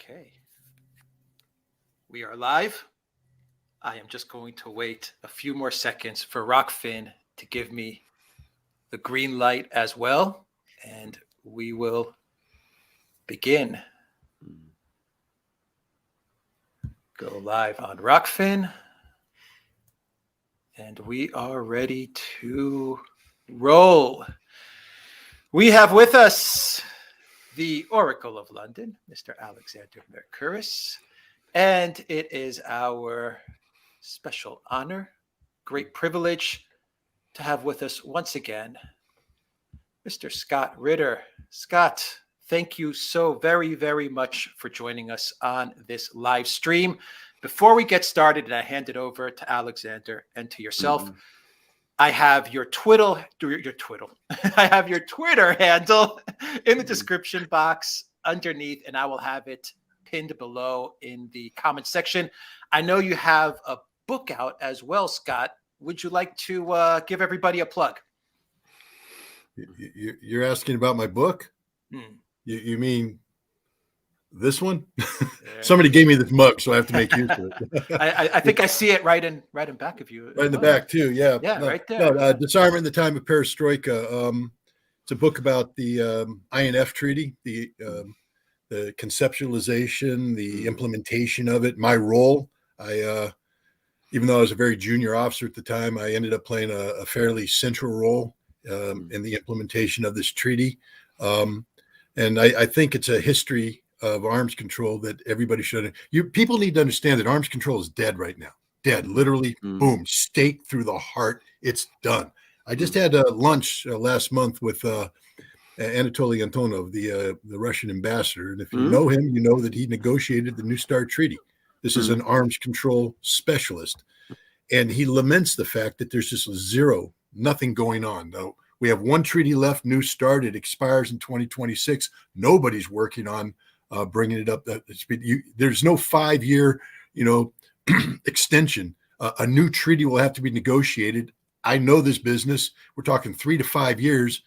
Okay. We are live. I am just going to wait a few more seconds for Rockfin to give me the green light as well, and we will begin. Go live on Rockfin, and we are ready to roll. We have with us the Oracle of London, Mr. Alexander Mercouris, and it is our special honor, great privilege to have with us once again Mr. Scott Ritter. Scott, thank you so very, very much for joining us on this live stream. Before we get started and I hand it over to Alexander and to yourself, I have your Twitter. I have your Twitter handle in the description box underneath, and I will have it pinned below in the comment section. I know you have a book out as well, Scott. Would you like to give everybody a plug? You're asking about my book? You mean this one? Somebody gave me this mug, so I have to make use of it. I think I see it right in back of you. Right in the back too, yeah. Right there. No, Disarmament in the Time of Perestroika. It's a book about the INF Treaty, the conceptualization, the implementation of it, my role. Even though I was a very junior officer at the time, I ended up playing a fairly central role in the implementation of this treaty. And I think it's a history of arms control that everybody should. People need to understand that arms control is dead right now. Dead, literally, boom, stake through the heart. It's done. I just had a lunch last month with Anatoly Antonov, the Russian ambassador. And if you know him, you know that he negotiated the New START treaty. This is an arms control specialist. And he laments the fact that there's just nothing going on. Though we have one treaty left, New START. It expires in 2026. Nobody's working on bringing it up. There's no 5-year, extension. A new treaty will have to be negotiated. I know this business. We're talking 3 to 5 years.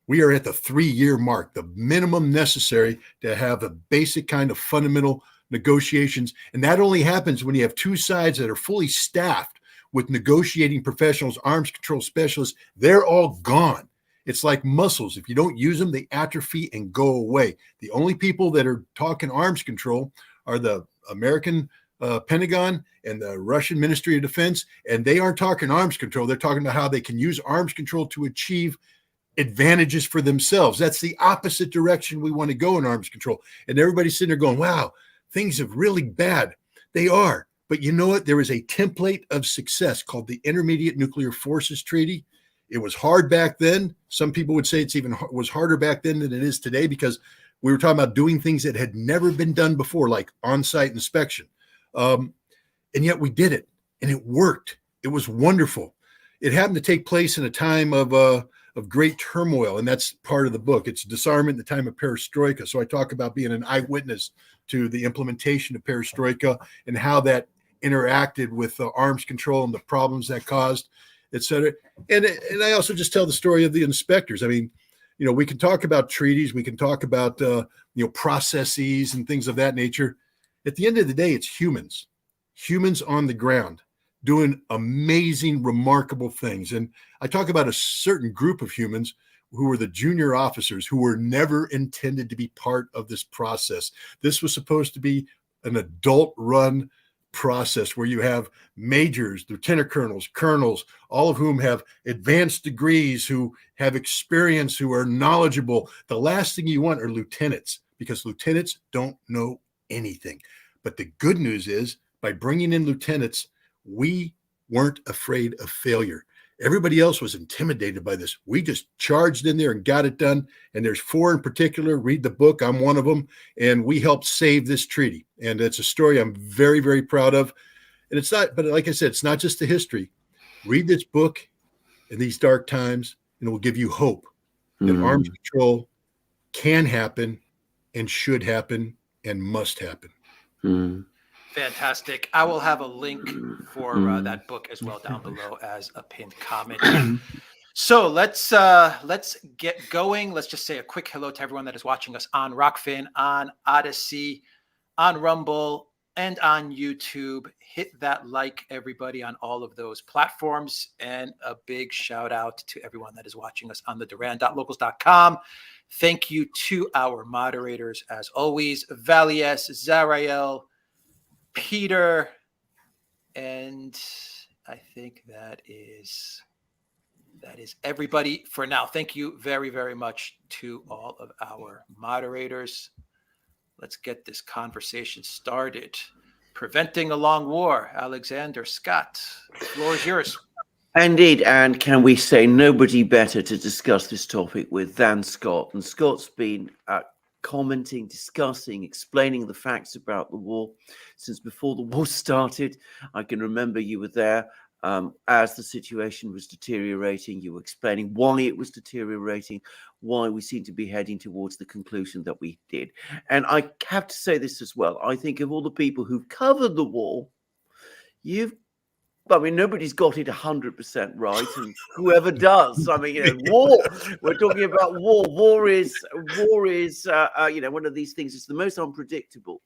We are at the 3-year mark, the minimum necessary to have a basic kind of fundamental negotiations. And that only happens when you have two sides that are fully staffed with negotiating professionals, arms control specialists. They're all gone. It's like muscles. If you don't use them, they atrophy and go away. The only people that are talking arms control are the American Pentagon and the Russian Ministry of Defense. And they aren't talking arms control. They're talking about how they can use arms control to achieve advantages for themselves. That's the opposite direction we want to go in arms control. And everybody's sitting there going, wow, things are really bad. They are. But you know what? There is a template of success called the Intermediate Nuclear Forces Treaty. It was hard back then. Some people would say was harder back then than it is today because we were talking about doing things that had never been done before, like on-site inspection. And yet we did it, and it worked. It was wonderful. It happened to take place in a time of great turmoil, and that's part of the book. It's disarmament in the time of perestroika. So I talk about being an eyewitness to the implementation of perestroika and how that interacted with arms control and the problems that caused, et cetera. And I also just tell the story of the inspectors. I mean, we can talk about treaties, we can talk about processes and things of that nature. At the end of the day, it's humans on the ground doing amazing, remarkable things. And I talk about a certain group of humans who were the junior officers who were never intended to be part of this process. This was supposed to be an adult-run process where you have majors, lieutenant colonels, all of whom have advanced degrees, who have experience, who are knowledgeable. The last thing you want are lieutenants, because lieutenants don't know anything. But the good news is, by bringing in lieutenants, we weren't afraid of failure. Everybody else was intimidated by this. We just charged in there and got it done. And there's 4 in particular. Read the book. I'm one of them. And we helped save this treaty. And it's a story I'm very, very proud of. And it's not, but like I said, it's not just the history. Read this book in these dark times, and it will give you hope that arms control can happen and should happen and must happen. Fantastic. I will have a link for that book as well down below as a pinned comment. So let's get going. Let's just say a quick hello to everyone that is watching us on Rockfin, on Odyssey, on Rumble, and on YouTube. Hit that like, everybody, on all of those platforms. And a big shout out to everyone that is watching us on the Duran.locals.com. Thank you to our moderators, as always, Valies, Zarael, Peter, and I think that is everybody for now. Thank you very, very much to all of our moderators. Let's get this conversation started. Preventing a long war. Alexander Scott, the floor is yours. Indeed, and can we say nobody better to discuss this topic with than Scott? And Scott's been commenting, discussing, explaining the facts about the war since before the war started. I can remember you were there as the situation was deteriorating. You were explaining why it was deteriorating, why we seem to be heading towards the conclusion that we did. And I have to say this as well. I think of all the people who've covered the war, nobody's got it 100% right, and whoever does, war. We're talking about war. War is one of these things. It's the most unpredictable.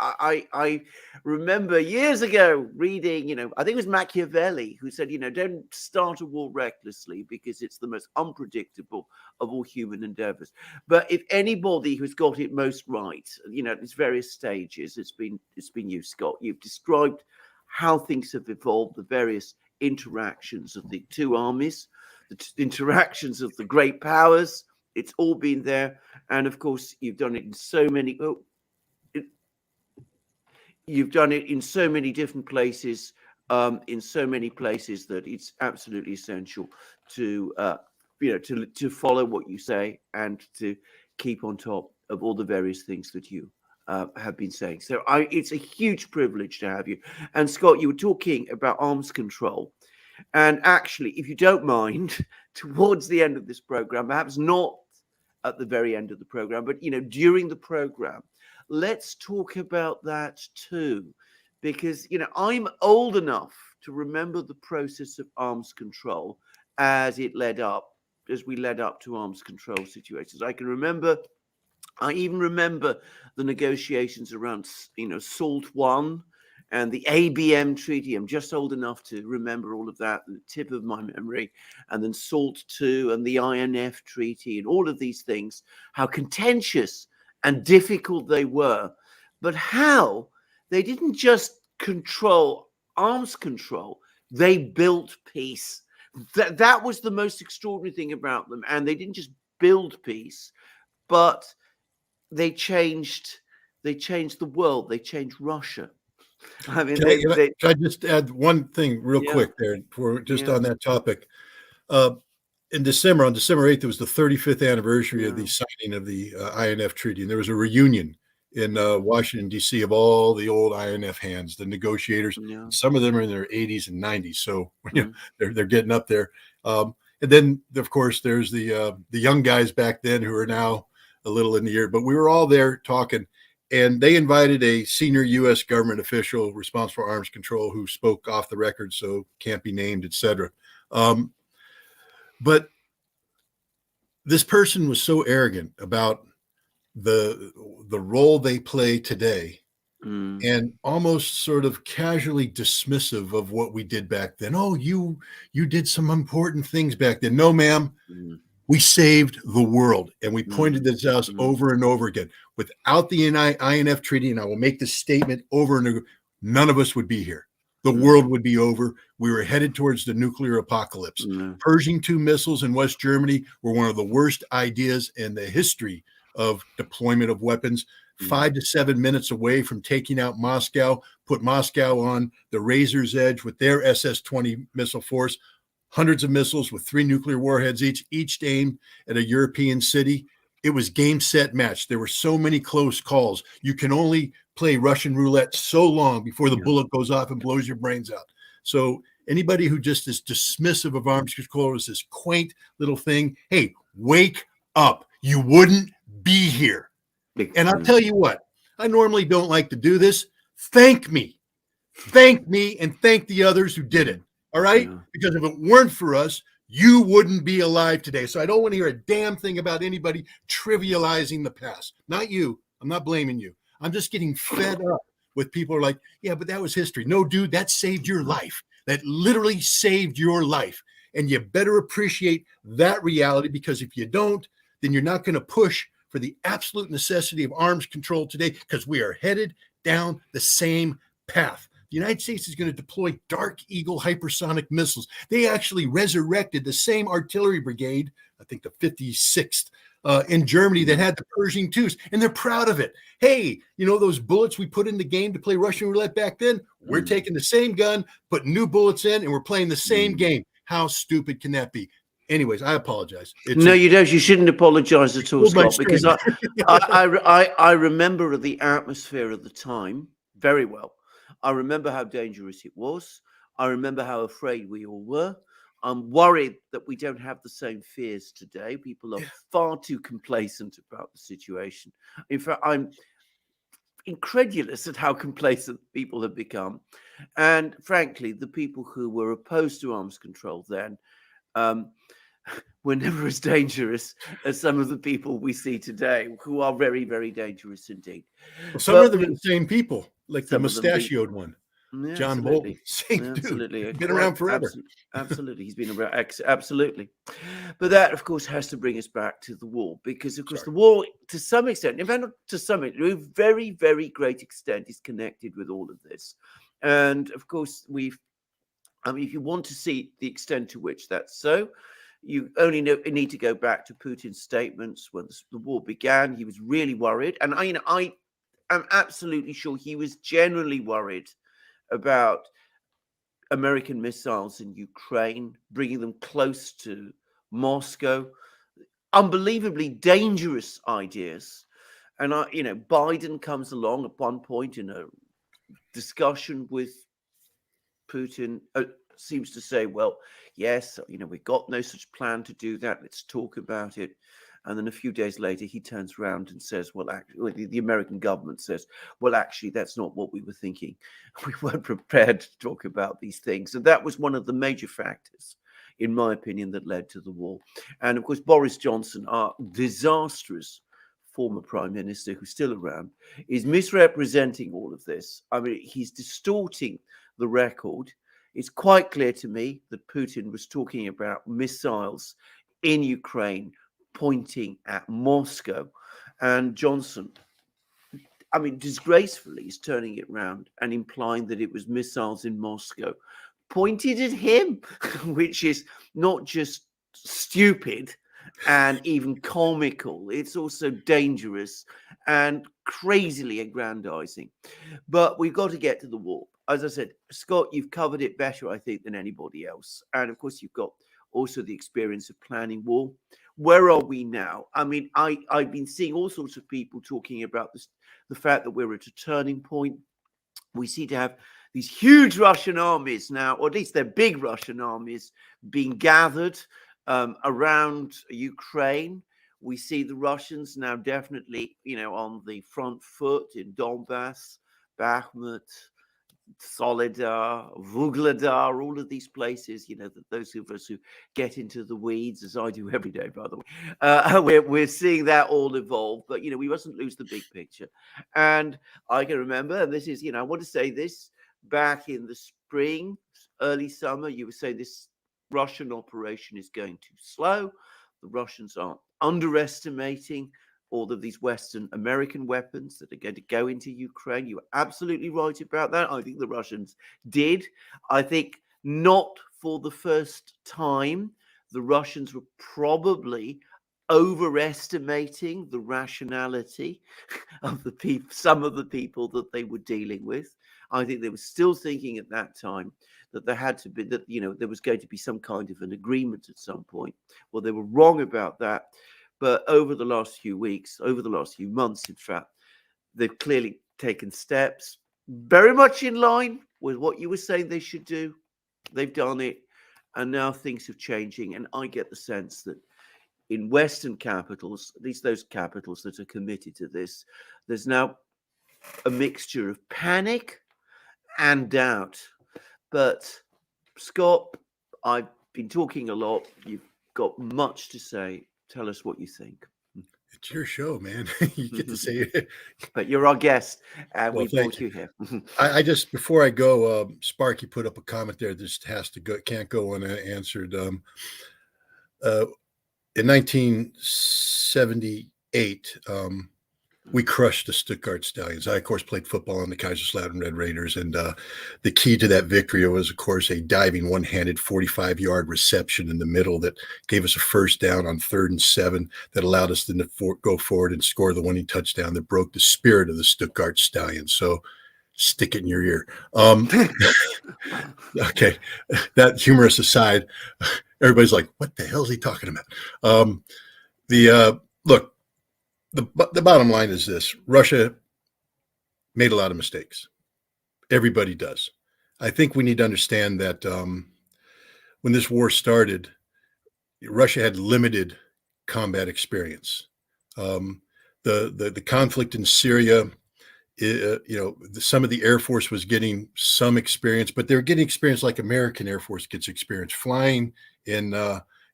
I remember years ago reading, I think it was Machiavelli who said, don't start a war recklessly because it's the most unpredictable of all human endeavors. But if anybody who's got it most right, at its various stages, it's been you, Scott. You've described how things have evolved, the various interactions of the two armies, the interactions of the great powers. It's all been there. And of course, you've done it in so many... You've done it in so many different places, that it's absolutely essential to follow what you say and to keep on top of all the various things that you have been saying. So it's a huge privilege to have you. And Scott, you were talking about arms control. And actually, if you don't mind, towards the end of this program, perhaps not at the very end of the program, but, during the program, let's talk about that too, because, I'm old enough to remember the process of arms control as we led up to arms control situations. I even remember the negotiations around, SALT I and the ABM treaty. I'm just old enough to remember all of that, the tip of my memory, and then SALT II and the INF treaty and all of these things, how contentious and difficult they were, but how they didn't just control arms control, they built peace. That was the most extraordinary thing about them. And they didn't just build peace, but they changed the world. They changed Russia. Can I just add one thing real quick there on that topic? On December 8th, it was the 35th anniversary of the signing of the INF treaty. And there was a reunion in Washington, D.C. of all the old INF hands, the negotiators. Yeah. Some of them are in their 80s and 90s. So they're getting up there. And then, of course, there's the young guys back then who are now a little in the year. But we were all there talking. And they invited a senior U.S. government official responsible for arms control who spoke off the record, so can't be named, et cetera. But this person was so arrogant about the role they play today and almost sort of casually dismissive of what we did back then. Oh, you did some important things back then. No, ma'am. We saved the world. And we pointed this out over and over again. Without the INF treaty, and I will make this statement over and over, none of us would be here. The world would be over. We were headed towards the nuclear apocalypse. Pershing II missiles in West Germany were one of the worst ideas in the history of deployment of weapons. 5 to 7 minutes away from taking out Moscow, put Moscow on the razor's edge with their SS-20 missile force, hundreds of missiles with 3 nuclear warheads each aimed at a European city. It was game, set, match. There were so many close calls. You can only play Russian roulette so long before the bullet goes off and blows your brains out. So anybody who just is dismissive of arms control is this quaint little thing. Hey, wake up. You wouldn't be here. And I'll tell you what, I normally don't like to do this. Thank me and thank the others who did it. All right? Because if it weren't for us, you wouldn't be alive today. So I don't want to hear a damn thing about anybody trivializing the past. Not you. I'm not blaming you. I'm just getting fed up with people who are like, yeah, but that was history. No, dude, that saved your life. That literally saved your life. And you better appreciate that reality, because if you don't, then you're not going to push for the absolute necessity of arms control today, because we are headed down the same path. The United States is going to deploy Dark Eagle hypersonic missiles. They actually resurrected the same artillery brigade, I think the 56th, in Germany, that had the Pershing IIs, and they're proud of it. Hey, you know those bullets we put in the game to play Russian roulette back then? We're taking the same gun, put new bullets in, and we're playing the same game. How stupid can that be? Anyways, I apologize. No, you don't. You shouldn't apologize at all, pulled my Scott, because string. I remember the atmosphere at the time very well. I remember how dangerous it was. I remember how afraid we all were. I'm worried that we don't have the same fears today. People are far too complacent about the situation. In fact, I'm incredulous at how complacent people have become. And frankly, the people who were opposed to arms control then were never as dangerous as some of the people we see today, who are very, very dangerous indeed. Well, some of them are the same people, like the Some of them mustachioed one. Yeah, John absolutely. Bolton, same Absolutely. dude, been around forever. Absolutely. He's been around. Absolutely. But that, of course, has to bring us back to the war, because, of course, the war, to some extent, in fact, not to some extent, to a very, very great extent, is connected with all of this. And, of course, if you want to see the extent to which that's so, you only need to go back to Putin's statements when the war began. He was really worried. And I am absolutely sure he was genuinely worried about American missiles in Ukraine, bringing them close to Moscow, unbelievably dangerous ideas. And Biden comes along at one point in a discussion with Putin, seems to say, well, yes, we've got no such plan to do that. Let's talk about it. And then a few days later, he turns around and says, well, actually, the American government says, well, actually, that's not what we were thinking. We weren't prepared to talk about these things. And that was one of the major factors, in my opinion, that led to the war. And of course, Boris Johnson, our disastrous former prime minister who's still around, is misrepresenting all of this. I mean, he's distorting the record. It's quite clear to me that Putin was talking about missiles in Ukraine pointing at Moscow, and Johnson, disgracefully, is turning it around and implying that it was missiles in Moscow pointed at him, which is not just stupid and even comical, it's also dangerous and crazily aggrandizing. But we've got to get to the war. As I said, Scott, you've covered it better, I think, than anybody else. And of course, you've got also the experience of planning war. Where are we now? I mean, I've been seeing all sorts of people talking about this, the fact that we're at a turning point. We seem to have these huge Russian armies now, or at least they're big Russian armies, being gathered around Ukraine. We see the Russians now definitely, on the front foot in Donbass, Bakhmut, Solidar, Vuhledar, all of these places, those of us who get into the weeds, as I do every day, by the way, we're seeing that all evolve. But, we mustn't lose the big picture. And I can remember, and this is, I want to say this, back in the spring, early summer, you were saying this Russian operation is going too slow. The Russians are underestimating all of these Western American weapons that are going to go into Ukraine. You are absolutely right about that. I think the Russians did. I think not for the first time. The Russians were probably overestimating the rationality of the people, some of the people that they were dealing with. I think they were still thinking at that time that there had to be, that, there was going to be some kind of an agreement at some point. Well, they were wrong about that. But over the last few weeks, over the last few months, in fact, they've clearly taken steps very much in line with what you were saying they should do. They've done it. And now things are changing. And I get the sense that in Western capitals, at least those capitals that are committed to this, there's now a mixture of panic and doubt. But Scott, I've been talking a lot. You've got much to say. Tell us what you think. It's your show, man. You get to say it. But you're our guest, and Well, we thank brought you. you here. I just, before I go, Sparky put up a comment there. This has to go, can't go unanswered. In 1978, we crushed the Stuttgart Stallions. I, of course, played football on the Kaiserslautern Red Raiders, and the key to that victory was, of course, a diving one-handed 45-yard reception in the middle that gave us a first down on 3rd and 7 that allowed us to go forward and score the winning touchdown that broke the spirit of the Stuttgart Stallions. So stick it in your ear. Okay, that humorous aside, everybody's like, what the hell is he talking about? Look, the bottom line is this: Russia made a lot of mistakes. Everybody does. I think we need to understand that when this war started, Russia had limited combat experience. The conflict in Syria, some of the Air Force was getting some experience, but they were getting experience like American Air Force gets experience, flying in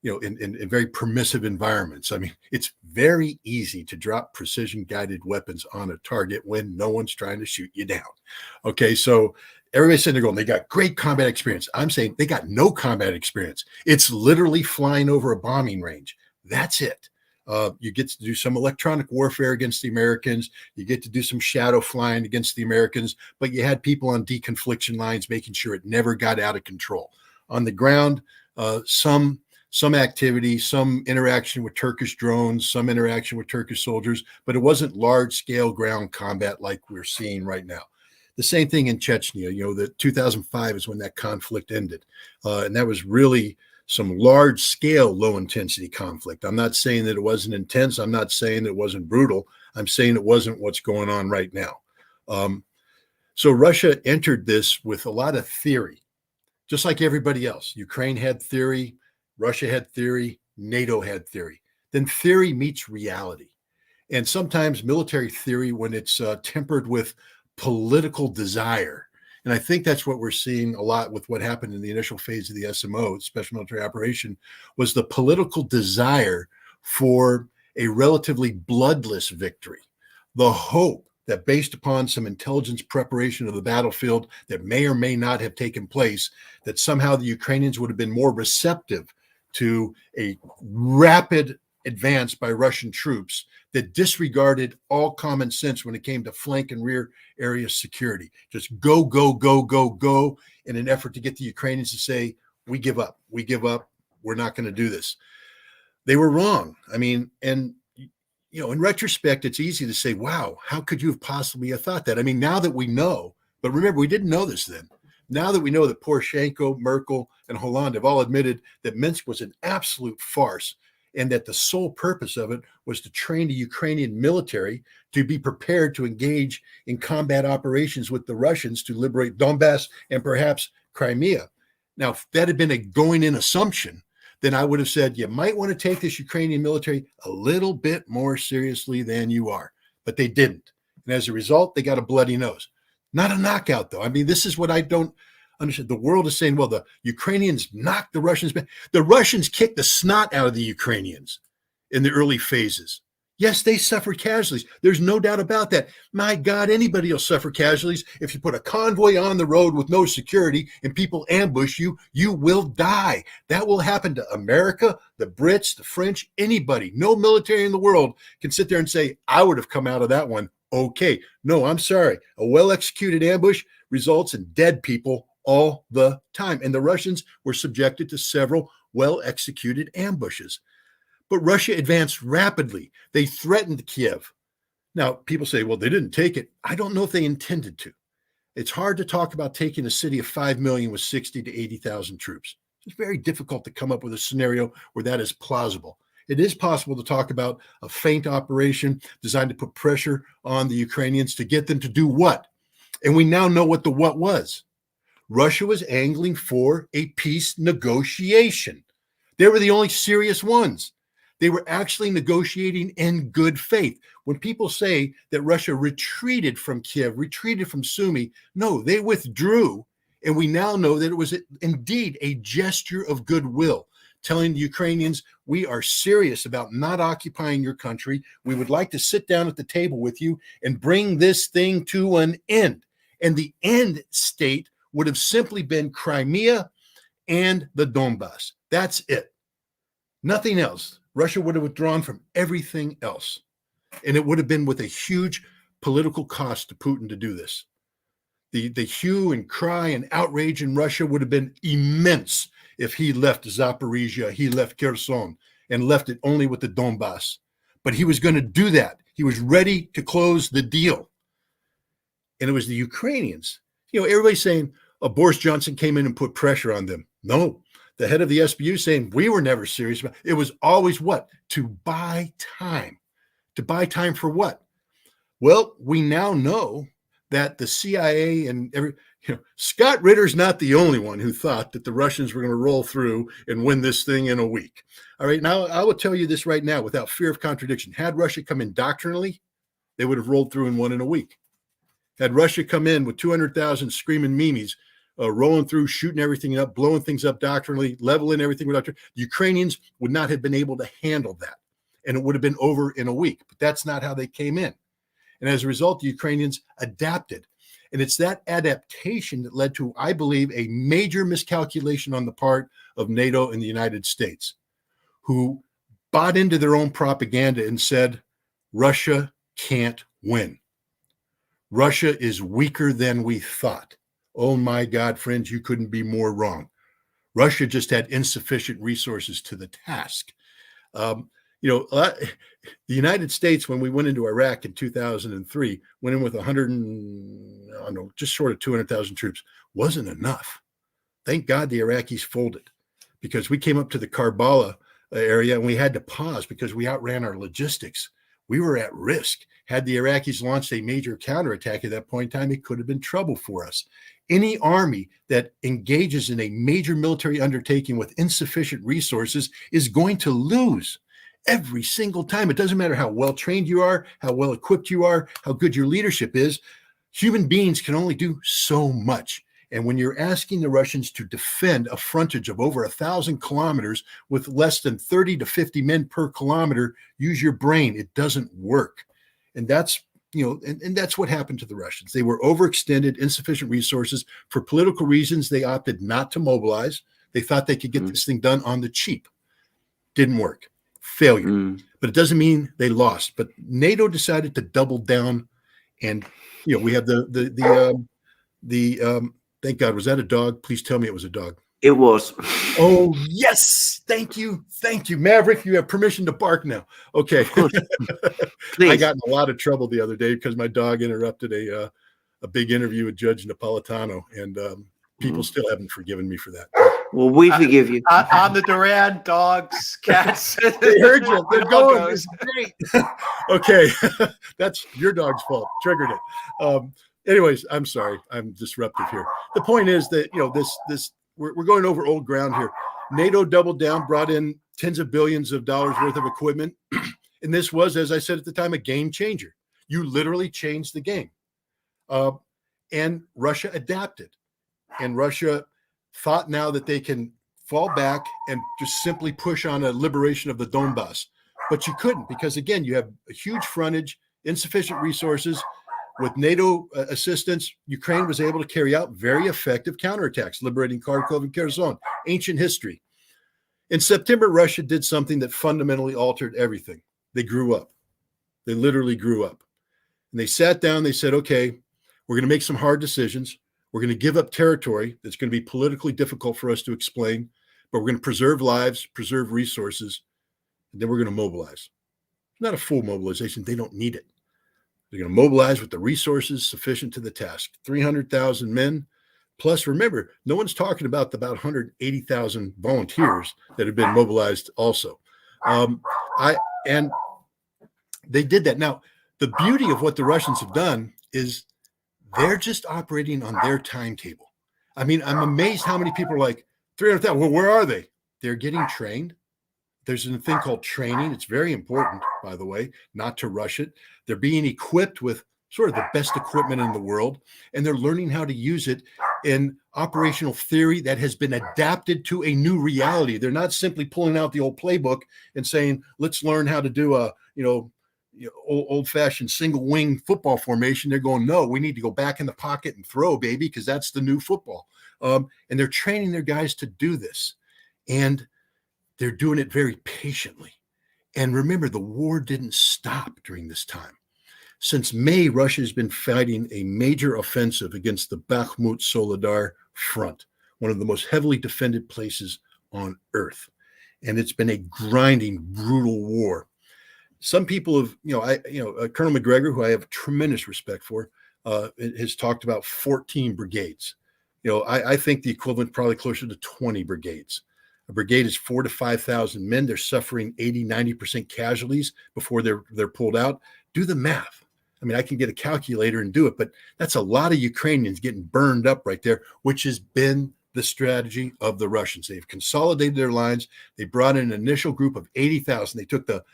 in very permissive environments. I mean, it's very easy to drop precision guided weapons on a target when no one's trying to shoot you down. Okay, so everybody's sitting there going, they got great combat experience. I'm saying they got no combat experience. It's literally flying over a bombing range. That's it. You get to do some electronic warfare against the Americans. You get to do some shadow flying against the Americans, but you had people on deconfliction lines making sure it never got out of control. On the ground, some activity, some interaction with Turkish drones, some interaction with Turkish soldiers, but it wasn't large-scale ground combat like we're seeing right now. The same thing in Chechnya. The 2005 is when that conflict ended, and that was really some large-scale, low-intensity conflict. I'm not saying that it wasn't intense. I'm not saying it wasn't brutal. I'm saying it wasn't what's going on right now. So Russia entered this with a lot of theory, just like everybody else. Ukraine had theory. Russia had theory. NATO had theory. Then theory meets reality. And sometimes military theory, when it's tempered with political desire, and I think that's what we're seeing a lot with what happened in the initial phase of the SMO, Special Military Operation, was the political desire for a relatively bloodless victory. The hope that based upon some intelligence preparation of the battlefield that may or may not have taken place, that somehow the Ukrainians would have been more receptive to a rapid advance by Russian troops that disregarded all common sense when it came to flank and rear area security. Just go, go, go, go, go in an effort to get the Ukrainians to say, we give up, we're not going to do this. They were wrong. I mean, and in retrospect, it's easy to say, wow, how could you have possibly have thought that? I mean, now that we know, but remember, we didn't know this then. Now that we know that Poroshenko, Merkel, and Hollande have all admitted that Minsk was an absolute farce and that the sole purpose of it was to train the Ukrainian military to be prepared to engage in combat operations with the Russians to liberate Donbass and perhaps Crimea. Now, if that had been a going-in assumption, then I would have said you might want to take this Ukrainian military a little bit more seriously than you are. But they didn't. And as a result, they got a bloody nose. Not a knockout, though. I mean, this is what I don't understand. The world is saying, well, the Ukrainians knocked the Russians back. The Russians kicked the snot out of the Ukrainians in the early phases. Yes, they suffered casualties. There's no doubt about that. My God, anybody will suffer casualties. If you put a convoy on the road with no security and people ambush you, you will die. That will happen to America, the Brits, the French, anybody. No military in the world can sit there and say, I would have come out of that one okay. No, I'm sorry. A well-executed ambush results in dead people all the time. And the Russians were subjected to several well-executed ambushes. But Russia advanced rapidly. They threatened Kiev. Now, people say, well, they didn't take it. I don't know if they intended to. It's hard to talk about taking a city of 5 million with 60 to 80,000 troops. It's very difficult to come up with a scenario where that is plausible. It is possible to talk about a feint operation designed to put pressure on the Ukrainians to get them to do what? And we now know what the what was. Russia was angling for a peace negotiation. They were the only serious ones. They were actually negotiating in good faith. When people say that Russia retreated from Kiev, retreated from Sumy, no, they withdrew. And we now know that it was indeed a gesture of goodwill telling the Ukrainians, we are serious about not occupying your country. We would like to sit down at the table with you and bring this thing to an end. And the end state would have simply been Crimea and the Donbass. That's it. Nothing else. Russia would have withdrawn from everything else. And it would have been with a huge political cost to Putin to do this. The hue and cry and outrage in Russia would have been immense if he left Zaporizhia, he left Kherson, and left it only with the Donbass. But he was going to do that. He was ready to close the deal. And it was the Ukrainians. Everybody's saying, Boris Johnson came in and put pressure on them. No, the head of the SBU saying we were never serious about it. It was always what? To buy time. To buy time for what? Well, we now know that the CIA and Scott Ritter's not the only one who thought that the Russians were going to roll through and win this thing in a week. All right, now I will tell you this right now without fear of contradiction. Had Russia come in doctrinally, they would have rolled through and won in a week. Had Russia come in with 200,000 screaming memes, rolling through, shooting everything up, blowing things up doctrinally, leveling everything with doctrine, the Ukrainians would not have been able to handle that. And it would have been over in a week. But that's not how they came in. And as a result, the Ukrainians adapted. And it's that adaptation that led to, I believe, a major miscalculation on the part of NATO and the United States, who bought into their own propaganda and said, Russia can't win. Russia is weaker than we thought. Oh my God, friends, you couldn't be more wrong. Russia just had insufficient resources to the task. The United States, when we went into Iraq in 2003, went in with just short of 200,000 troops. Wasn't enough. Thank God the Iraqis folded, because we came up to the Karbala area and we had to pause because we outran our logistics. We were at risk. Had the Iraqis launched a major counterattack at that point in time, it could have been trouble for us. Any army that engages in a major military undertaking with insufficient resources is going to lose. Every single time. It doesn't matter how well trained you are, how well equipped you are, how good your leadership is. Human beings can only do so much. And when you're asking the Russians to defend a frontage of over 1,000 kilometers with less than 30 to 50 men per kilometer, use your brain. It doesn't work. And that's, and that's what happened to the Russians. They were overextended, insufficient resources. For political reasons, they opted not to mobilize. They thought they could get this thing done on the cheap. Didn't work. Failure. But it doesn't mean they lost. But NATO decided to double down, and we have the thank God, was that a dog? Please tell me it was a dog. It was. Oh yes, thank you, Maverick. You have permission to bark now. Okay. I got in a lot of trouble the other day because my dog interrupted a big interview with Judge Napolitano, and people still haven't forgiven me for that. Well, we forgive you. On the Duran, dogs, cats. They heard you. They're going. It's great. Okay. That's your dog's fault. Triggered it. Anyways, I'm sorry. I'm disruptive here. The point is that, we're going over old ground here. NATO doubled down, brought in tens of billions of dollars worth of equipment. And this was, as I said at the time, a game changer. You literally changed the game. And Russia adapted. And Russia thought now that they can fall back and just simply push on a liberation of the Donbass. But you couldn't, because again, you have a huge frontage, insufficient resources. With NATO assistance, Ukraine was able to carry out very effective counterattacks, liberating Kharkov and Kherson. Ancient history. In September, Russia did something that fundamentally altered everything. They grew up. They literally grew up. And they sat down, they said, okay, we're going to make some hard decisions. We're going to give up territory that's going to be politically difficult for us to explain, but we're going to preserve lives, preserve resources, and then we're going to mobilize. Not a full mobilization. They don't need it. They're going to mobilize with the resources sufficient to the task. 300,000 men. Plus, remember, no one's talking about the about 180,000 volunteers that have been mobilized also. And they did that. Now, the beauty of what the Russians have done is they're just operating on their timetable. I mean, I'm amazed how many people are like, 300,000, well, where are they? They're getting trained. There's a thing called training. It's very important, by the way, not to rush it. They're being equipped with sort of the best equipment in the world, and they're learning how to use it in operational theory that has been adapted to a new reality. They're not simply pulling out the old playbook and saying, let's learn how to do a, old-fashioned single wing football formation. They're going, no, we need to go back in the pocket and throw, baby, because that's the new football. And they're training their guys to do this. And they're doing it very patiently. And remember, the war didn't stop during this time. Since May, Russia has been fighting a major offensive against the Bakhmut-Soledar front, one of the most heavily defended places on earth. And it's been a grinding, brutal war. Some people have, Colonel McGregor, who I have tremendous respect for, has talked about 14 brigades. I think the equivalent probably closer to 20 brigades. A brigade is 4,000 to 5,000 men. They're suffering 80, 90% casualties before they're pulled out. Do the math. I mean, I can get a calculator and do it, but that's a lot of Ukrainians getting burned up right there, which has been the strategy of the Russians. They've consolidated their lines. They brought in an initial group of 80,000. They took the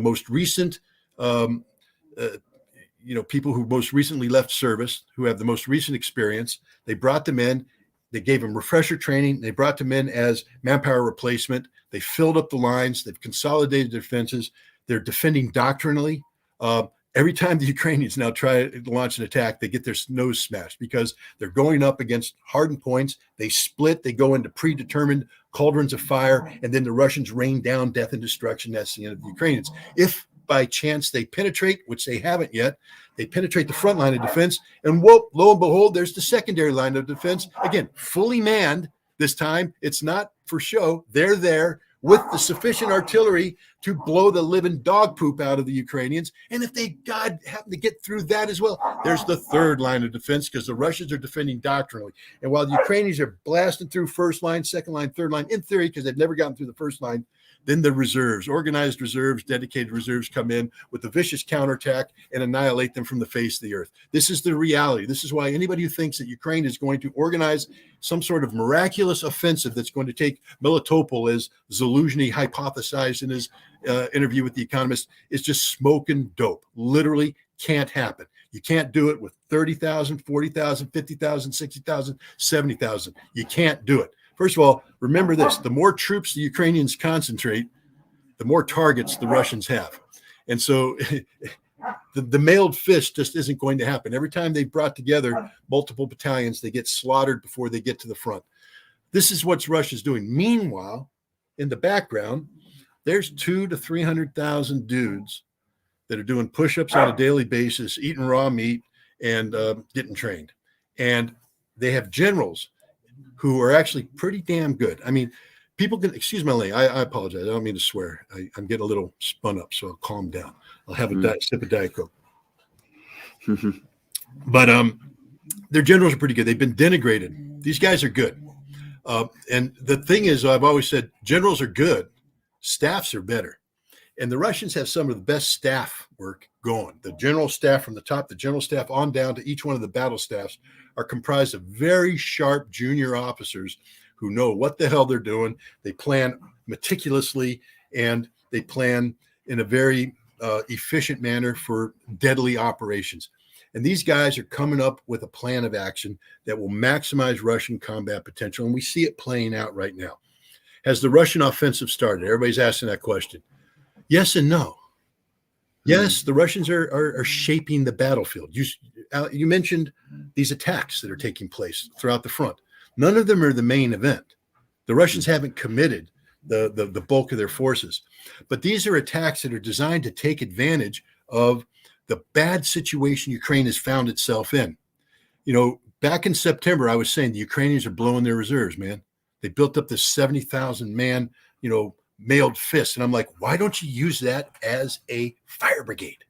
most recent, people who most recently left service, who have the most recent experience. They brought them in. They gave them refresher training. They brought them in as manpower replacement. They filled up the lines. They've consolidated their defenses. They're defending doctrinally. Every time the Ukrainians now try to launch an attack, they get their nose smashed because they're going up against hardened points. They split. They go into predetermined cauldrons of fire, and then the Russians rain down death and destruction. That's the end of the Ukrainians. If by chance they penetrate, which they haven't yet, they penetrate the front line of defense, and whoop, lo and behold, there's the secondary line of defense. Again, fully manned this time. It's not for show. They're there with the sufficient artillery to blow the living dog poop out of the Ukrainians. And if they, God, happen to get through that as well, there's the third line of defense because the Russians are defending doctrinally. And while the Ukrainians are blasting through first line, second line, third line, in theory, because they've never gotten through the first line, then the reserves, organized reserves, dedicated reserves come in with a vicious counterattack and annihilate them from the face of the earth. This is the reality. This is why anybody who thinks that Ukraine is going to organize some sort of miraculous offensive that's going to take Melitopol, as Zaluzhny hypothesized in his interview with The Economist, is just smoking dope. Literally can't happen. You can't do it with 30,000, 40,000, 50,000, 60,000, 70,000. You can't do it. First of all, remember this: the more troops the Ukrainians concentrate, the more targets the Russians have. And so the mailed fist just isn't going to happen. Every time they've brought together multiple battalions, they get slaughtered before they get to the front. This is what Russia's doing. Meanwhile, in the background, there's 200,000 to 300,000 dudes that are doing push-ups on a daily basis, eating raw meat, and getting trained. And they have generals who are actually pretty damn good. I mean, people can, excuse my language, I apologize. I don't mean to swear. I'm getting a little spun up, so I'll calm down. I'll have a sip of Diet Coke. But their generals are pretty good. They've been denigrated. These guys are good. And the thing is, I've always said, generals are good. Staffs are better. And the Russians have some of the best staff work going. The general staff from the top, the general staff on down to each one of the battle staffs are comprised of very sharp junior officers who know what the hell they're doing. They plan meticulously, and they plan in a very efficient manner for deadly operations. And these guys are coming up with a plan of action that will maximize Russian combat potential. And we see it playing out right now. Has the Russian offensive started? Everybody's asking that question. Yes and no. Yes, the Russians are shaping the battlefield. You mentioned these attacks that are taking place throughout the front. None of them are the main event. The Russians haven't committed the bulk of their forces. But these are attacks that are designed to take advantage of the bad situation Ukraine has found itself in. Back in September, I was saying the Ukrainians are blowing their reserves, man. They built up this 70,000 man, mailed fist. And I'm like, why don't you use that as a fire brigade?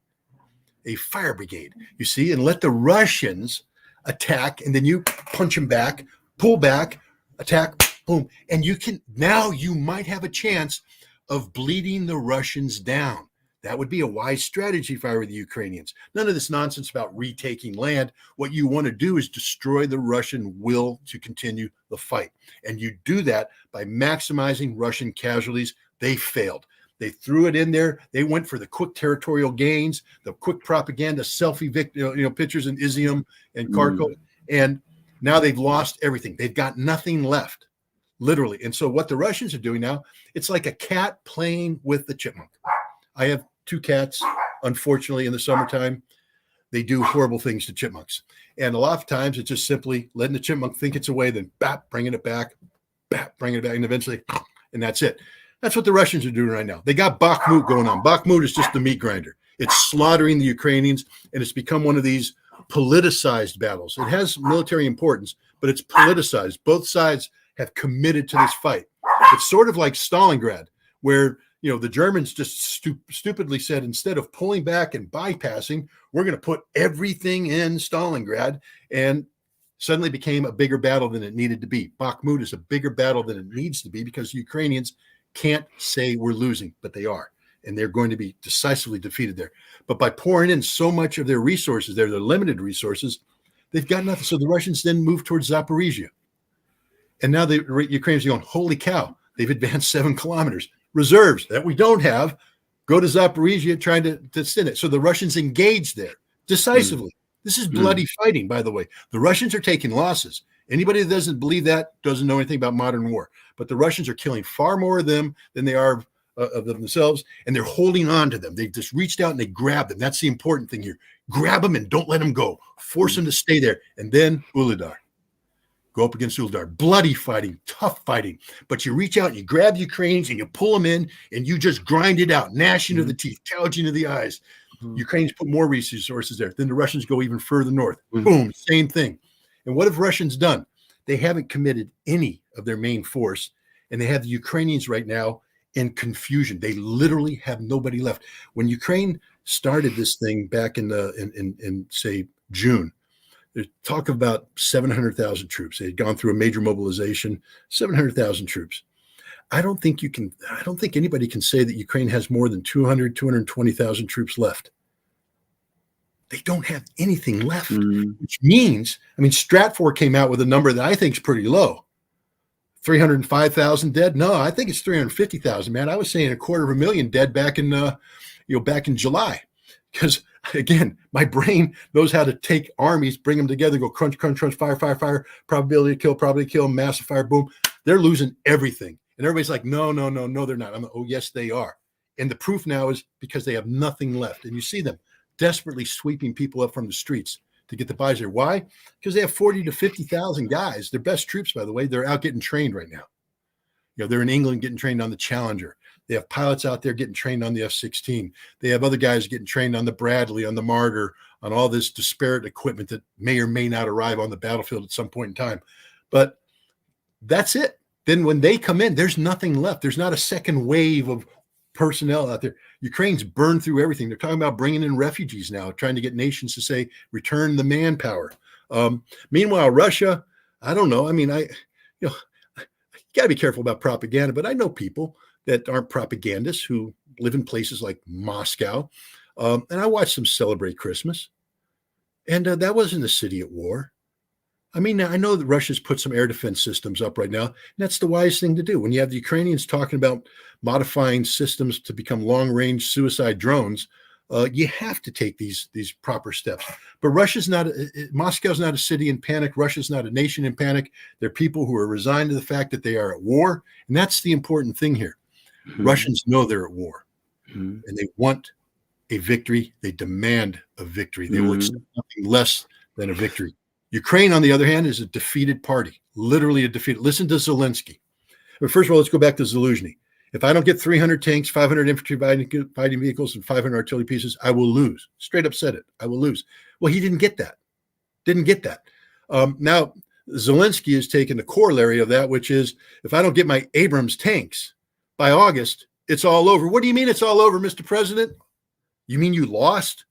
A fire brigade, you see, and let the Russians attack, and then you punch them back, pull back, attack, boom. And you might have a chance of bleeding the Russians down. That would be a wise strategy if I were the Ukrainians. None of this nonsense about retaking land. What you want to do is destroy the Russian will to continue the fight. And you do that by maximizing Russian casualties. They failed. They threw it in there. They went for the quick territorial gains, the quick propaganda, selfie pictures in Izium and Kharkov. And now they've lost everything. They've got nothing left, literally. And so what the Russians are doing now, it's like a cat playing with the chipmunk. I have 2 cats, unfortunately, in the summertime. They do horrible things to chipmunks. And a lot of times it's just simply letting the chipmunk think it's away, then bringing it back, and eventually, and that's it. That's what the Russians are doing right now. They got Bakhmut going on. Bakhmut is just the meat grinder. It's slaughtering the Ukrainians, and it's become one of these politicized battles. It has military importance, but it's politicized. Both sides have committed to this fight. It's sort of like Stalingrad, where the Germans just stupidly said, instead of pulling back and bypassing, we're going to put everything in Stalingrad, and suddenly became a bigger battle than it needed to be. Bakhmut is a bigger battle than it needs to be because Ukrainians can't say we're losing, but they are, and they're going to be decisively defeated there. But by pouring in so much of their resources, their limited resources, they've got nothing. So the Russians then move towards Zaporizhia. And now the Ukrainians are going, holy cow, they've advanced 7 kilometers. Reserves that we don't have go to Zaporizhia trying to send it. So the Russians engage there decisively. This is bloody fighting, by the way. The Russians are taking losses. Anybody that doesn't believe that doesn't know anything about modern war. But the Russians are killing far more of them than they are of themselves, and they're holding on to them. They've just reached out and they grab them. That's the important thing here. Grab them and don't let them go. Force them to stay there. And then Uladar. Go up against Uldar. Bloody fighting, tough fighting. But you reach out and you grab the Ukrainians and you pull them in and you just grind it out, gnashing of the teeth, gouging of the eyes. Ukrainians put more resources there. Then the Russians go even further north. Boom, same thing. And what have Russians done? They haven't committed any of their main force, and they have the Ukrainians right now in confusion. They literally have nobody left. When Ukraine started this thing back in say June, there's talk about 700,000 troops. They had gone through a major mobilization, 700,000 troops. I don't think anybody can say that Ukraine has more than 220,000 troops left. They don't have anything left, which means, Stratfor came out with a number that I think is pretty low. 305,000 dead. No, I think it's 350,000, man. I was saying 250,000 dead back in July. Because again, my brain knows how to take armies, bring them together, go crunch, crunch, crunch, fire, fire, fire, probability to kill, massive fire, boom. They're losing everything. And everybody's like, no, they're not. I'm like, oh, yes, they are. And the proof now is because they have nothing left. And you see them desperately sweeping people up from the streets to get the buys there. Why? Because they have 40 to 50,000 guys. Their best troops, by the way. They're out getting trained right now. They're in England getting trained on the Challenger. They have pilots out there getting trained on the F-16. They have other guys getting trained on the Bradley, on the Martyr, on all this disparate equipment that may or may not arrive on the battlefield at some point in time. But that's it. Then when they come in, there's nothing left. There's not a second wave of personnel out there. Ukraine's burned through everything. They're talking about bringing in refugees now, trying to get nations to say, return the manpower. Meanwhile, Russia, I don't know. You got to be careful about propaganda, but I know people that aren't propagandists who live in places like Moscow. And I watched them celebrate Christmas. And that wasn't a city at war. I know that Russia's put some air defense systems up right now, and that's the wise thing to do. When you have the Ukrainians talking about modifying systems to become long-range suicide drones, you have to take these proper steps. But Moscow's not a city in panic. Russia's not a nation in panic. They're people who are resigned to the fact that they are at war, and that's the important thing here. Russians know they're at war, and they want a victory. They demand a victory. They will accept nothing less than a victory. Ukraine, on the other hand, is a defeated party, literally a defeated. Listen to Zelensky. But first of all, let's go back to Zaluzhny. If I don't get 300 tanks, 500 infantry fighting vehicles, and 500 artillery pieces, I will lose. Straight up said it. I will lose. Well, he didn't get that. Now, Zelensky has taken the corollary of that, which is, if I don't get my Abrams tanks by August, it's all over. What do you mean it's all over, Mr. President? You mean you lost?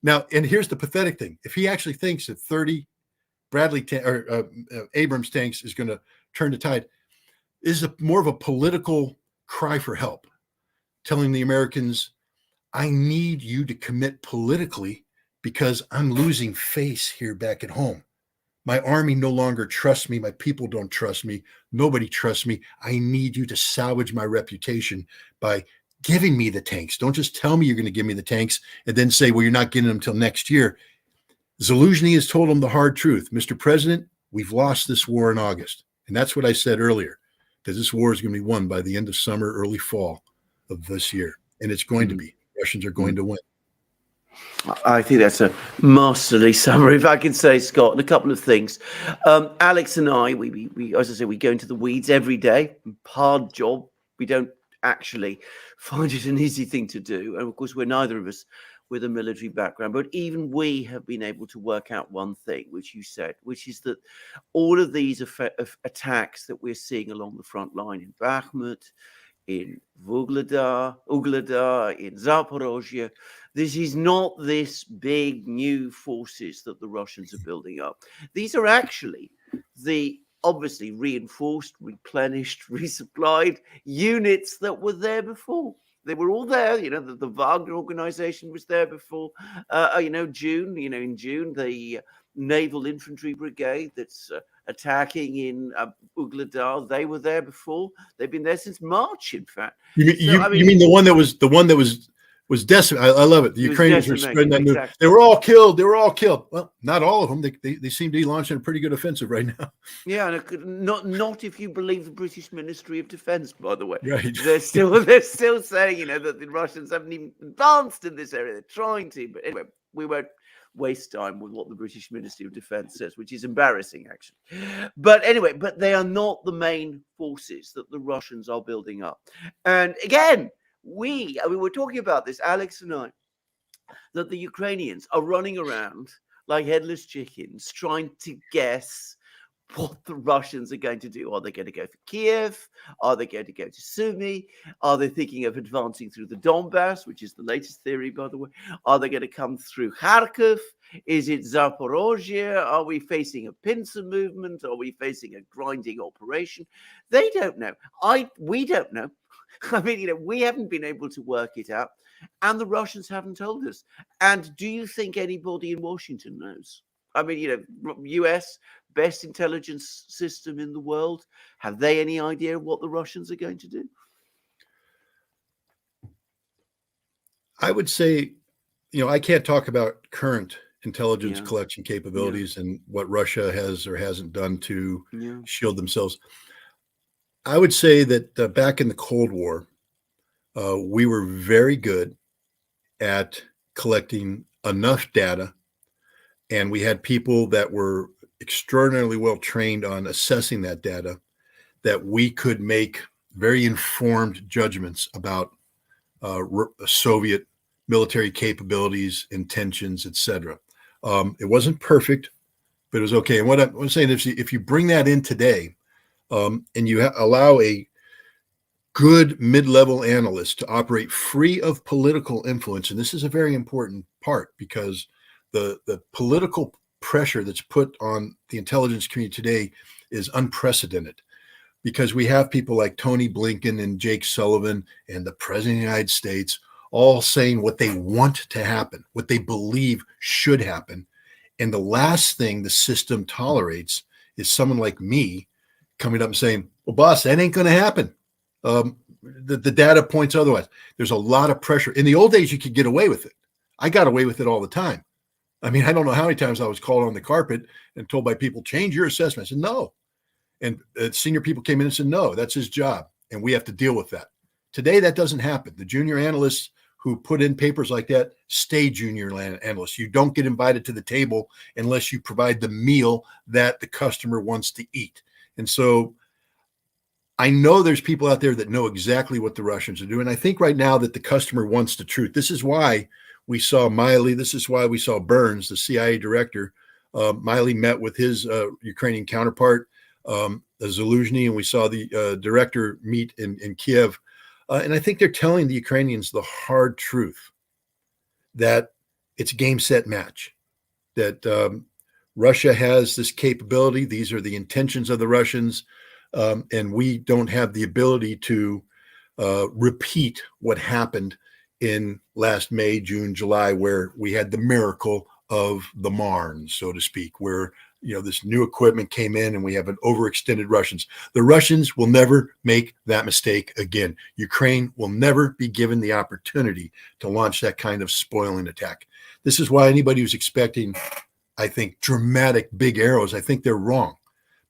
Now, and here's the pathetic thing. If he actually thinks that 30 Abrams tanks is going to turn the tide, is more of a political cry for help, telling the Americans, I need you to commit politically because I'm losing face here back at home. My army no longer trusts me. My people don't trust me. Nobody trusts me. I need you to salvage my reputation by giving me the tanks. Don't just tell me you're going to give me the tanks and then say, well, you're not getting them until next year. Zaluzhny has told him the hard truth. Mr. President, we've lost this war in August. And that's what I said earlier, that this war is going to be won by the end of summer, early fall of this year. And it's going to be. Russians are going to win. I think that's a masterly summary, if I can say, Scott. And a couple of things. Alex and I, we as I say, we go into the weeds every day. Hard job. We don't actually find it an easy thing to do. And of course, we're neither of us with a military background, but even we have been able to work out one thing, which you said, which is that all of these attacks that we're seeing along the front line in Bakhmut, in Vuhledar, in Zaporozhye, this is not this big new forces that the Russians are building up. These are actually the obviously reinforced, replenished, resupplied units that were there before. They were all there. The Wagner organization was there before. In June, the Naval Infantry Brigade that's attacking in Vuhledar, they were there before. They've been there since March, in fact. You mean the one that was decimated? I love it. The Ukrainians were spreading that news. They were all killed. Well, not all of them. They seem to be launching a pretty good offensive right now. Yeah, and not if you believe the British Ministry of Defence, by the way. Right. They're still saying, that the Russians haven't even advanced in this area. They're trying to, but anyway, we won't waste time with what the British Ministry of Defence says, which is embarrassing, actually. But anyway, they are not the main forces that the Russians are building up. And again, we're talking about this, Alex and I, that the Ukrainians are running around like headless chickens trying to guess what the Russians are going to do. Are they going to go for Kiev? Are they going to go to Sumy? Are they thinking of advancing through the Donbass, which is the latest theory, by the way? Are they going to come through Kharkiv? Is it Zaporozhye? Are we facing a pincer movement? Are we facing a grinding operation? They don't know. We don't know. I mean, we haven't been able to work it out, and the Russians haven't told us. And do you think anybody in Washington knows? I mean, US, best intelligence system in the world. Have they any idea what the Russians are going to do? I would say, I can't talk about current intelligence collection capabilities and what Russia has or hasn't done to shield themselves. I would say that back in the Cold War, we were very good at collecting enough data, and we had people that were extraordinarily well trained on assessing that data, that we could make very informed judgments about Soviet military capabilities, intentions, etc. It wasn't perfect, but it was okay. And what I'm saying is, if you bring that in today, and you allow a good mid-level analyst to operate free of political influence, and this is a very important part, because the political pressure that's put on the intelligence community today is unprecedented, because we have people like Tony Blinken and Jake Sullivan and the President of the United States all saying what they want to happen, what they believe should happen. And the last thing the system tolerates is someone like me coming up and saying, well, boss, that ain't going to happen. The data points otherwise. There's a lot of pressure. In the old days, you could get away with it. I got away with it all the time. I mean, I don't know how many times I was called on the carpet and told by people, change your assessment. I said, no. And senior people came in and said, no, that's his job, and we have to deal with that. Today, that doesn't happen. The junior analysts who put in papers like that stay junior analysts. You don't get invited to the table unless you provide the meal that the customer wants to eat. And so I know there's people out there that know exactly what the Russians are doing. I think right now that the customer wants the truth. This is why we saw Miley. This is why we saw Burns, the CIA director. Miley met with his Ukrainian counterpart, Zaluzhny, and we saw the director meet in Kiev. And I think they're telling the Ukrainians the hard truth, that it's game, set, match, that Russia has this capability. These are the intentions of the Russians. And we don't have the ability to repeat what happened in last May, June, July, where we had the miracle of the Marne, so to speak, where this new equipment came in and we have an overextended Russians. The Russians will never make that mistake again. Ukraine will never be given the opportunity to launch that kind of spoiling attack. This is why anybody who's expecting, I think, dramatic big arrows, I think they're wrong,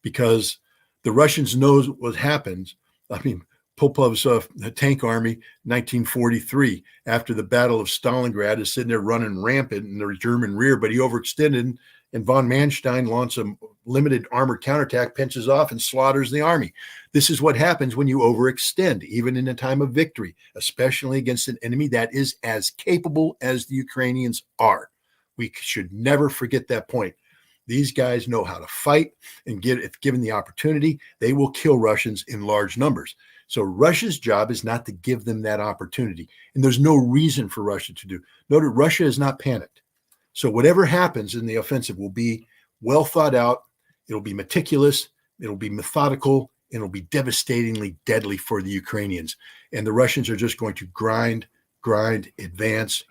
because the Russians know what happens. I mean, Popov's tank army, 1943, after the Battle of Stalingrad, is sitting there running rampant in the German rear, but he overextended, and von Manstein launches a limited armored counterattack, pinches off, and slaughters the army. This is what happens when you overextend, even in a time of victory, especially against an enemy that is as capable as the Ukrainians are. We should never forget that point. These guys know how to fight, and if given the opportunity, they will kill Russians in large numbers. So Russia's job is not to give them that opportunity. And there's no reason for Russia to do. Note that Russia is not panicked. So whatever happens in the offensive will be well thought out. It'll be meticulous. It'll be methodical. And it'll be devastatingly deadly for the Ukrainians. And the Russians are just going to grind, advance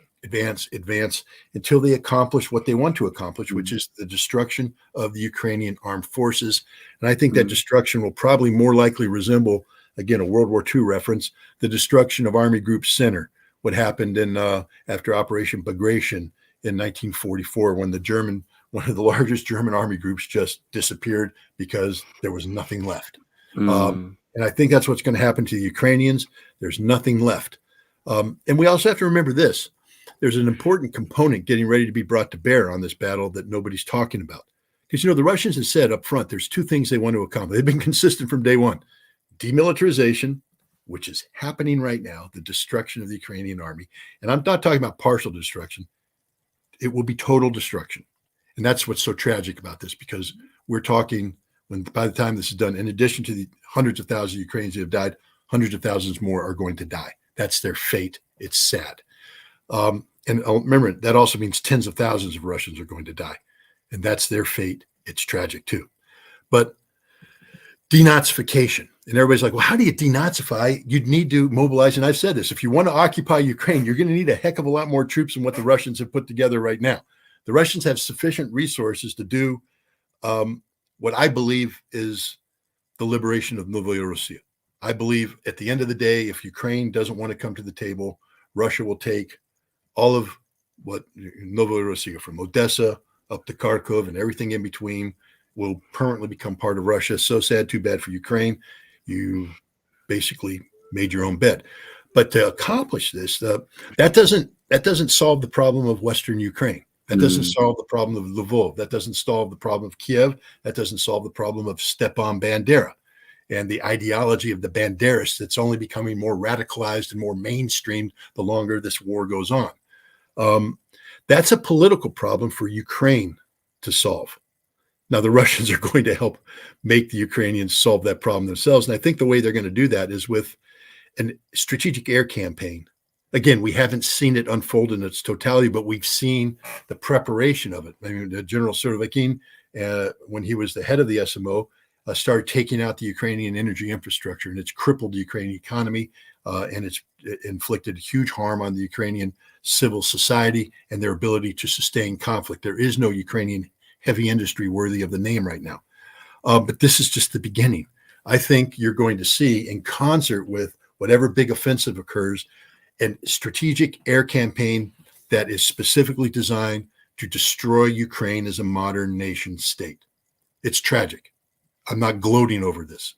until they accomplish what they want to accomplish, which is the destruction of the Ukrainian armed forces. And I think that destruction will probably more likely resemble, again, a World War II reference, the destruction of Army Group Center, what happened in after Operation Bagration in 1944, when one of the largest German army groups just disappeared because there was nothing left. And I think that's what's going to happen to the Ukrainians. There's nothing left. And we also have to remember this. There's an important component getting ready to be brought to bear on this battle that nobody's talking about. Because, the Russians have said up front, there's two things they want to accomplish. They've been consistent from day one. Demilitarization, which is happening right now, the destruction of the Ukrainian army. And I'm not talking about partial destruction. It will be total destruction. And that's what's so tragic about this, because we're talking, by the time this is done, in addition to the hundreds of thousands of Ukrainians who have died, hundreds of thousands more are going to die. That's their fate. It's sad. And remember, that also means tens of thousands of Russians are going to die. And that's their fate. It's tragic too. But denazification. And everybody's like, well, how do you denazify? You'd need to mobilize. And I've said this, if you want to occupy Ukraine, you're going to need a heck of a lot more troops than what the Russians have put together right now. The Russians have sufficient resources to do what I believe is the liberation of Novaya Russia. I believe at the end of the day, if Ukraine doesn't want to come to the table, Russia will take all of what Novaya Russia, from Odessa up to Kharkov and everything in between, will permanently become part of Russia. So sad, too bad for Ukraine. You basically made your own bed. But to accomplish this, that doesn't solve the problem of Western Ukraine. That doesn't solve the problem of Lvov. That doesn't solve the problem of Kiev. That doesn't solve the problem of Stepan Bandera and the ideology of the Banderists that's only becoming more radicalized and more mainstreamed the longer this war goes on. That's a political problem for Ukraine to solve. Now, the Russians are going to help make the Ukrainians solve that problem themselves. And I think the way they're going to do that is with a strategic air campaign. Again, we haven't seen it unfold in its totality, but we've seen the preparation of it. I mean, General Surovikin, when he was the head of the SMO, started taking out the Ukrainian energy infrastructure, and it's crippled the Ukrainian economy, and it's inflicted huge harm on the Ukrainian civil society and their ability to sustain conflict. There is no Ukrainian heavy industry worthy of the name right now. But this is just the beginning. I think you're going to see, in concert with whatever big offensive occurs, a strategic air campaign that is specifically designed to destroy Ukraine as a modern nation state. It's tragic. I'm not gloating over this.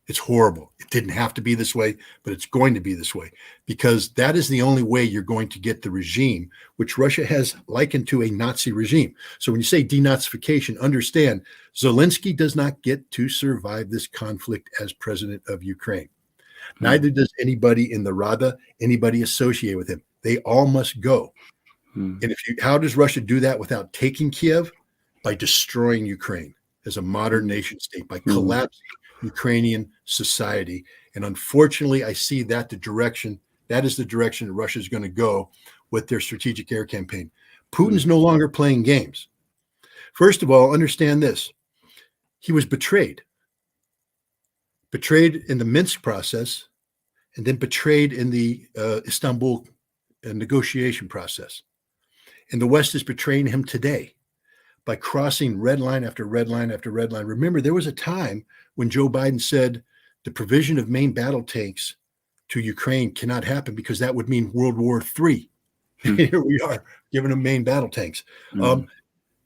It's horrible. It didn't have to be this way, but it's going to be this way, because that is the only way you're going to get the regime, which Russia has likened to a Nazi regime. So when you say denazification, understand Zelensky does not get to survive this conflict as president of Ukraine. Neither does anybody in the Rada, anybody associated with him. They all must go. And how does Russia do that without taking Kiev? By destroying Ukraine as a modern nation state, by collapsing Ukrainian society. And unfortunately, I see that that is the direction that Russia is going to go with their strategic air campaign. Putin's no longer playing games. First of all, understand this. He was betrayed in the Minsk process, and then betrayed in the Istanbul negotiation process. And the West is betraying him today. by crossing red line after red line after red line. Remember, there was a time when Joe Biden said the provision of main battle tanks to Ukraine cannot happen because that would mean World War III. Here we are giving them main battle tanks. And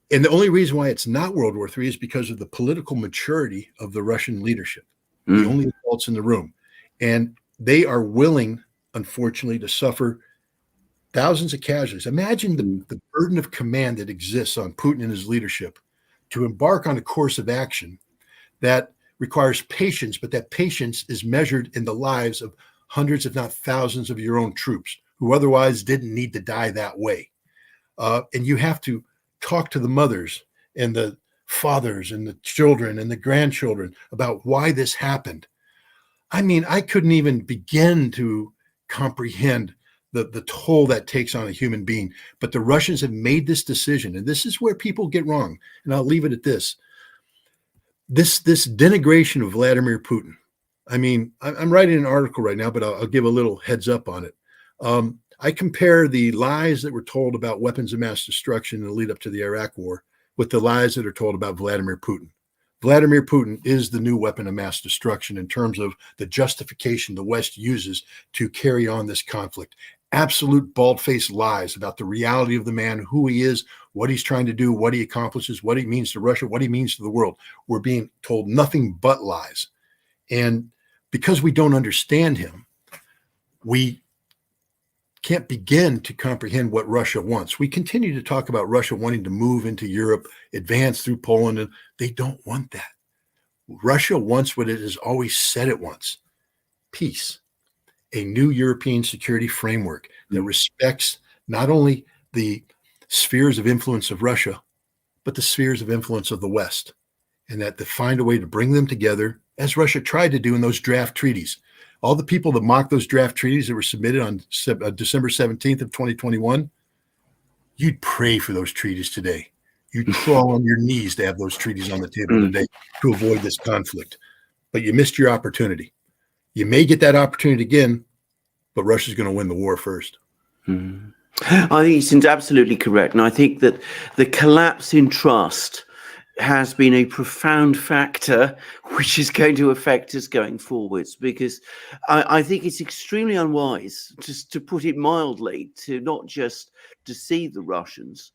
the only reason why it's not World War III is because of the political maturity of the Russian leadership, the only adults in the room. And they are willing, unfortunately, to suffer thousands of casualties. Imagine the burden of command that exists on Putin and his leadership to embark on a course of action that requires patience, but that patience is measured in the lives of hundreds, if not thousands, of your own troops who otherwise didn't need to die that way. And you have to talk to the mothers and the fathers and the children and the grandchildren about why this happened. I mean, I couldn't even begin to comprehend the toll that takes on a human being. But the Russians have made this decision, and this is where people get wrong. And I'll leave it at this. This denigration of Vladimir Putin. I mean, I'm writing an article right now, but I'll give a little heads up on it. I compare the lies that were told about weapons of mass destruction in the lead up to the Iraq war with the lies that are told about Vladimir Putin. Vladimir Putin is the new weapon of mass destruction in terms of the justification the West uses to carry on this conflict. Absolute bald-faced lies about the reality of the man, who he is, what he's trying to do, what he accomplishes, what he means to Russia, what he means to the world. We're being told nothing but lies. And because we don't understand him, we can't begin to comprehend what Russia wants. We continue to talk about Russia wanting to move into Europe, advance through Poland, and they don't want that. Russia wants what it has always said it wants: peace, a new European security framework that respects not only the spheres of influence of Russia, but the spheres of influence of the West, and that they find a way to bring them together, as Russia tried to do in those draft treaties. All the people that mocked those draft treaties that were submitted on December 17th of 2021, you'd pray for those treaties today. You'd crawl on your knees to have those treaties on the table today to avoid this conflict. But you missed your opportunity. You may get that opportunity again, but Russia's going to win the war first. I think he's absolutely correct. And I think that the collapse in trust has been a profound factor which is going to affect us going forwards, because I think it's extremely unwise, just to put it mildly, to not just deceive the Russians,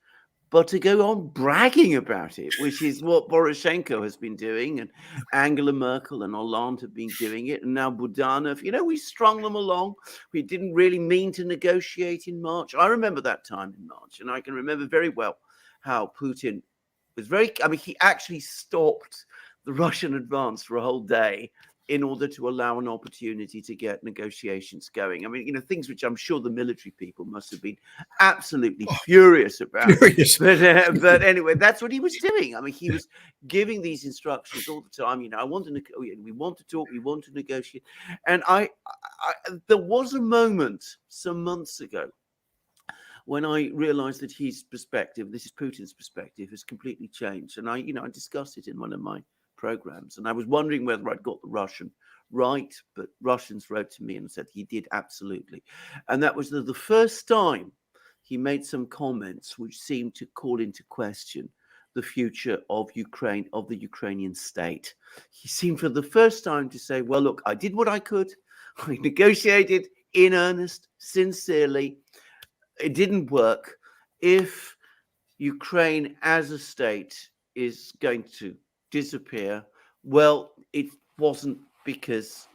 but to go on bragging about it, which is what Poroshenko has been doing, and Angela Merkel and Hollande have been doing it, and now Budanov. We strung them along. We didn't really mean to negotiate in March. I remember that time in March, and I can remember very well how Putin was he actually stopped the Russian advance for a whole day in order to allow an opportunity to get negotiations going. Things which I'm sure the military people must have been absolutely furious about. Furious. But anyway, that's what he was doing. He was giving these instructions all the time. I want to, we want to talk, we want to negotiate. And there was a moment some months ago when I realized that his perspective, this is Putin's perspective, has completely changed. And I discussed it in one of my programs, and I was wondering whether I'd got the Russian right, but Russians wrote to me and said he did absolutely. And that was the first time he made some comments which seemed to call into question the future of Ukraine, of the Ukrainian state. He seemed for the first time to say, well, look, I did what I could. I negotiated in earnest, sincerely. It didn't work. If Ukraine as a state is going to disappear, well, it wasn't because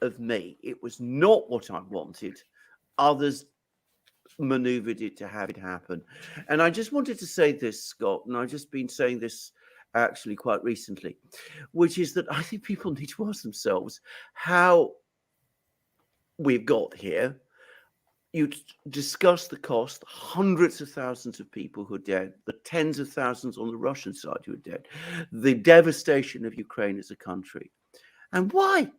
of me. It was not what I wanted. Others maneuvered it to have it happen. And I just wanted to say this, Scott, and I've just been saying this actually quite recently, which is that I think people need to ask themselves how we've got here. You discuss the cost, hundreds of thousands of people who are dead, the tens of thousands on the Russian side who are dead, the devastation of Ukraine as a country. And why?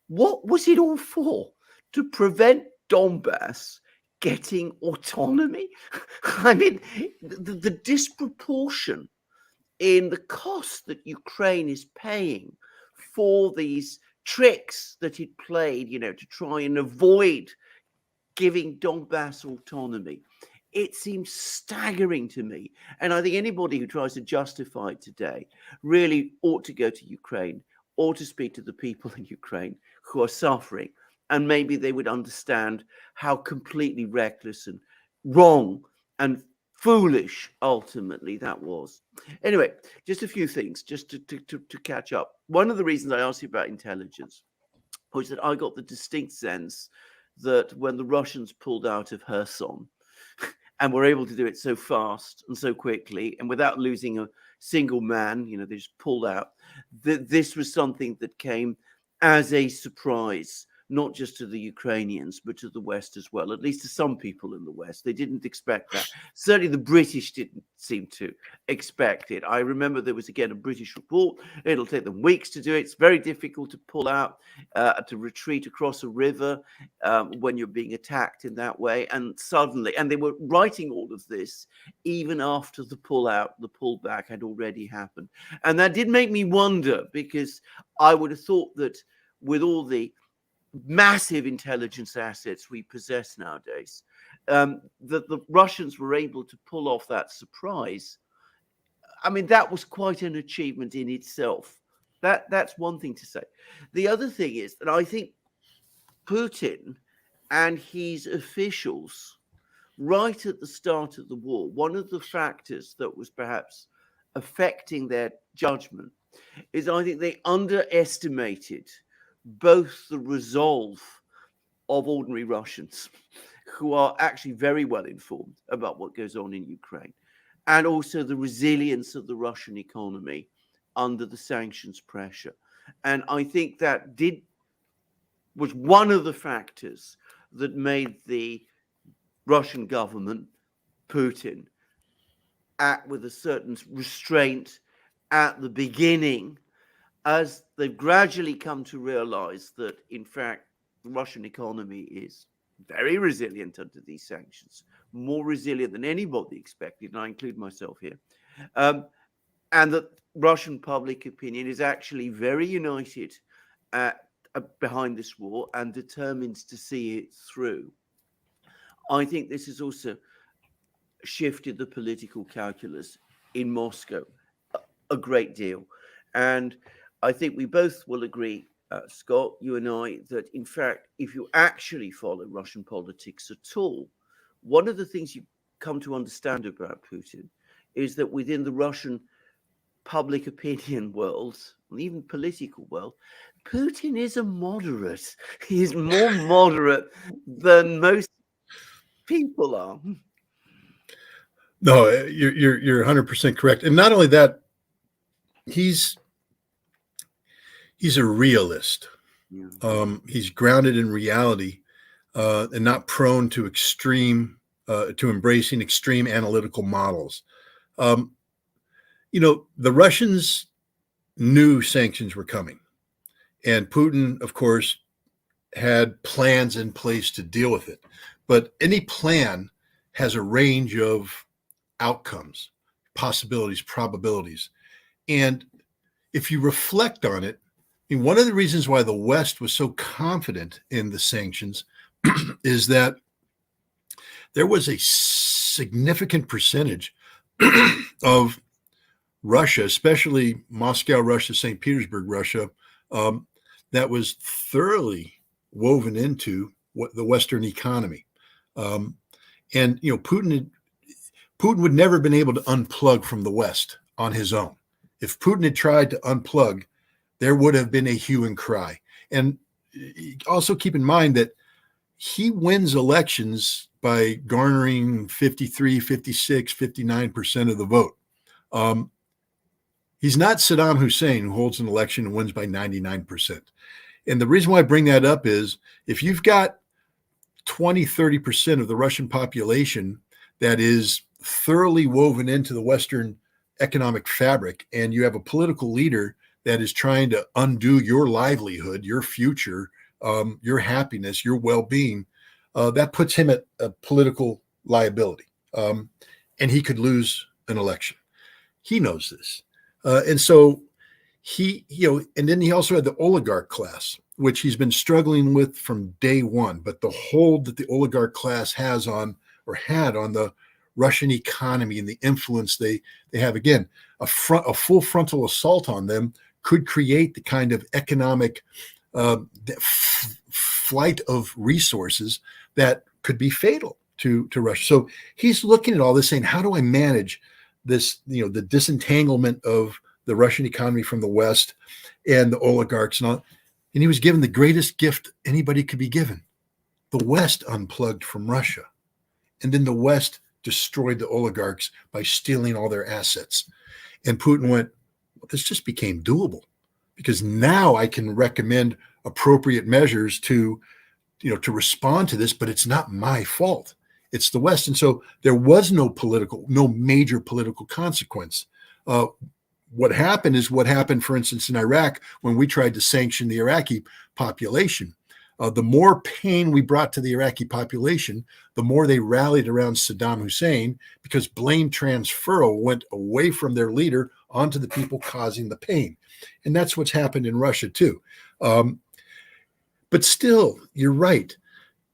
What was it all for? To prevent Donbass getting autonomy? The disproportion in the cost that Ukraine is paying for these tricks that it played, to try and avoid giving Donbass autonomy it seems staggering to me. And I think anybody who tries to justify it today really ought to go to Ukraine, or to speak to the people in Ukraine who are suffering. And maybe they would understand how completely reckless and wrong and foolish ultimately that was. Anyway, just a few things just to catch up. One of the reasons I asked you about intelligence was that I got the distinct sense that when the Russians pulled out of Kherson, and were able to do it so fast and so quickly and without losing a single man, they just pulled out, that this was something that came as a surprise, not just to the Ukrainians, but to the West as well, at least to some people in the West. They didn't expect that. Certainly the British didn't seem to expect it. I remember there was, again, a British report. It'll take them weeks to do it. It's very difficult to pull out, to retreat across a river when you're being attacked in that way. And suddenly, and they were writing all of this even after the pullback had already happened. And that did make me wonder, because I would have thought that with all the massive intelligence assets we possess nowadays, that the Russians were able to pull off that surprise. I mean, that was quite an achievement in itself. That's one thing to say. The other thing is that I think Putin and his officials, right at the start of the war, one of the factors that was perhaps affecting their judgment is I think they underestimated both the resolve of ordinary Russians, who are actually very well informed about what goes on in Ukraine, and also the resilience of the Russian economy under the sanctions pressure. And I think that was one of the factors that made the Russian government, Putin, act with a certain restraint at the beginning, as they've gradually come to realize that, in fact, the Russian economy is very resilient under these sanctions, more resilient than anybody expected, and I include myself here. And that Russian public opinion is actually very united behind this war and determined to see it through. I think this has also shifted the political calculus in Moscow a great deal. And I think we both will agree, Scott, you and I, that in fact, if you actually follow Russian politics at all, one of the things you come to understand about Putin is that within the Russian public opinion world, and even political world, Putin is a moderate. He's more moderate than most people are. No, you're 100% correct. And not only that, he's a realist. Yeah. He's grounded in reality, and not prone to embracing extreme analytical models. The Russians knew sanctions were coming, and Putin, of course, had plans in place to deal with it. But any plan has a range of outcomes, possibilities, probabilities. And if you reflect on it, I mean, one of the reasons why the West was so confident in the sanctions is that there was a significant percentage of Russia, especially Moscow, Russia, St. Petersburg, Russia, that was thoroughly woven into the Western economy. And Putin would never have been able to unplug from the West on his own. If Putin had tried to unplug, there would have been a hue and cry. And also keep in mind that he wins elections by garnering 53, 56, 59% of the vote. He's not Saddam Hussein, who holds an election and wins by 99%. And the reason why I bring that up is if you've got 20, 30% of the Russian population that is thoroughly woven into the Western economic fabric, and you have a political leader that is trying to undo your livelihood, your future, your happiness, your well-being, that puts him at a political liability. And he could lose an election. He knows this. And so and then he also had the oligarch class, which he's been struggling with from day one. But the hold that the oligarch class has on or had on the Russian economy and the influence they have. Again, a full frontal assault on them could create the kind of economic flight of resources that could be fatal to Russia. So he's looking at all this saying, how do I manage this, the disentanglement of the Russian economy from the West and the oligarchs and all. And he was given the greatest gift anybody could be given. The West unplugged from Russia. And then the West destroyed the oligarchs by stealing all their assets. And Putin went, well, this just became doable because now I can recommend appropriate measures to respond to this, but it's not my fault. It's the West. And so there was no major political consequence. What happened is what happened, for instance, in Iraq when we tried to sanction the Iraqi population. The more pain we brought to the Iraqi population, the more they rallied around Saddam Hussein because blame transferal went away from their leader onto the people causing the pain. And that's what's happened in Russia too. But still, you're right.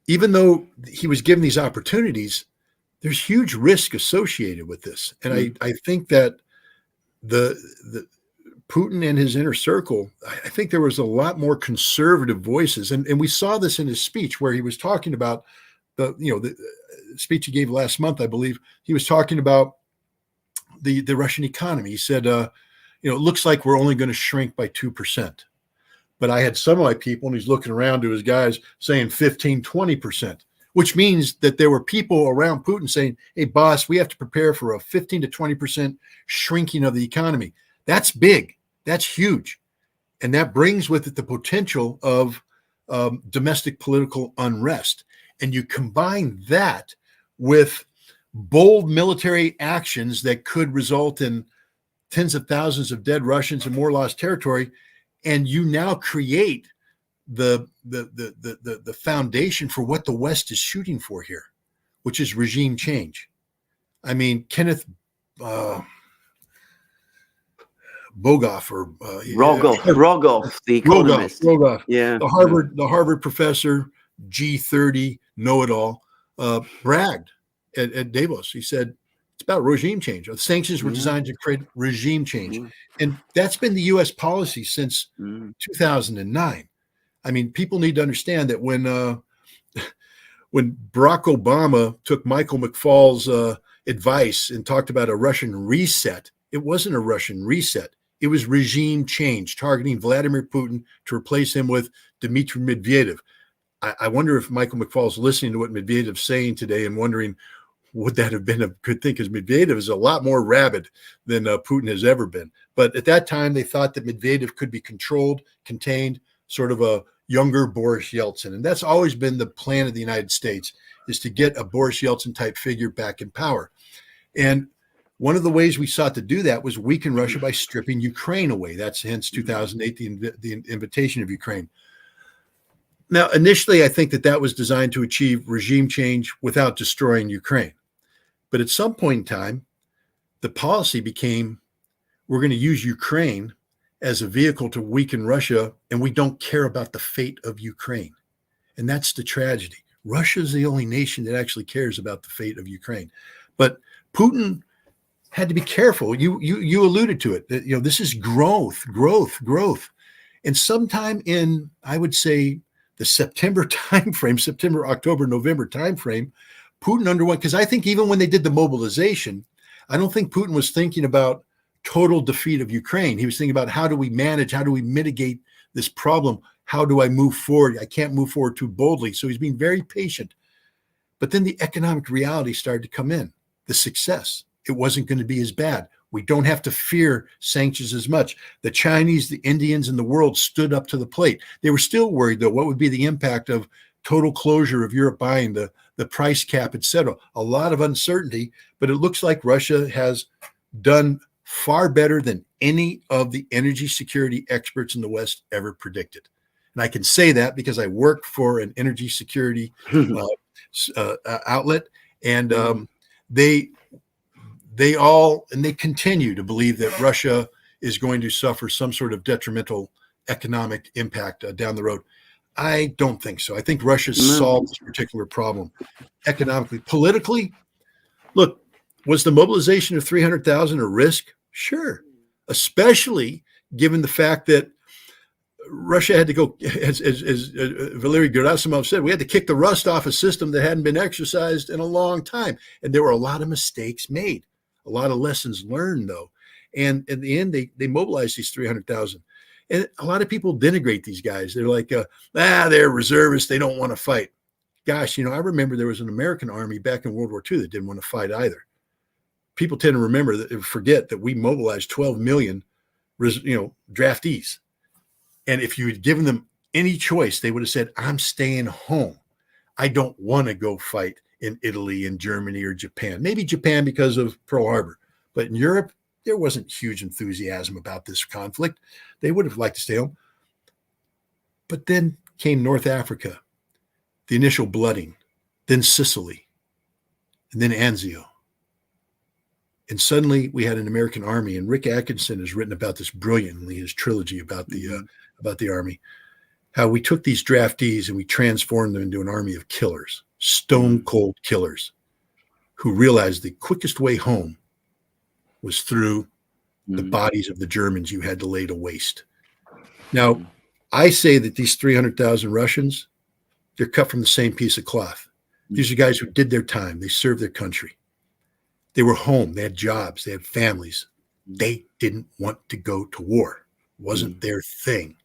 Even though he was given these opportunities, there's huge risk associated with this. And I think that the Putin and his inner circle, I think there was a lot more conservative voices. And we saw this in his speech where he was talking about the speech he gave last month, I believe. He was talking about the Russian economy. He said, it looks like we're only going to shrink by 2%. But I had some of my people, and he's looking around to his guys saying 15, 20%, which means that there were people around Putin saying, hey, boss, we have to prepare for a 15 to 20% shrinking of the economy. That's big. That's huge. And that brings with it the potential of domestic political unrest. And you combine that with bold military actions that could result in tens of thousands of dead Russians and more lost territory. And you now create the foundation for what the West is shooting for here, which is regime change. I mean, Kenneth Boghoff or Rogoff, the economist. Rogoff, yeah, the Harvard professor, G30 know-it-all, bragged at Davos. He said it's about regime change. The sanctions were designed to create regime change, and that's been the U.S. policy since 2009. I mean, people need to understand that when Barack Obama took Michael McFaul's advice and talked about a Russian reset, it wasn't a Russian reset. It was regime change, targeting Vladimir Putin to replace him with Dmitry Medvedev. I wonder if Michael McFaul's listening to what Medvedev's saying today and wondering, would that have been a good thing? Because Medvedev is a lot more rabid than Putin has ever been. But at that time, they thought that Medvedev could be controlled, contained, sort of a younger Boris Yeltsin. And that's always been the plan of the United States, is to get a Boris Yeltsin type figure back in power. And one of the ways we sought to do that was weaken Russia by stripping Ukraine away. That's hence 2008, the invitation of Ukraine. Now, initially, I think that was designed to achieve regime change without destroying Ukraine. But at some point in time, the policy became, we're going to use Ukraine as a vehicle to weaken Russia, and we don't care about the fate of Ukraine. And that's the tragedy. Russia is the only nation that actually cares about the fate of Ukraine. But Putin had to be careful. You alluded to it. That, this is growth. And sometime in, I would say, the September timeframe, September, October, November timeframe, Putin underwent, because I think even when they did the mobilization, I don't think Putin was thinking about total defeat of Ukraine. He was thinking about, how do we manage, how do we mitigate this problem? How do I move forward? I can't move forward too boldly. So he's being very patient. But then the economic reality started to come in, the success. It wasn't going to be as bad. We don't have to fear sanctions as much. The Chinese, the Indians, and the world stood up to the plate. They were still worried, though, what would be the impact of total closure of Europe buying, the price cap, et cetera. A lot of uncertainty, but it looks like Russia has done far better than any of the energy security experts in the West ever predicted. And I can say that because I work for an energy security outlet, and they continue to believe that Russia is going to suffer some sort of detrimental economic impact down the road. I don't think so. I think Russia's No. solved this particular problem economically. Politically, look, was the mobilization of 300,000 a risk? Sure, especially given the fact that Russia had to go, as Valery Gerasimov said, we had to kick the rust off a system that hadn't been exercised in a long time. And there were a lot of mistakes made, a lot of lessons learned, though. And in the end, they mobilized these 300,000. And a lot of people denigrate these guys. They're like, they're reservists. They don't want to fight. Gosh, I remember there was an American army back in World War II that didn't want to fight either. People tend to forget that we mobilized 12 million, draftees. And if you had given them any choice, they would have said, I'm staying home. I don't want to go fight in Italy and Germany or Japan. Maybe Japan because of Pearl Harbor. But in Europe, there wasn't huge enthusiasm about this conflict. They would have liked to stay home. But then came North Africa, the initial blooding, then Sicily, and then Anzio. And suddenly we had an American army, and Rick Atkinson has written about this brilliantly, his trilogy about the army, how we took these draftees and we transformed them into an army of killers, stone cold killers, who realized the quickest way home was through the bodies of the Germans you had to lay to waste. Now, I say that these 300,000 Russians, they're cut from the same piece of cloth. These are guys who did their time. They served their country. They were home. They had jobs. They had families. They didn't want to go to war. It wasn't their thing.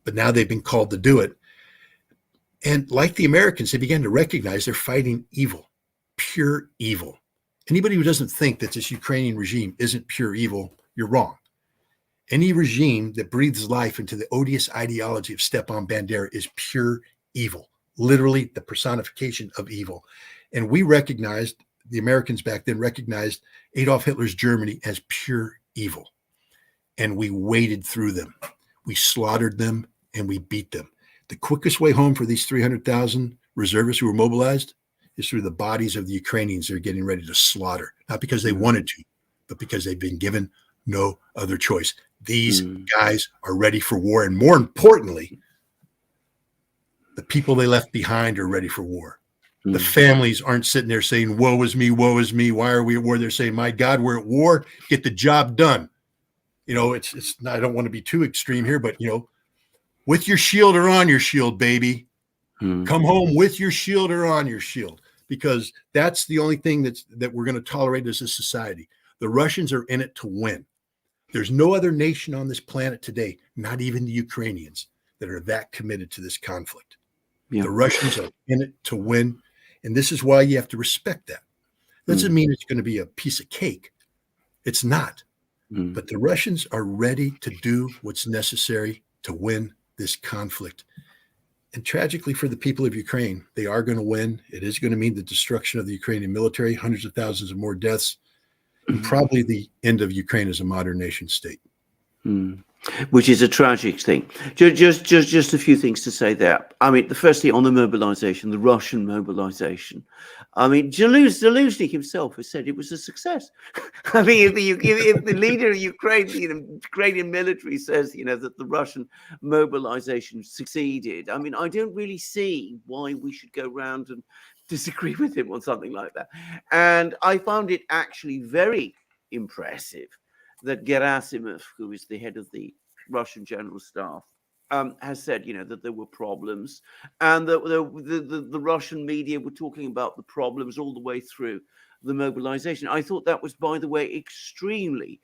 But now they've been called to do it. And like the Americans, they began to recognize they're fighting evil, pure evil. Anybody who doesn't think that this Ukrainian regime isn't pure evil, you're wrong. Any regime that breathes life into the odious ideology of Stepan Bandera is pure evil, literally the personification of evil. And we recognized, the Americans back then recognized Adolf Hitler's Germany as pure evil. And we waded through them. We slaughtered them and we beat them. The quickest way home for these 300,000 reservists who were mobilized is through the bodies of the Ukrainians they're getting ready to slaughter, not because they wanted to, but because they've been given no other choice. These guys are ready for war. And more importantly, the people they left behind are ready for war. The families aren't sitting there saying, woe is me, why are we at war? They're saying, my God, we're at war, get the job done. It's not, I don't want to be too extreme here, but with your shield or on your shield, baby. Come home with your shield or on your shield, because that's the only thing that we're going to tolerate as a society. The Russians are in it to win. There's no other nation on this planet today, not even the Ukrainians, that are that committed to this conflict. The Russians are in it to win. And this is why you have to respect that. Doesn't mean it's going to be a piece of cake. It's not. But the Russians are ready to do what's necessary to win this conflict. And tragically for the people of Ukraine, they are going to win. It is going to mean the destruction of the Ukrainian military, hundreds of thousands of more deaths, and probably the end of Ukraine as a modern nation state. Which is a tragic thing. Just a few things to say there. I mean, the first thing on the mobilization, the Russian mobilization. I mean, Zelensky himself has said it was a success. I mean, if the leader of Ukraine, the Ukrainian military says, that the Russian mobilization succeeded, I mean, I don't really see why we should go around and disagree with him on something like that. And I found it actually very impressive that Gerasimov, who is the head of the Russian General Staff, has said, that there were problems, and that the Russian media were talking about the problems all the way through the mobilization. I thought that was, by the way, extremely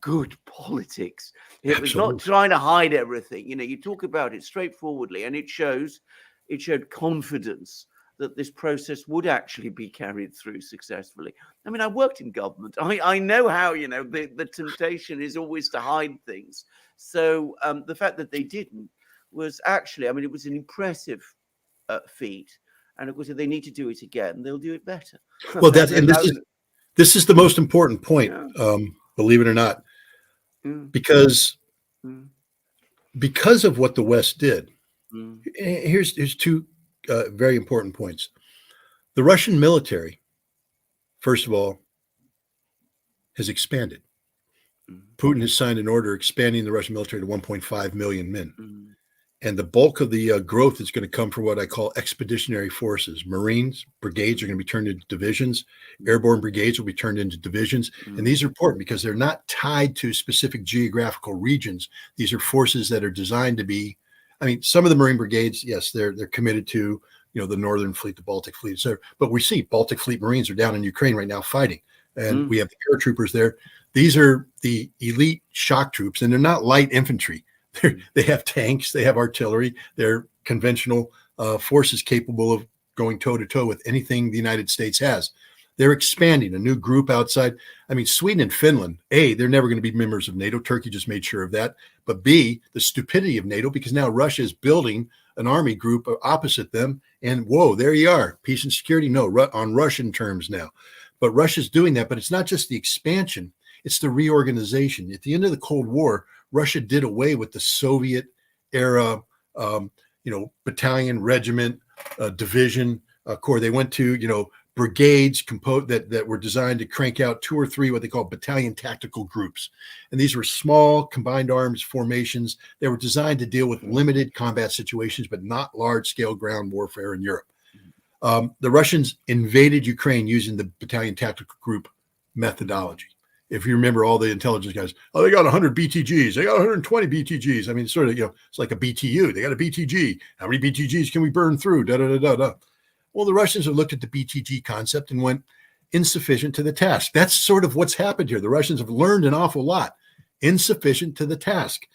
good politics. It was not trying to hide everything. You talk about it straightforwardly, and it showed confidence that this process would actually be carried through successfully. I mean, I worked in government. I know how, the temptation is always to hide things. So the fact that they didn't was actually, it was an impressive feat. And of course, if they need to do it again, they'll do it better. Well, this is the most important point, believe it or not, because of what the West did. Here's two very important points. The Russian military, first of all, has expanded. Putin has signed an order expanding the Russian military to 1.5 million men. And the bulk of the growth is going to come from what I call expeditionary forces. Marines, brigades are going to be turned into divisions. Airborne brigades will be turned into divisions. And these are important because they're not tied to specific geographical regions. These are forces that are designed to be, I mean, some of the Marine brigades, yes, they're committed to, the Northern Fleet, the Baltic Fleet, etc. But we see Baltic Fleet Marines are down in Ukraine right now fighting. And we have the paratroopers there. These are the elite shock troops, and they're not light infantry. They have tanks, they have artillery, they're conventional forces capable of going toe-to-toe with anything the United States has. They're expanding a new group outside. I mean, Sweden and Finland, A, they're never going to be members of NATO. Turkey just made sure of that. But B, the stupidity of NATO, because now Russia is building an army group opposite them. And whoa, there you are. Peace and security, no, on Russian terms now. But Russia's doing that. But it's not just the expansion, it's the reorganization. At the end of the Cold War, Russia did away with the Soviet era, battalion, regiment, division, corps. They went to, brigades that were designed to crank out 2 or 3 what they call battalion tactical groups. And these were small combined arms formations. They were designed to deal with limited combat situations, but not large-scale ground warfare in Europe. The Russians invaded Ukraine using the battalion tactical group methodology. If you remember all the intelligence guys, they got 100 BTGs, they got 120 BTGs. I mean, sort of, it's like a BTU. They got a BTG. How many BTGs can we burn through? Da, da, da, da, da. Well, the Russians have looked at the BTG concept and went insufficient to the task. That's sort of what's happened here. The Russians have learned an awful lot. Insufficient to the task.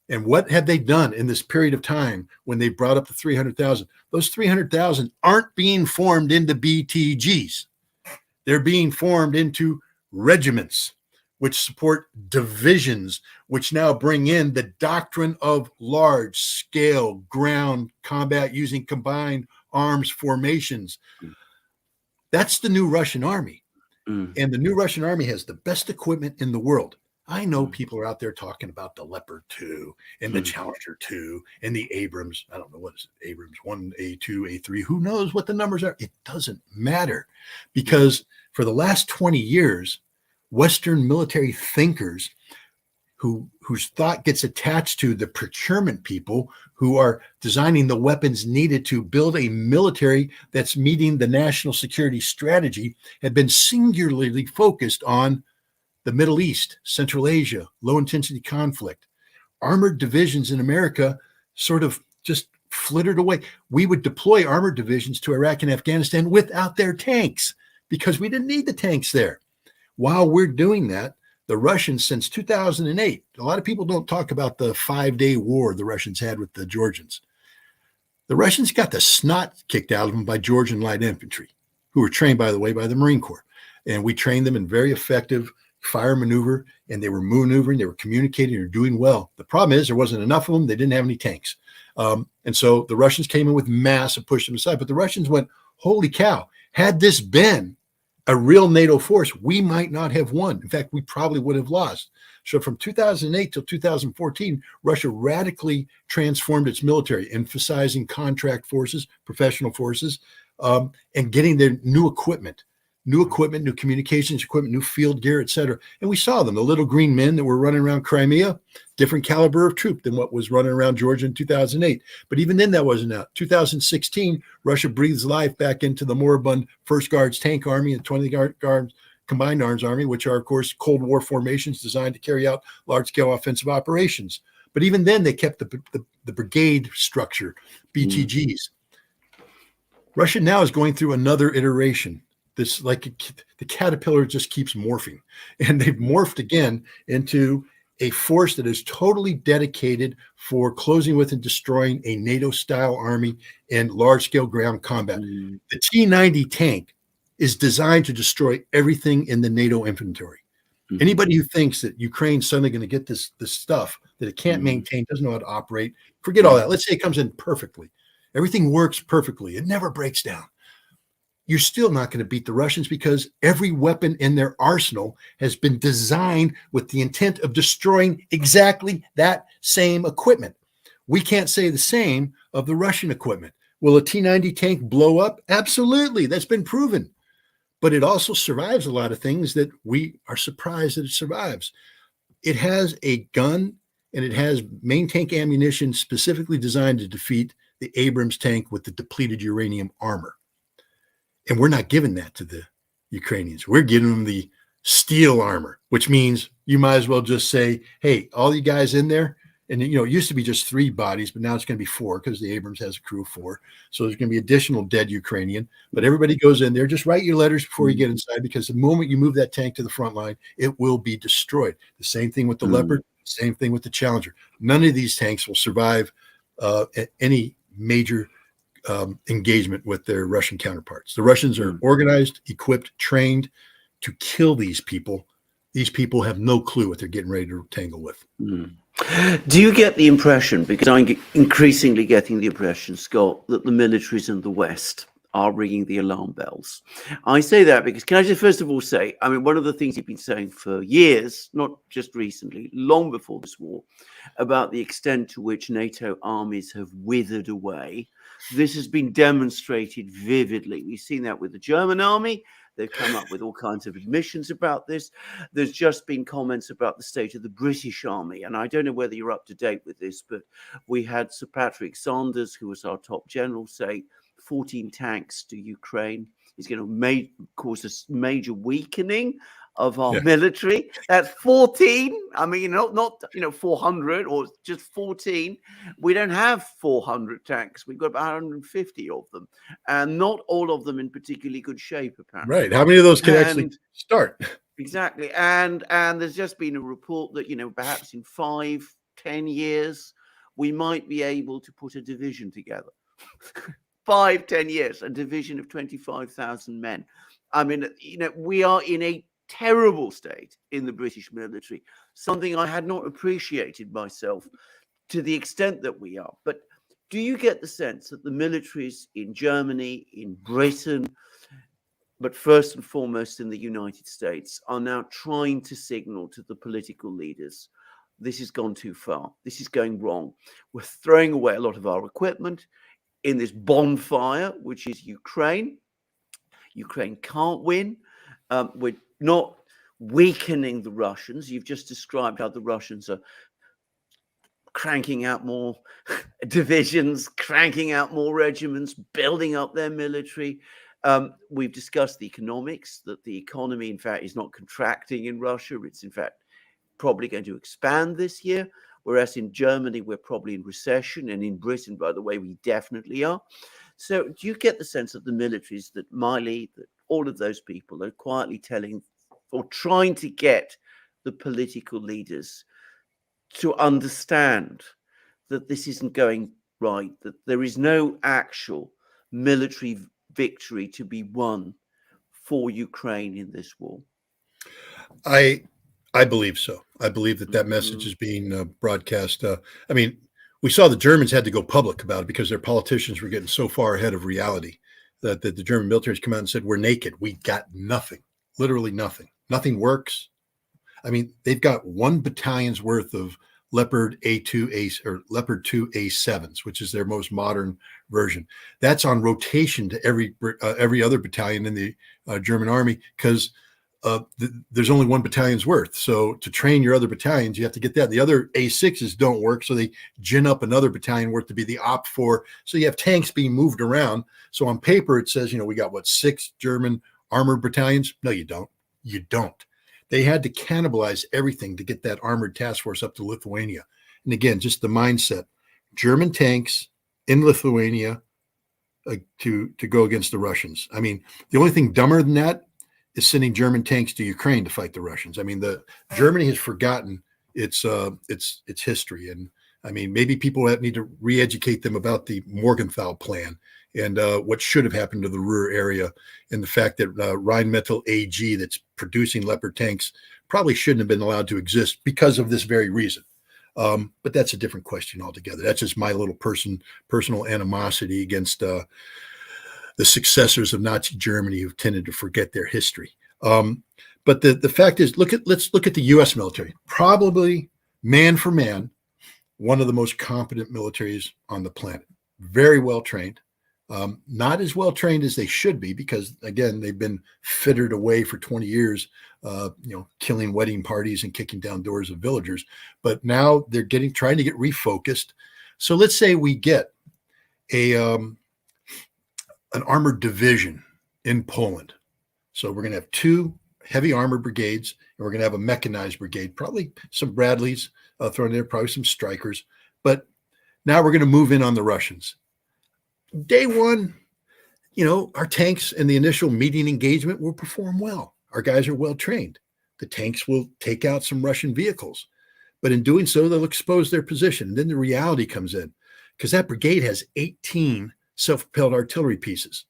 And what have they done in this period of time when they brought up the 300,000? Those 300,000 aren't being formed into BTGs. They're being formed into regiments, which support divisions, which now bring in the doctrine of large-scale ground combat using combined arms formations. That's the new Russian army. And the new Russian army has the best equipment in the world. I know people are out there talking about the Leopard 2 and the Challenger 2 and the Abrams. I don't know what is it, Abrams 1, A2, A3. Who knows what the numbers are? It doesn't matter, because for the last 20 years, Western military thinkers whose thought gets attached to the procurement people who are designing the weapons needed to build a military that's meeting the national security strategy had been singularly focused on the Middle East, Central Asia, low-intensity conflict. Armored divisions in America sort of just flittered away. We would deploy armored divisions to Iraq and Afghanistan without their tanks because we didn't need the tanks there. While we're doing that, the Russians, since 2008, a lot of people don't talk about the 5-day war the Russians had with the Georgians. The Russians got the snot kicked out of them by Georgian light infantry, who were trained, by the way, by the Marine Corps. And we trained them in very effective fire maneuver, and they were maneuvering, they were communicating, they were doing well. The problem is there wasn't enough of them. They didn't have any tanks. And so the Russians came in with mass and pushed them aside. But the Russians went, holy cow, had this been a real NATO force, we might not have won. In fact, we probably would have lost. So from 2008 till 2014, Russia radically transformed its military, emphasizing contract forces, professional forces, and getting their new equipment, new communications equipment, new field gear, et cetera. And we saw them, the little green men that were running around Crimea, different caliber of troop than what was running around Georgia in 2008. But even then, that wasn't out. 2016, Russia breathes life back into the moribund First Guards Tank Army and 20 Guards Combined Arms Army, which are, of course, Cold War formations designed to carry out large-scale offensive operations. But even then, they kept the brigade structure, BTGs. Russia now is going through another iteration. This, like the caterpillar, just keeps morphing, and they've morphed again into a force that is totally dedicated for closing with and destroying a NATO-style army and large-scale ground combat. The T-90 tank is designed to destroy everything in the NATO inventory. Anybody who thinks that Ukraine's suddenly going to get this stuff that it can't maintain, doesn't know how to operate, forget all that. Let's say it comes in perfectly. Everything works perfectly. It never breaks down. You're still not going to beat the Russians because every weapon in their arsenal has been designed with the intent of destroying exactly that same equipment. We can't say the same of the Russian equipment. Will a T-90 tank blow up? Absolutely. That's been proven. But it also survives a lot of things that we are surprised that it survives. It has a gun and it has main tank ammunition specifically designed to defeat the Abrams tank with the depleted uranium armor. And we're not giving that to the Ukrainians. We're giving them the steel armor, which means you might as well just say, hey, all you guys in there, and it used to be just 3 bodies, but now it's going to be 4 because the Abrams has a crew of 4. So there's going to be additional dead Ukrainian, but everybody goes in there. Just write your letters before you get inside, because the moment you move that tank to the front line, it will be destroyed. The same thing with the Leopard, same thing with the Challenger. None of these tanks will survive any major engagement with their Russian counterparts. The Russians are organized, equipped, trained to kill these people. These people have no clue what they're getting ready to tangle with. Do you get the impression, because I'm increasingly getting the impression, Scott, that the militaries in the West are ringing the alarm bells? I say that because, can I just first of all say, I mean, one of the things you've been saying for years, not just recently, long before this war, about the extent to which NATO armies have withered away. This has been demonstrated vividly. We've seen that with the German army. They've come up with all kinds of admissions about this. There's just been comments about the state of the British Army. And I don't know whether you're up to date with this, but we had Sir Patrick Sanders, who was our top general, say 14 tanks to Ukraine is going to cause a major weakening of our military. That's 14. I mean, not 400 or just 14. We don't have 400 tanks. We've got about 150 of them, and not all of them in particularly good shape, apparently. Right. How many of those can actually start? Exactly. And there's just been a report that, perhaps in 5-10 years, we might be able to put a division together. 5-10 years, a division of 25,000 men. I mean, we are in a terrible state in the British military, something I had not appreciated myself to the extent that we are. But do you get the sense that the militaries in Germany, in Britain, but first and foremost in the United States, are now trying to signal to the political leaders, this has gone too far, this is going wrong, we're throwing away a lot of our equipment in this bonfire, which is Ukraine. Ukraine can't win. We're not weakening the Russians. You've just described how the Russians are cranking out more divisions, cranking out more regiments, building up their military. We've discussed the economics, that the economy, in fact, is not contracting in Russia. It's, in fact, probably going to expand this year, whereas in Germany, we're probably in recession, and in Britain, by the way, we definitely are. So do you get the sense that the militaries, that Miley, that all of those people are quietly telling or trying to get the political leaders to understand that this isn't going right, that there is no actual military victory to be won for Ukraine in this war? I believe so. I believe that message is being broadcast. I mean, we saw the Germans had to go public about it because their politicians were getting so far ahead of reality that the German military has come out and said, we're naked. We got nothing, literally nothing. Nothing works. I mean, they've got 1 battalion's worth of Leopard A2 or Leopard 2 A7s, which is their most modern version. That's on rotation to every other battalion in the German army, because there's only 1 battalion's worth. So to train your other battalions, you have to get that. The other A6s don't work, so they gin up another battalion worth to be the OP4. So you have tanks being moved around. So on paper, it says, we got 6 German armored battalions? No, you don't. You don't. They had to cannibalize everything to get that armored task force up to Lithuania. And again, just the mindset, German tanks in Lithuania to go against the Russians. I mean, the only thing dumber than that is sending German tanks to Ukraine to fight the Russians. I mean, Germany has forgotten its history. And I mean, maybe people need to re-educate them about the Morgenthau plan and what should have happened to the Ruhr area, and the fact that Rheinmetall AG, that's producing Leopard tanks, probably shouldn't have been allowed to exist because of this very reason. But that's a different question altogether. That's just my little personal animosity against the successors of Nazi Germany, who've tended to forget their history. But the fact is, let's look at the U.S. military. Probably man for man, one of the most competent militaries on the planet. Very well trained, Not as well trained as they should be because, again, they've been fittered away for 20 years, killing wedding parties and kicking down doors of villagers. But now they're trying to get refocused. So let's say we get an armored division in Poland. So we're going to have 2 heavy armored brigades, and we're going to have a mechanized brigade, probably some Bradleys thrown in there, probably some Strykers. But now we're going to move in on the Russians. Day one, our tanks in the initial meeting engagement will perform well. Our guys are well trained. The tanks will take out some Russian vehicles, but in doing so, they'll expose their position. And then the reality comes in because that brigade has 18 self-propelled artillery pieces.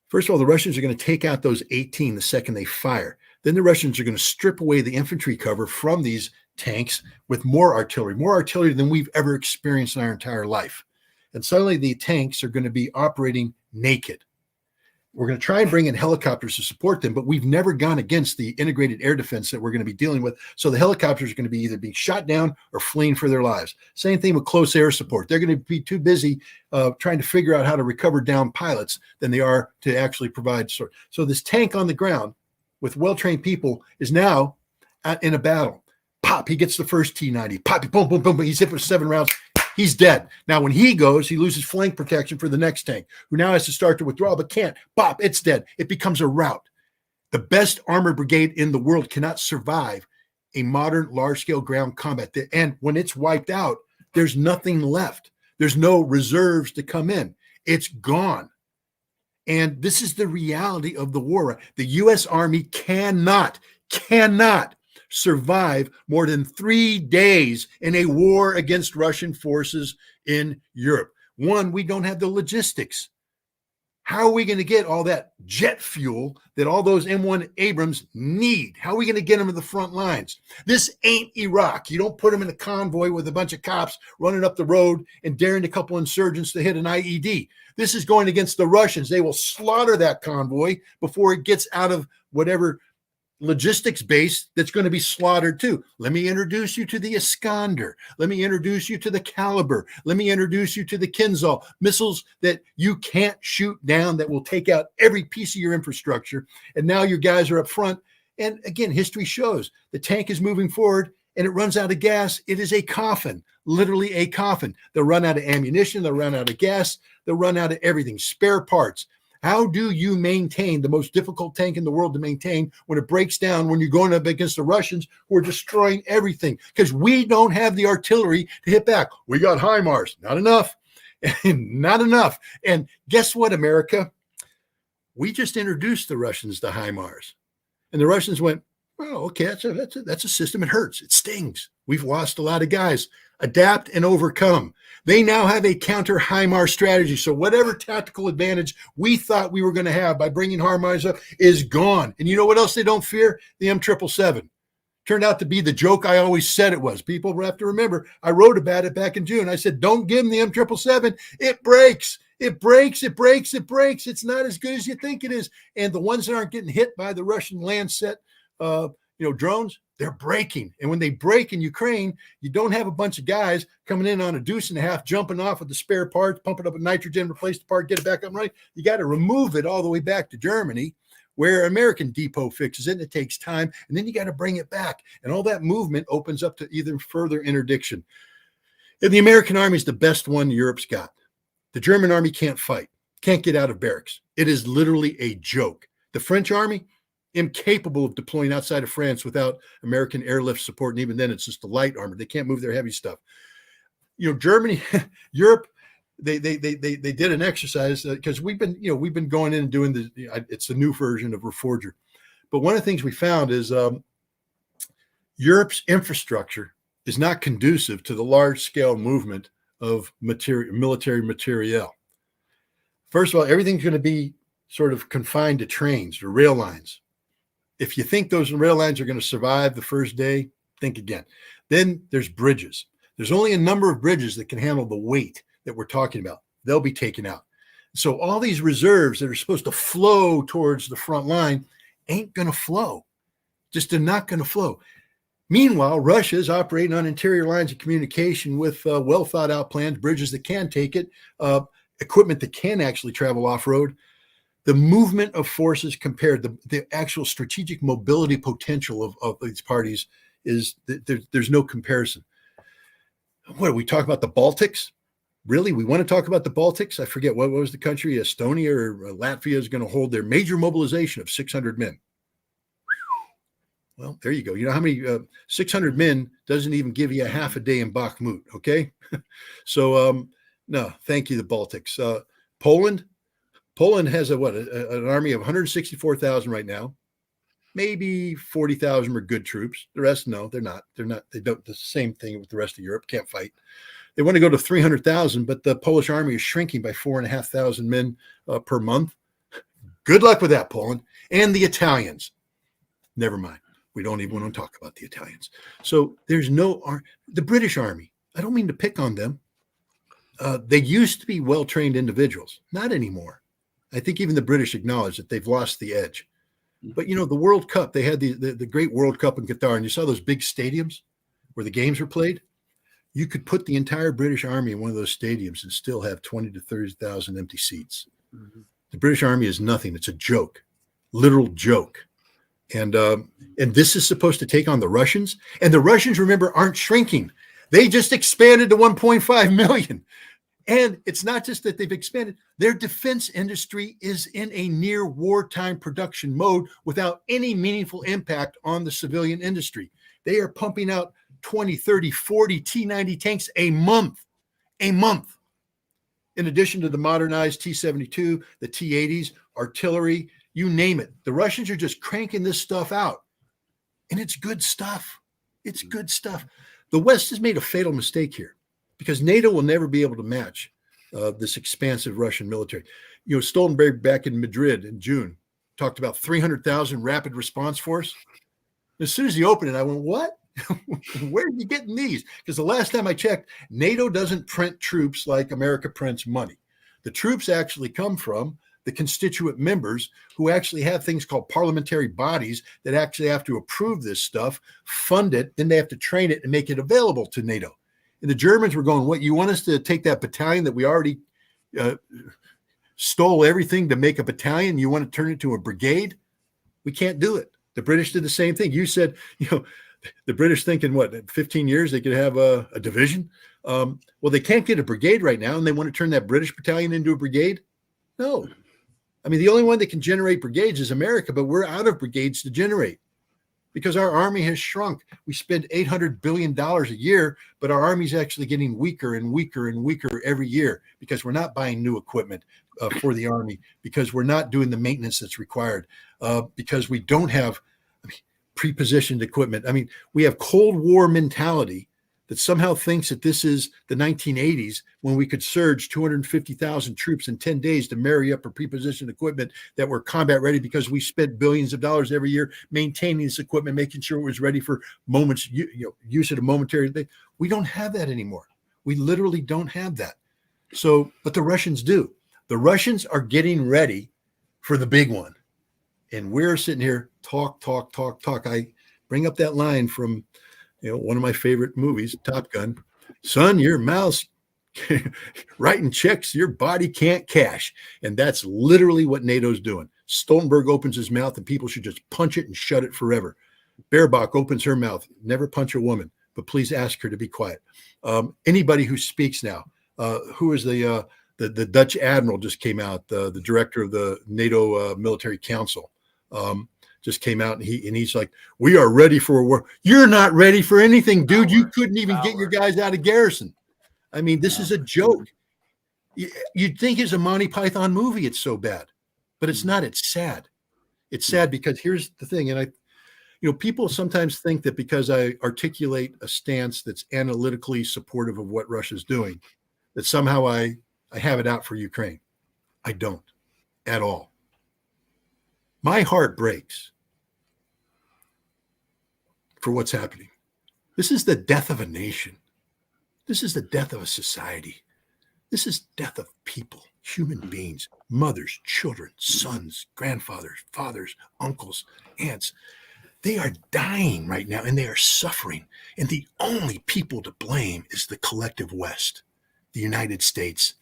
First of all, the Russians are going to take out those 18 the second they fire. Then the Russians are going to strip away the infantry cover from these tanks with more artillery than we've ever experienced in our entire life. And suddenly the tanks are going to be operating naked. We're going to try and bring in helicopters to support them, but we've never gone against the integrated air defense that we're going to be dealing with. So the helicopters are going to be either being shot down or fleeing for their lives. Same thing with close air support. They're going to be too busy trying to figure out how to recover down pilots than they are to actually provide support. So this tank on the ground with well-trained people is now in a battle. Pop, he gets the first T-90. Pop, boom, boom, boom, boom. He's hit with 7 rounds. He's dead. Now, when he goes, he loses flank protection for the next tank, who now has to start to withdraw, but can't. Bop, it's dead. It becomes a rout. The best armored brigade in the world cannot survive a modern large-scale ground combat. And when it's wiped out, there's nothing left. There's no reserves to come in. It's gone. And this is the reality of the war. The U.S. Army cannot survive more than 3 days in a war against Russian forces in Europe. One, we don't have the logistics. How are we going to get all that jet fuel that all those M1 Abrams need? How are we going to get them to the front lines? This ain't Iraq. You don't put them in a convoy with a bunch of cops running up the road and daring a couple insurgents to hit an IED. This is going against the Russians. They will slaughter that convoy before it gets out of whatever logistics base that's going to be slaughtered too. Let me introduce you to the Iskander. Let me introduce you to the Caliber. Let me introduce you to the Kinzhal, missiles that you can't shoot down that will take out every piece of your infrastructure. And now your guys are up front. And again, history shows the tank is moving forward and it runs out of gas. It is a coffin, literally a coffin. They'll run out of ammunition. They'll run out of gas. They'll run out of everything, spare parts. How do you maintain the most difficult tank in the world to maintain when it breaks down, when you're going up against the Russians who are destroying everything? Because we don't have the artillery to hit back. We got HIMARS. Not enough. Not enough. And guess what, America? We just introduced the Russians to HIMARS. And the Russians went, well, okay, that's a system. It hurts. It stings. We've lost a lot of guys. Adapt and overcome. They now have a counter HIMARS strategy. So whatever tactical advantage we thought we were going to have by bringing HIMARS up is gone. And you know what else they don't fear? The M777. Turned out to be the joke I always said it was. People have to remember, I wrote about it back in June. I said, don't give them the M777. It breaks. It breaks. It breaks. It breaks. It's not as good as you think it is. And the ones that aren't getting hit by the Russian Lancet drones, they're breaking. And when they break in Ukraine, you don't have a bunch of guys coming in on a deuce and a half, jumping off with the spare parts, pumping up with nitrogen, replace the part, get it back up and running. You got to remove it all the way back to Germany, where American depot fixes it, and it takes time. And then you got to bring it back. And all that movement opens up to even further interdiction. And the American Army is the best one Europe's got. The German Army can't fight, can't get out of barracks. It is literally a joke. The French Army, incapable of deploying outside of France without American airlift support. And even then, it's just the light armor. They can't move their heavy stuff. Germany, Europe, they did an exercise because we've been going in and doing it's the new version of Reforger. But one of the things we found is Europe's infrastructure is not conducive to the large scale movement of military materiel. First of all, everything's going to be sort of confined to trains or rail lines. If you think those rail lines are going to survive the first day, think again. Then there's bridges. There's only a number of bridges that can handle the weight that we're talking about. They'll be taken out. So all these reserves that are supposed to flow towards the front line ain't going to flow. Just they're not going to flow. Meanwhile, Russia is operating on interior lines of communication with well thought out plans, bridges that can take it, equipment that can actually travel off-road, the movement of forces compared, the actual strategic mobility potential of these parties is there's no comparison. What do we talk about? The Baltics? Really? We want to talk about the Baltics? I forget what was the country, Estonia or Latvia is going to hold their major mobilization of 600 men. Well, there you go. You know how many 600 men doesn't even give you a half a day in Bakhmut. Okay. So, no, thank you. The Baltics, Poland has an army of 164,000 right now. Maybe 40,000 are good troops. The rest, no, they're not. They don't. The same thing with the rest of Europe. Can't fight. They want to go to 300,000, but the Polish army is shrinking by 4,500 men per month. Good luck with that, Poland. And the Italians. Never mind. We don't even want to talk about the Italians. So there's the British army. I don't mean to pick on them. They used to be well-trained individuals. Not anymore. I think even the British acknowledge that they've lost the edge. But, the World Cup, they had the great World Cup in Qatar, and you saw those big stadiums where the games were played. You could put the entire British Army in one of those stadiums and still have 20 to 30,000 empty seats. Mm-hmm. The British Army is nothing. It's a joke, literal joke. And this is supposed to take on the Russians. And the Russians, remember, aren't shrinking. They just expanded to 1.5 million. And it's not just that they've expanded. Their defense industry is in a near wartime production mode without any meaningful impact on the civilian industry. They are pumping out 20, 30, 40 T-90 tanks a month. In addition to the modernized T-72, the T-80s, artillery, you name it. The Russians are just cranking this stuff out. And it's good stuff. It's good stuff. The West has made a fatal mistake here because NATO will never be able to match this expansive Russian military. Stoltenberg back in Madrid in June talked about 300,000 rapid response force. As soon as he opened it, I went, what? Where are you getting these? Because the last time I checked, NATO doesn't print troops like America prints money. The troops actually come from the constituent members who actually have things called parliamentary bodies that actually have to approve this stuff, fund it, then they have to train it and make it available to NATO. And the Germans were going, what, you want us to take that battalion that we already stole everything to make a battalion? You want to turn it to a brigade? We can't do it. The British did the same thing. You said, the British think in 15 years they could have a division? Well, they can't get a brigade right now, and they want to turn that British battalion into a brigade? No. I mean, the only one that can generate brigades is America, but we're out of brigades to generate because our army has shrunk. We spend $800 billion a year, but our army's actually getting weaker and weaker and weaker every year because we're not buying new equipment for the army, because we're not doing the maintenance that's required, because we don't have pre-positioned equipment. I mean, we have Cold War mentality that somehow thinks that this is the 1980s when we could surge 250,000 troops in 10 days to marry up a pre-positioned equipment that were combat ready because we spent billions of dollars every year maintaining this equipment, making sure it was ready for moments, use it a momentary thing. We don't have that anymore. We literally don't have that. So, but the Russians do. The Russians are getting ready for the big one. And we're sitting here, talk. I bring up that line from, one of my favorite movies, Top Gun. Son, your mouth's writing checks your body can't cash. And that's literally what NATO's doing. Stoltenberg opens his mouth and people should just punch it and shut it forever. Baerbock opens her mouth. Never punch a woman, but please ask her to be quiet. Anybody who speaks now, who is the Dutch admiral just came out, the director of the NATO military council. Just came out and he's like, we are ready for a war. You're not ready for anything, dude. You couldn't even get your guys out of garrison. I mean, this is a joke. You'd think it's a Monty Python movie. It's so bad, but it's not. It's sad. It's sad because here's the thing. And people sometimes think that because I articulate a stance that's analytically supportive of what Russia's doing, that somehow I have it out for Ukraine. I don't at all. My heart breaks for what's happening. This is the death of a nation. This is the death of a society. This is death of people, human beings, mothers, children, sons, grandfathers, fathers, uncles, aunts. They are dying right now and they are suffering. And the only people to blame is the collective West, the United States,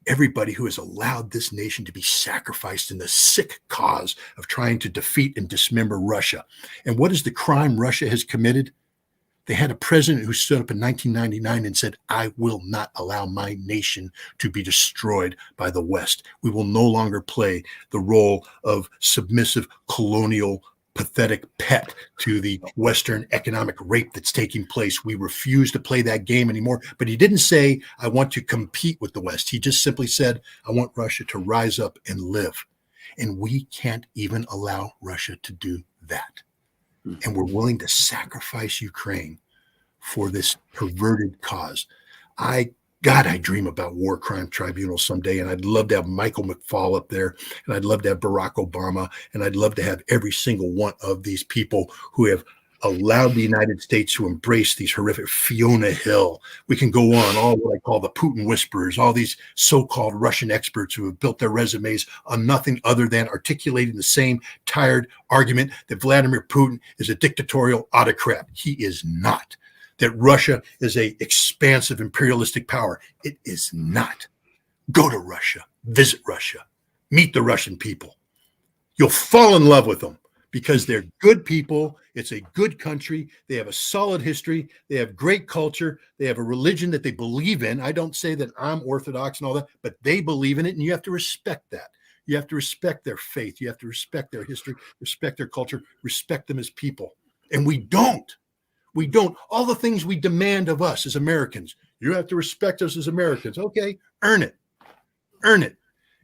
everybody who has allowed this nation to be sacrificed in the sick cause of trying to defeat and dismember Russia. And what is the crime Russia has committed? They had a president who stood up in 1999 and said, I will not allow my nation to be destroyed by the West. We will no longer play the role of submissive, colonial, pathetic pet to the Western economic rape that's taking place. We refuse to play that game anymore. But he didn't say, I want to compete with the West. He just simply said, I want Russia to rise up and live. And we can't even allow Russia to do that. And we're willing to sacrifice Ukraine for this perverted cause. I dream about war crime tribunals someday, and I'd love to have Michael McFaul up there, and I'd love to have Barack Obama, and I'd love to have every single one of these people who have allowed the United States to embrace these horrific Fiona Hill. We can go on, all what I call the Putin whisperers, all these so-called Russian experts who have built their resumes on nothing other than articulating the same tired argument that Vladimir Putin is a dictatorial autocrat. He is not. That Russia is a expansive imperialistic power. It is not. Go to Russia, visit Russia, meet the Russian people. You'll fall in love with them because they're good people. It's a good country. They have a solid history. They have great culture. They have a religion that they believe in. I don't say that I'm Orthodox and all that, but they believe in it, and you have to respect that. You have to respect their faith. You have to respect their history, respect their culture, respect them as people. And we don't. We don't. All the things we demand of us as Americans. You have to respect us as Americans. Okay, earn it. Earn it.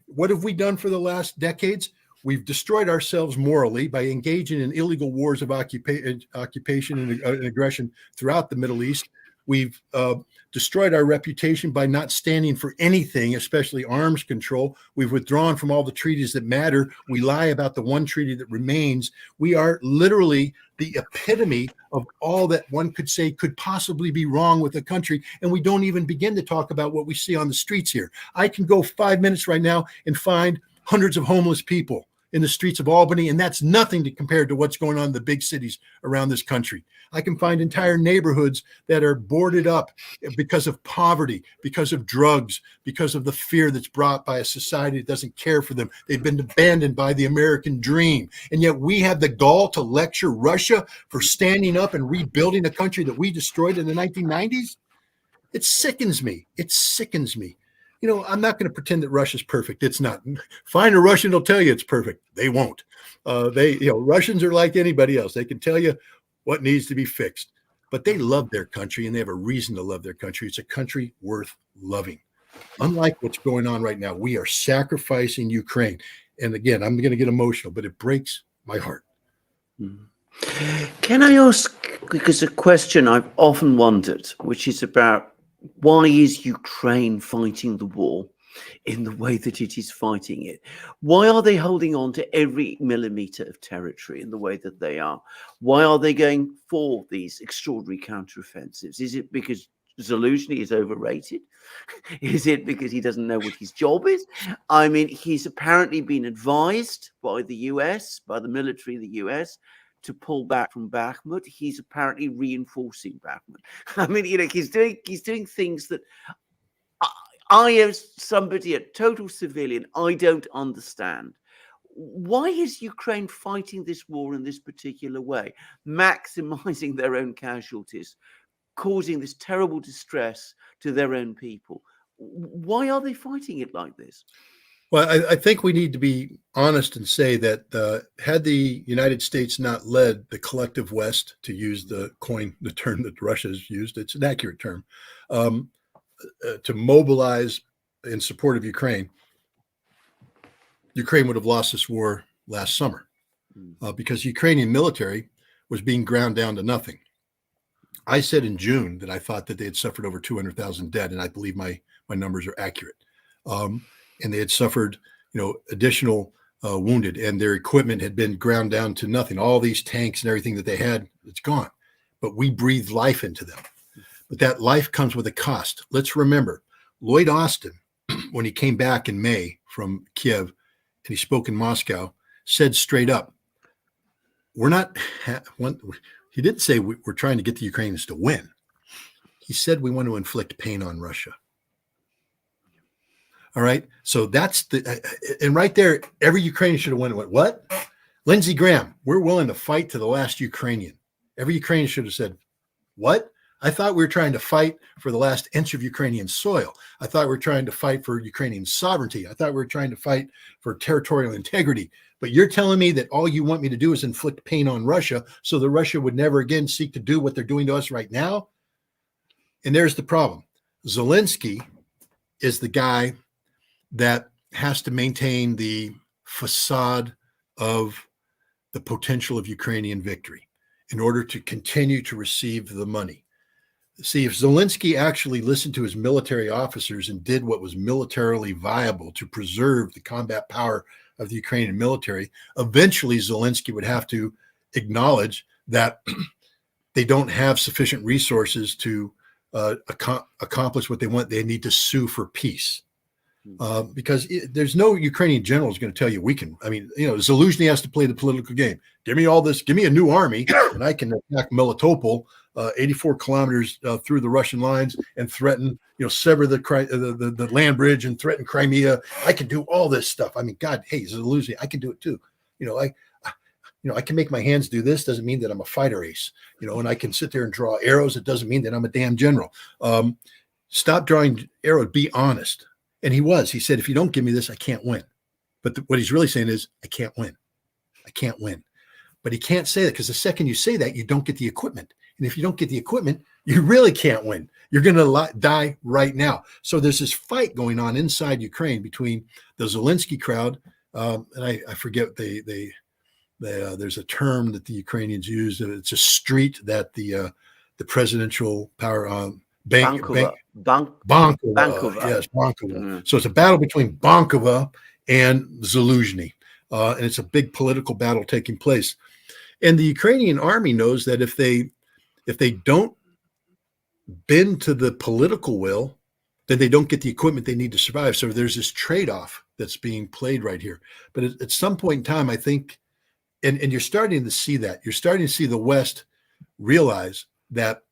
What have we done for the last decades? We've destroyed ourselves morally by engaging in illegal wars of occupation and aggression throughout the Middle East. We've destroyed our reputation by not standing for anything, especially arms control. We've withdrawn from all the treaties that matter. We lie about the one treaty that remains. We are literally the epitome of all that one could say could possibly be wrong with the country. And we don't even begin to talk about what we see on the streets here. I can go 5 minutes right now and find hundreds of homeless people in the streets of Albany, and that's nothing to compare to what's going on in the big cities around this country. I can find entire neighborhoods that are boarded up because of poverty, because of drugs, because of the fear that's brought by a society that doesn't care for them. They've been abandoned by the American dream. And yet we have the gall to lecture Russia for standing up and rebuilding a country that we destroyed in the 1990s. It sickens me. It sickens me. You know, I'm not going to pretend that Russia's perfect. It's not. Find a Russian who'll tell you it's perfect. They won't. Russians are like anybody else. They can tell you what needs to be fixed, but they love their country and they have a reason to love their country. It's a country worth loving. Unlike what's going on right now, we are sacrificing Ukraine. And again, I'm going to get emotional, but it breaks my heart. Can I ask, because a question I've often wondered, which is about why is Ukraine fighting the war in the way that it is fighting it? Why are they holding on to every millimeter of territory in the way that they are? Why are they going for these extraordinary counteroffensives? Is it because Zelensky is overrated? Is it because he doesn't know what his job is? I mean, he's apparently been advised by the US, by the military of the US, to pull back from Bakhmut. He's apparently reinforcing Bakhmut. I mean, he's doing things that I, as somebody, a total civilian, I don't understand. Why is Ukraine fighting this war in this particular way, maximizing their own casualties, causing this terrible distress to their own people? Why are they fighting it like this? Well, I think we need to be honest and say that had the United States not led the collective West, to use the term that Russia has used, it's an accurate term, to mobilize in support of Ukraine, Ukraine would have lost this war last summer because the Ukrainian military was being ground down to nothing. I said in June that I thought that they had suffered over 200,000 dead, and I believe my numbers are accurate. And they had suffered, additional wounded, and their equipment had been ground down to nothing. All these tanks and everything that they had, it's gone. But we breathed life into them. But that life comes with a cost. Let's remember, Lloyd Austin, when he came back in May from Kiev and he spoke in Moscow, said straight up, he didn't say we're trying to get the Ukrainians to win. He said we want to inflict pain on Russia. All right. So that's and right there, every Ukrainian should have went, what? Lindsey Graham, we're willing to fight to the last Ukrainian. Every Ukrainian should have said, what? I thought we were trying to fight for the last inch of Ukrainian soil. I thought we were trying to fight for Ukrainian sovereignty. I thought we were trying to fight for territorial integrity. But you're telling me that all you want me to do is inflict pain on Russia so that Russia would never again seek to do what they're doing to us right now? And there's the problem. Zelensky is the guy that has to maintain the facade of the potential of Ukrainian victory in order to continue to receive the money. See, if Zelensky actually listened to his military officers and did what was militarily viable to preserve the combat power of the Ukrainian military, eventually Zelensky would have to acknowledge that they don't have sufficient resources to accomplish what they want. They need to sue for peace. Because there's no Ukrainian general who's going to tell you we can. I mean, Zaluzhny has to play the political game. Give me all this. Give me a new army, and I can attack Melitopol, 84 kilometers through the Russian lines, and threaten, sever the land bridge and threaten Crimea. I can do all this stuff. I mean, God, hey, Zaluzhny, I can do it too. I can make my hands do this. Doesn't mean that I'm a fighter ace. And I can sit there and draw arrows. It doesn't mean that I'm a damn general. Stop drawing arrows. Be honest. And he said, if you don't give me this, I can't win. But what he's really saying is, I can't win. I can't win. But he can't say that because the second you say that, you don't get the equipment. And if you don't get the equipment, you really can't win. You're going to die right now. So there's this fight going on inside Ukraine between the Zelensky crowd. And I forget, there's a term that the Ukrainians use. It's a street that the presidential power Bankova. Yes, Bankova. So it's a battle between Bankova and Zaluzhny, and it's a big political battle taking place. And the Ukrainian army knows that if they don't bend to the political will, then they don't get the equipment they need to survive. So there's this trade-off that's being played right here. But at some point in time, I think, and you're starting to see that. You're starting to see the West realize that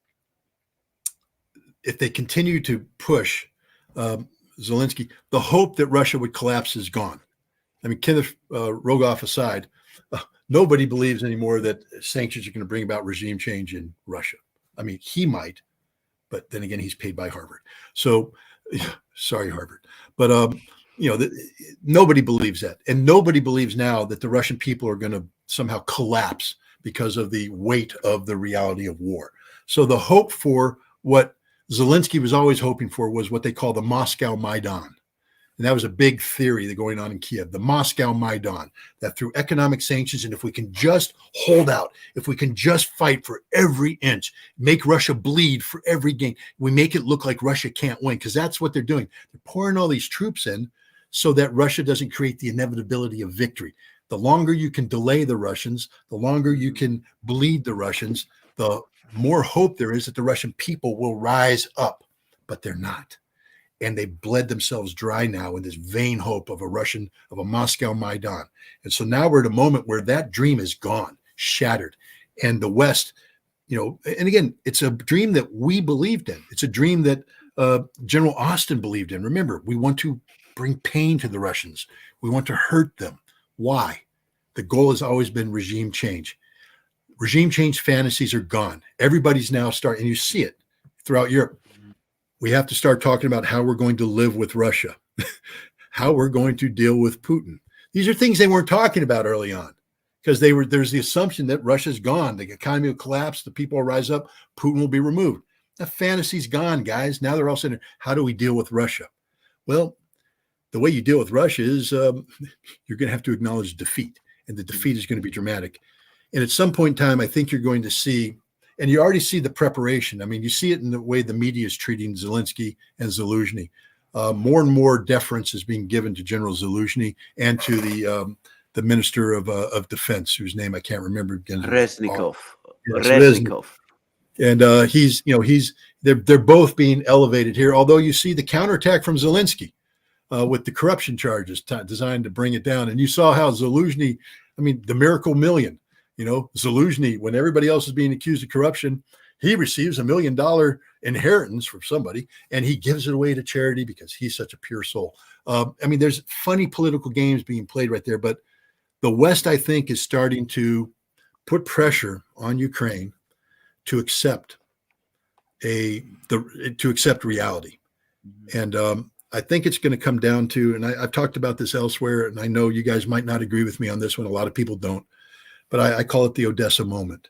if they continue to push Zelensky, the hope that Russia would collapse is gone. I mean, Kenneth Rogoff aside, nobody believes anymore that sanctions are going to bring about regime change in Russia. I mean, he might, but then again, he's paid by Harvard. So, sorry, Harvard. But, nobody believes that. And nobody believes now that the Russian people are going to somehow collapse because of the weight of the reality of war. So the hope for what Zelensky was always hoping for was what they call the Moscow Maidan. And that was a big theory that going on in Kiev, the Moscow Maidan, that through economic sanctions, and if we can just hold out, if we can just fight for every inch, make Russia bleed for every gain, we make it look like Russia can't win, because that's what they're doing. They're pouring all these troops in so that Russia doesn't create the inevitability of victory. The longer you can delay the Russians, the longer you can bleed the Russians, the more hope there is that the Russian people will rise up, but they're not. And they bled themselves dry now in this vain hope of a Moscow Maidan. And so now we're at a moment where that dream is gone, shattered. And the West, and again, it's a dream that we believed in. It's a dream that General Austin believed in. Remember, we want to bring pain to the Russians. We want to hurt them. Why? The goal has always been regime change. Regime change fantasies are gone. Everybody's now starting, and you see it throughout Europe. We have to start talking about how we're going to live with Russia, how we're going to deal with Putin. These are things they weren't talking about early on because there's the assumption that Russia's gone. The economy will collapse. The people will rise up. Putin will be removed. That fantasy's gone, guys. Now they're all saying, how do we deal with Russia? Well, the way you deal with Russia is you're going to have to acknowledge defeat, and the defeat is going to be dramatic. And at some point in time, I think you're going to see, and you already see the preparation. I mean, you see it in the way the media is treating Zelensky and Zaluzhny. More and more deference is being given to General Zaluzhny and to the Minister of Defense, whose name I can't remember again. Reznikov. Yes, Reznikov. And they're both being elevated here. Although you see the counterattack from Zelensky with the corruption charges designed to bring it down. And you saw how Zaluzhny, the miracle million. Zaluzhny, when everybody else is being accused of corruption, he receives $1 million inheritance from somebody, and he gives it away to charity because he's such a pure soul. I mean, there's funny political games being played right there, but the West, I think, is starting to put pressure on Ukraine to accept reality. And I think it's going to come down to, and I've talked about this elsewhere, and I know you guys might not agree with me on this one. A lot of people don't, but I call it the Odessa moment.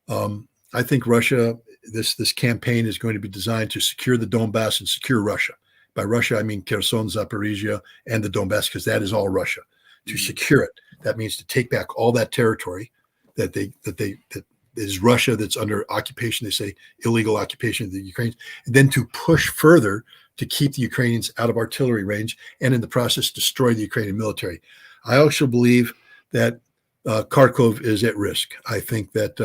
I think Russia, this campaign is going to be designed to secure the Donbass and secure Russia. By Russia, I mean Kherson, Zaporizhia, and the Donbass, because that is all Russia. To secure it, that means to take back all that territory that is Russia, that's under occupation. They say illegal occupation of the Ukrainians, and then to push further to keep the Ukrainians out of artillery range, and in the process destroy the Ukrainian military. I also believe that Kharkov is at risk. I think that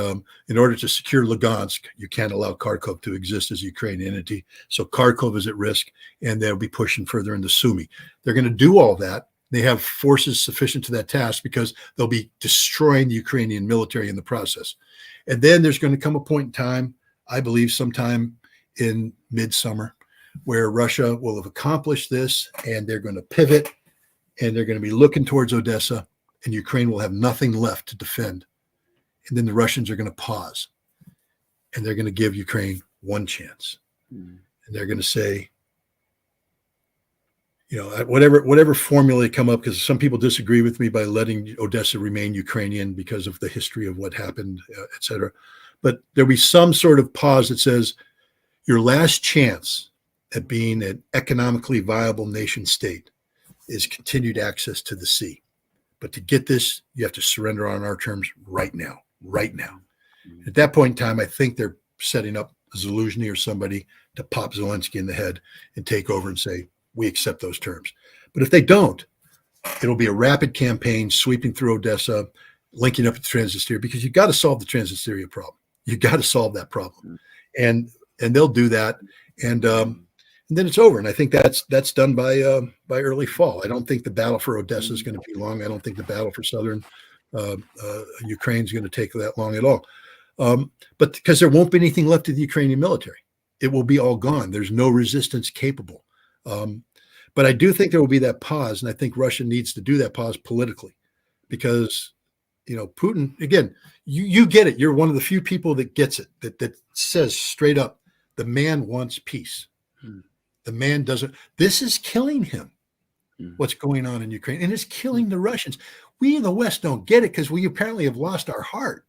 in order to secure Lugansk, you can't allow Kharkov to exist as a Ukrainian entity. So Kharkov is at risk, and they'll be pushing further into Sumy. They're going to do all that. They have forces sufficient to that task because they'll be destroying the Ukrainian military in the process. And then there's going to come a point in time, I believe sometime in midsummer, where Russia will have accomplished this, and they're going to pivot, and they're going to be looking towards Odessa, and Ukraine will have nothing left to defend. And then the Russians are going to pause, and they're going to give Ukraine one chance. And they're going to say, you know, whatever formula they come up, because some people disagree with me by letting Odessa remain Ukrainian because of the history of what happened, et cetera. But there'll be some sort of pause that says your last chance at being an economically viable nation state is continued access to the sea. But to get this, you have to surrender on our terms right now. At that point in time, I think they're setting up Zelensky or somebody to pop Zelensky in the head and take over and say, we accept those terms. But if they don't, it'll be a rapid campaign sweeping through Odessa, linking up with Transnistria, because you got to solve the Transnistria problem. You got to solve that problem. And they'll do that. And then it's over. And I think that's done by early fall. I don't think the battle for Odessa is going to be long. I don't think the battle for southern Ukraine is going to take that long at all. But because there won't be anything left of the Ukrainian military, it will be all gone. There's no resistance capable. But I do think there will be that pause, and I think Russia needs to do that pause politically, because, you know, Putin, again, you get it. You're one of the few people that gets it, that says straight up, the man wants peace. The man doesn't. This is killing him, what's going on in Ukraine, and it's killing the Russians. We in the West don't get it because we apparently have lost our heart.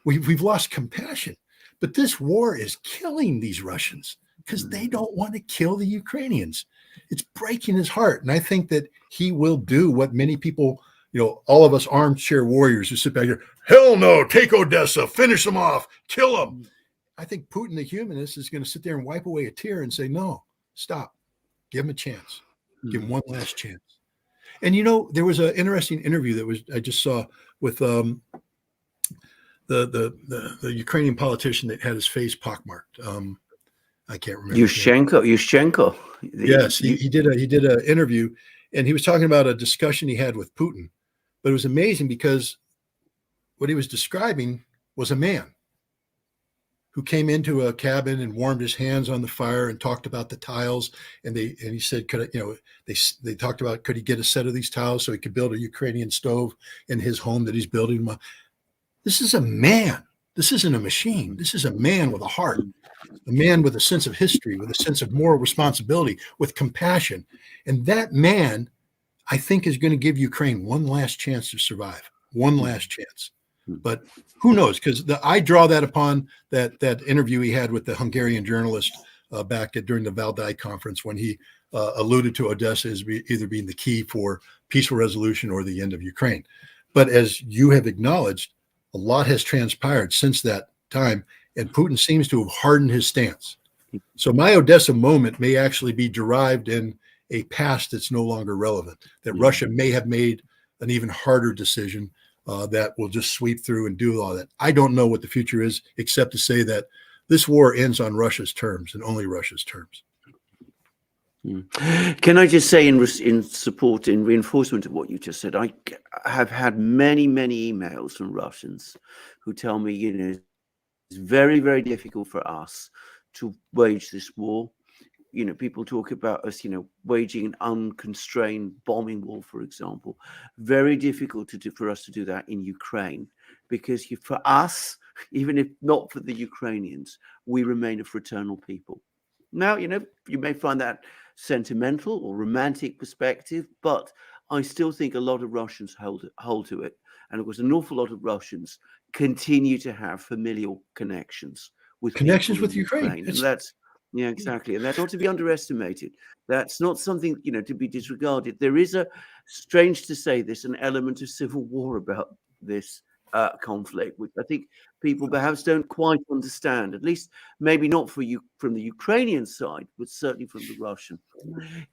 We've lost compassion. But this war is killing these Russians because they don't want to kill the Ukrainians. It's breaking his heart. And I think that he will do what many people, you know, all of us armchair warriors who sit back here, hell no, take Odessa, finish them off, kill them. I think Putin, the humanist, is going to sit there and wipe away a tear and say, no, stop, give him a chance, give him one last chance. And, you know, there was an interesting interview that I just saw with the Ukrainian politician that had his face pockmarked. I can't remember. Yushchenko. Yes, he did an interview, and he was talking about a discussion he had with Putin. But it was amazing because what he was describing was a man who came into a cabin and warmed his hands on the fire and talked about the tiles. And he said, could I, you know, they talked about, could he get a set of these tiles so he could build a Ukrainian stove in his home that he's building? This is a man. This isn't a machine. This is a man with a heart, a man with a sense of history, with a sense of moral responsibility, with compassion. And that man, I think, is going to give Ukraine one last chance to survive, one last chance. But who knows? Because I draw that upon that interview he had with the Hungarian journalist back during the Valdai conference, when he alluded to Odessa as either being the key for peaceful resolution or the end of Ukraine. But as you have acknowledged, a lot has transpired since that time, and Putin seems to have hardened his stance. So my Odessa moment may actually be derived in a past that's no longer relevant, that Russia may have made an even harder decision that will just sweep through and do all that. I don't know what the future is, except to say that this war ends on Russia's terms and only Russia's terms. Can I just say, in support, in reinforcement of what you just said, I have had many emails from Russians who tell me, you know, it's very, very difficult for us to wage this war. People talk about us, waging an unconstrained bombing war, for example. Very difficult for us to do that in Ukraine, because for us, even if not for the Ukrainians, we remain a fraternal people. Now, you may find that sentimental or romantic perspective, but I still think a lot of Russians hold to it. And of course, an awful lot of Russians continue to have familial connections with Ukraine. And that's, yeah, exactly. And that's not to be underestimated. That's not something, to be disregarded. There is strange to say this, an element of civil war about this conflict, which I think people perhaps don't quite understand, at least maybe not for you from the Ukrainian side, but certainly from the Russian.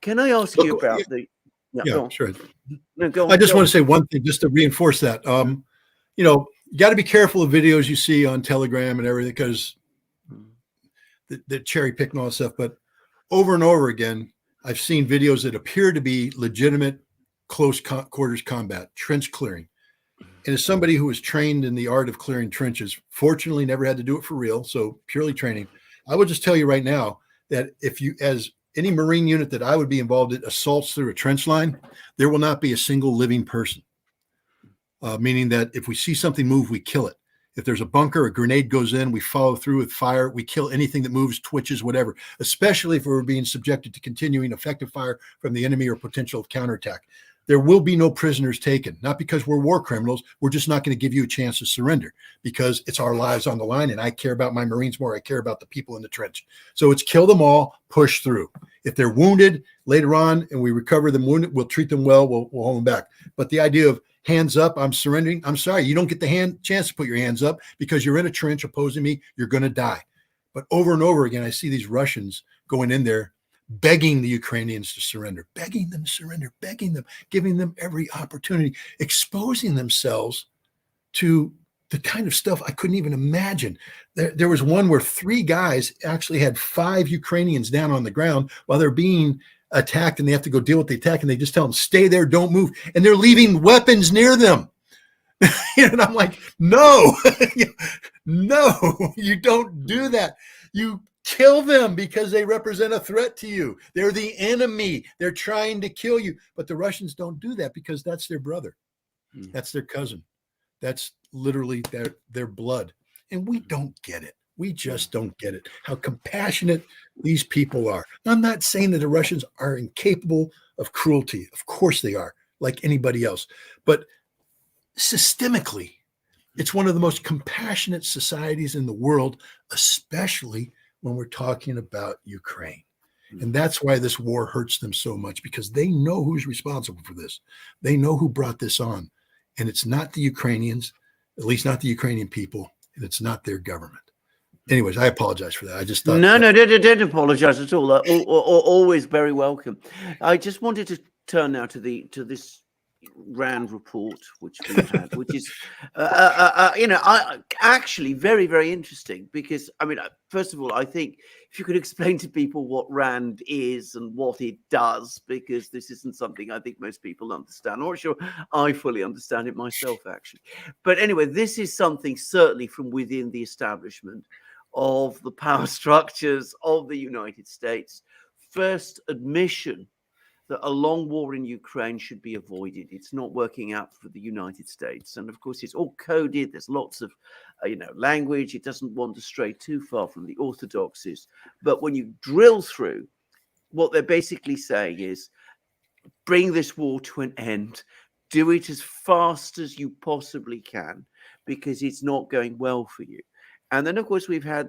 Can I ask you about the... Yeah, sure. No, go on, I just want to say one thing just to reinforce that. You got to be careful of videos you see on Telegram and everything, because they're cherry picking all this stuff. But over and over again, I've seen videos that appear to be legitimate close quarters combat, trench clearing. And as somebody who was trained in the art of clearing trenches, fortunately never had to do it for real, so purely training, I will just tell you right now that if you, as any Marine unit that I would be involved in, assaults through a trench line, there will not be a single living person. Meaning that if we see something move, we kill it. If there's a bunker, a grenade goes in, we follow through with fire. We kill anything that moves, twitches, whatever, especially if we're being subjected to continuing effective fire from the enemy or potential counterattack. There will be no prisoners taken, not because we're war criminals. We're just not going to give you a chance to surrender, because it's our lives on the line. And I care about my Marines more. I care about the people in the trench. So it's kill them all, push through. If they're wounded later on and we recover them wounded, we'll treat them well. We'll hold them back. But the idea of hands up, I'm surrendering. I'm sorry. You don't get the chance to put your hands up because you're in a trench opposing me. You're going to die. But over and over again, I see these Russians going in there, begging the Ukrainians to surrender, begging them to surrender, begging them, giving them every opportunity, exposing themselves to the kind of stuff I couldn't even imagine. There was one where 3 guys actually had 5 Ukrainians down on the ground while they're being attacked, and they have to go deal with the attack, and they just tell them, stay there, don't move. And they're leaving weapons near them. And I'm like, no, no, you don't do that. You kill them because they represent a threat to you. They're the enemy. They're trying to kill you. But the Russians don't do that because that's their brother. That's their cousin. That's literally their blood. And we don't get it. We just don't get it, how compassionate these people are. I'm not saying that the Russians are incapable of cruelty. Of course they are, like anybody else. But systemically, it's one of the most compassionate societies in the world, especially when we're talking about Ukraine. And that's why this war hurts them so much, because they know who's responsible for this. They know who brought this on. And it's not the Ukrainians, at least not the Ukrainian people, and it's not their government. Anyways, I apologize for that. I just thought... No, don't apologize at all. Always very welcome. I just wanted to turn now to this RAND report which we had, which is, actually very, very interesting, because, first of all, I think if you could explain to people what RAND is and what it does, because this isn't something I think most people understand. I'm not sure I fully understand it myself, actually. But anyway, this is something certainly from within the establishment of the power structures of the United States. First admission that a long war in Ukraine should be avoided. It's not working out for the United States. And of course, it's all coded. There's lots of, language. It doesn't want to stray too far from the orthodoxies. But when you drill through, what they're basically saying is, bring this war to an end. Do it as fast as you possibly can, because it's not going well for you. And then, of course, we've had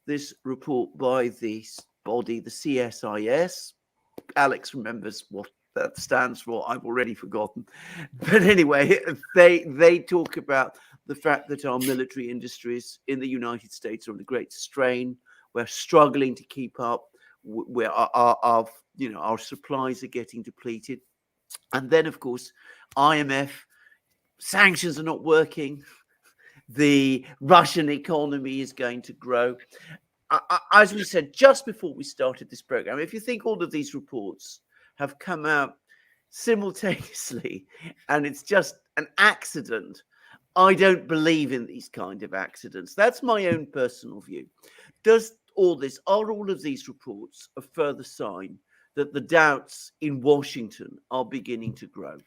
this report by this body, the CSIS. Alex remembers what that stands for. I've already forgotten. But anyway, they talk about the fact that our military industries in the United States are under great strain. We're struggling to keep up. Where our supplies are getting depleted. And then, of course, IMF, sanctions are not working. The Russian economy is going to grow. As we said just before we started this program, if you think all of these reports have come out simultaneously and it's just an accident, I don't believe in these kind of accidents. That's my own personal view. Does all this, are all of these reports a further sign that the doubts in Washington are beginning to grow?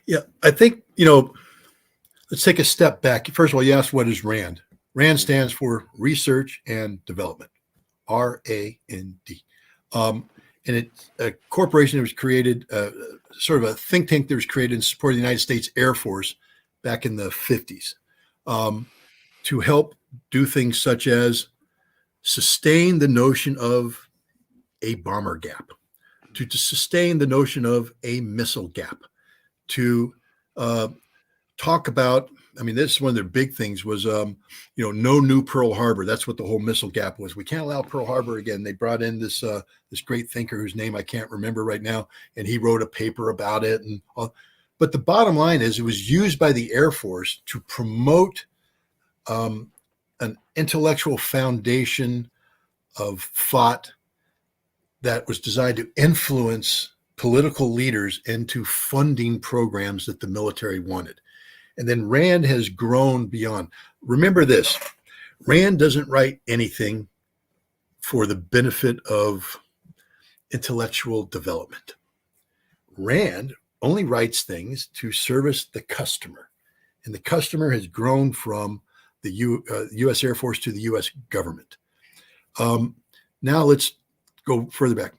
Yeah, I think, let's take a step back. First of all, you asked what is RAND. RAND stands for Research and Development, R-A-N-D. And it's a corporation that was created, sort of a think tank that was created in support of the United States Air Force back in the 50s, to help do things such as sustain the notion of a bomber gap, to sustain the notion of a missile gap, to talk about, this is one of their big things was, no new Pearl Harbor. That's what the whole missile gap was. We can't allow Pearl Harbor again. They brought in this great thinker whose name I can't remember right now, and he wrote a paper about it. But the bottom line is, it was used by the Air Force to promote an intellectual foundation of thought that was designed to influence political leaders into funding programs that the military wanted. And then RAND has grown beyond. Remember this, RAND doesn't write anything for the benefit of intellectual development. RAND only writes things to service the customer. And the customer has grown from the U.S. Air Force to the U.S. government. Now let's go further back.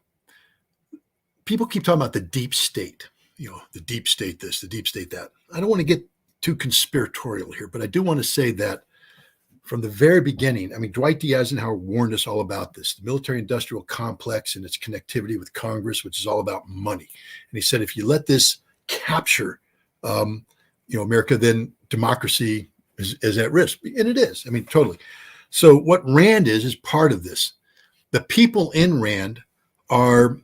People keep talking about the deep state, the deep state this, the deep state that. I don't want to get too conspiratorial here, but I do want to say that from the very beginning, Dwight D. Eisenhower warned us all about this, the military-industrial complex and its connectivity with Congress, which is all about money. And he said, if you let this capture, America, then democracy is at risk. And it is, totally. So what RAND is part of this. The people in RAND are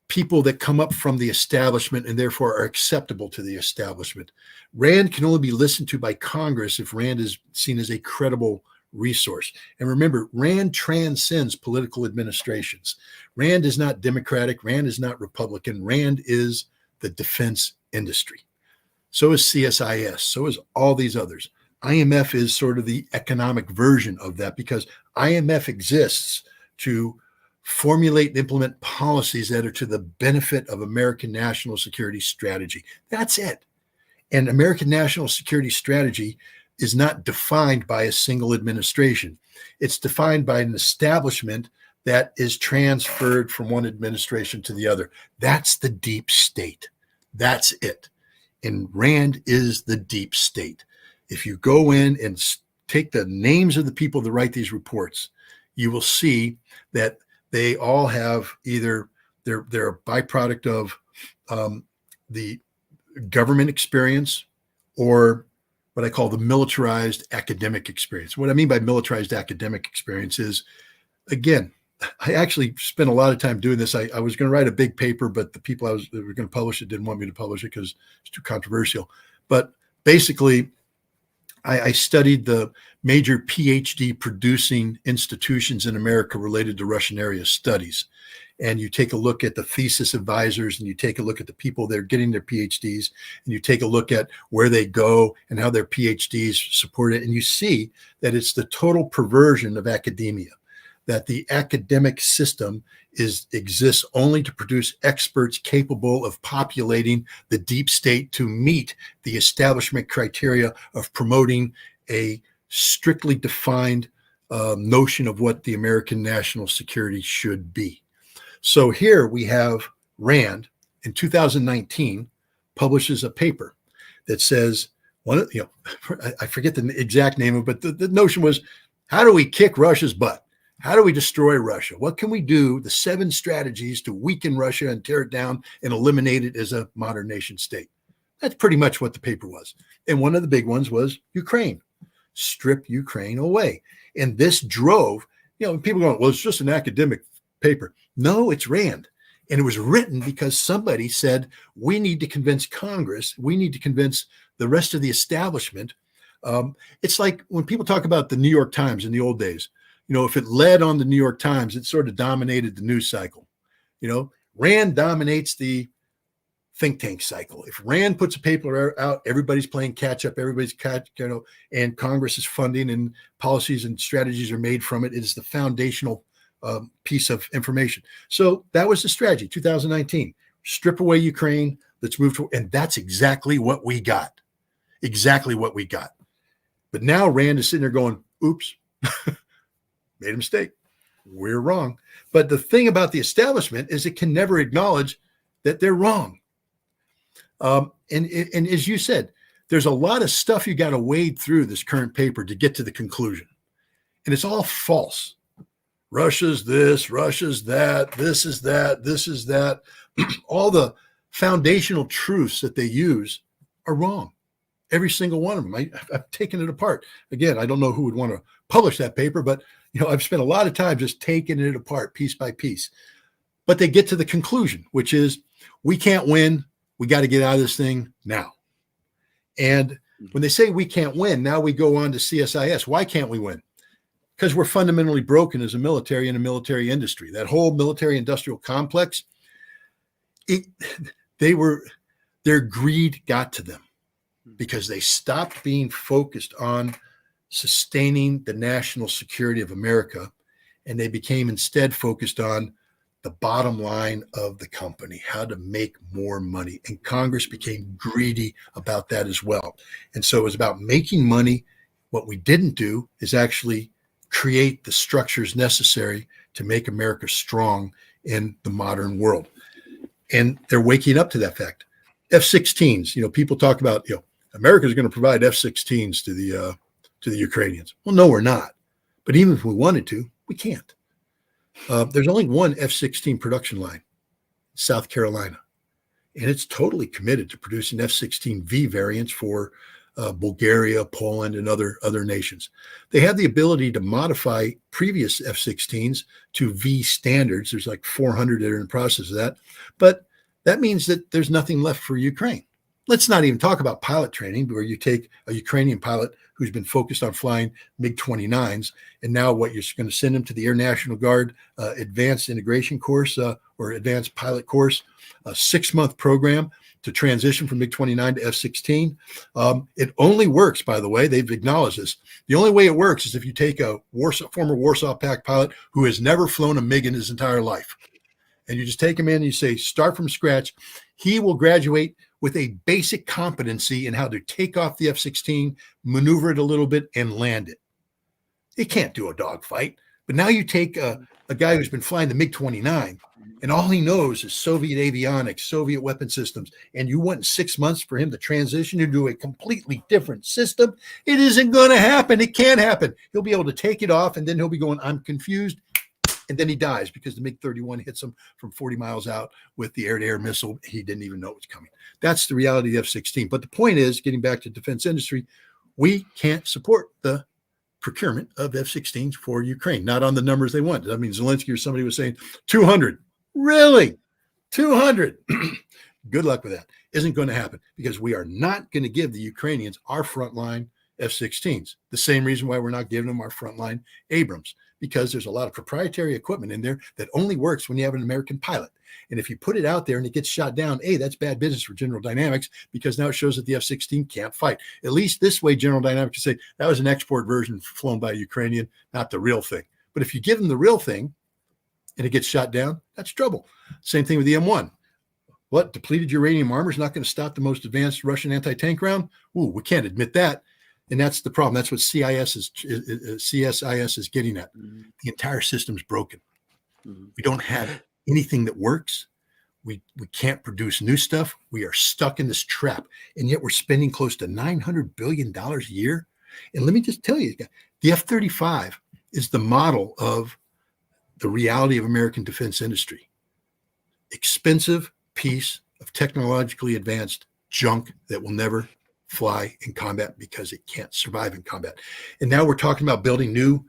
people that come up from the establishment and therefore are acceptable to the establishment. RAND can only be listened to by Congress if RAND is seen as a credible resource. And remember, RAND transcends political administrations. RAND is not Democratic. RAND is not Republican. RAND is the defense industry. So is CSIS. So is all these others. IMF is sort of the economic version of that, because IMF exists to formulate and implement policies that are to the benefit of American national security strategy. That's it. And American national security strategy is not defined by a single administration. It's defined by an establishment that is transferred from one administration to the other. That's the deep state. That's it. And RAND is the deep state. If you go in and take the names of the people that write these reports, you will see that they all have either they're a byproduct of the government experience or what I call the militarized academic experience. What I mean by militarized academic experience is, again, I actually spent a lot of time doing this. I was going to write a big paper, but the people that were going to publish it didn't want me to publish it because it's too controversial. But basically, I studied the major PhD producing institutions in America related to Russian area studies. And you take a look at the thesis advisors, and you take a look at the people that are getting their PhDs, and you take a look at where they go and how their PhDs support it. And you see that it's the total perversion of academia, that the academic system exists only to produce experts capable of populating the deep state to meet the establishment criteria of promoting a strictly defined notion of what the American national security should be. So here we have RAND in 2019 publishes a paper that says, I forget the exact name of it, but the notion was, how do we kick Russia's butt? How do we destroy Russia? What can we do? The 7 strategies to weaken Russia and tear it down and eliminate it as a modern nation state. That's pretty much what the paper was. And one of the big ones was Ukraine. Strip Ukraine away. And this drove, people going, well, it's just an academic paper. No, it's RAND. And it was written because somebody said, we need to convince Congress, we need to convince the rest of the establishment. It's like when people talk about the New York Times in the old days. If it led on the New York Times, it sort of dominated the news cycle. RAND dominates the think tank cycle. If Rand puts a paper out, everybody's playing catch up, and Congress is funding and policies and strategies are made from it. It is the foundational piece of information. So that was the strategy, 2019. Strip away Ukraine. Let's move to, and that's exactly what we got. Exactly what we got. But now Rand is sitting there going, oops, made a mistake. We're wrong. But the thing about the establishment is it can never acknowledge that they're wrong. And as you said, there's a lot of stuff you got to wade through this current paper to get to the conclusion. And it's all false. Russia's this, Russia's that, this is that, this is that. All the foundational truths that they use are wrong. Every single one of them. I've taken it apart. Again, I don't know who would want to publish that paper, but I've spent a lot of time just taking it apart piece by piece. But they get to the conclusion, which is we can't win. We got to get out of this thing now. And when they say we can't win, now we go on to CSIS. Why can't we win? Because we're fundamentally broken as a military and a military industry. That whole military industrial complex, their greed got to them because they stopped being focused on sustaining the national security of America, and they became instead focused on the bottom line of the company, how to make more money. And Congress became greedy about that as well. And so it was about making money. What we didn't do is actually create the structures necessary to make America strong in the modern world. And they're waking up to that fact. F-16s, people talk about, America's going to provide F-16s to the Ukrainians. Well, no, we're not. But even if we wanted to, we can't. There's only one F-16 production line, South Carolina, and it's totally committed to producing F-16V variants for Bulgaria, Poland, and other nations. They have the ability to modify previous F-16s to V standards. There's like 400 that are in the process of that, but that means that there's nothing left for Ukraine. Let's not even talk about pilot training, where you take a Ukrainian pilot who's been focused on flying MiG-29s, and now what, you're going to send him to the Air National Guard advanced integration course or advanced pilot course, a 6-month program to transition from MiG-29 to F-16. It only works, by the way, they've acknowledged this. The only way it works is if you take a former Warsaw Pact pilot who has never flown a MiG in his entire life, and you just take him in and you say, start from scratch. He will graduate with a basic competency in how to take off the F-16, maneuver it a little bit, and land it. He can't do a dogfight. But now you take a guy who's been flying the MiG-29, and all he knows is Soviet avionics, Soviet weapon systems, and you want 6 months for him to transition into a completely different system? It isn't going to happen. It can't happen. He'll be able to take it off, and then he'll be going, I'm confused. And then he dies because the MiG-31 hits him from 40 miles out with the air-to-air missile. He didn't even know it was coming. That's the reality of the F-16. But the point is, getting back to defense industry, we can't support the procurement of F-16s for Ukraine, not on the numbers they want. I mean, Zelensky or somebody was saying 200. Really? 200? Good luck with that. Isn't going to happen because we are not going to give the Ukrainians our frontline F-16s. The same reason why we're not giving them our frontline Abrams, because there's a lot of proprietary equipment in there that only works when you have an American pilot. And if you put it out there and it gets shot down, that's bad business for General Dynamics, because now it shows that the F-16 can't fight. At least this way, General Dynamics can say that was an export version flown by a Ukrainian, not the real thing. But if you give them the real thing and it gets shot down, that's trouble. Same thing with the M1. What? Depleted uranium armor is not going to stop the most advanced Russian anti-tank round? Ooh, we can't admit that. And that's the problem. That's what CSIS is getting at. Mm-hmm. The entire system's broken. Mm-hmm. We don't have anything that works. We can't produce new stuff. We are stuck in this trap. And yet we're spending close to $900 billion a year. And let me just tell you, the F-35 is the model of the reality of American defense industry. Expensive piece of technologically advanced junk that will never fly in combat because it can't survive in combat. And now we're talking about building new,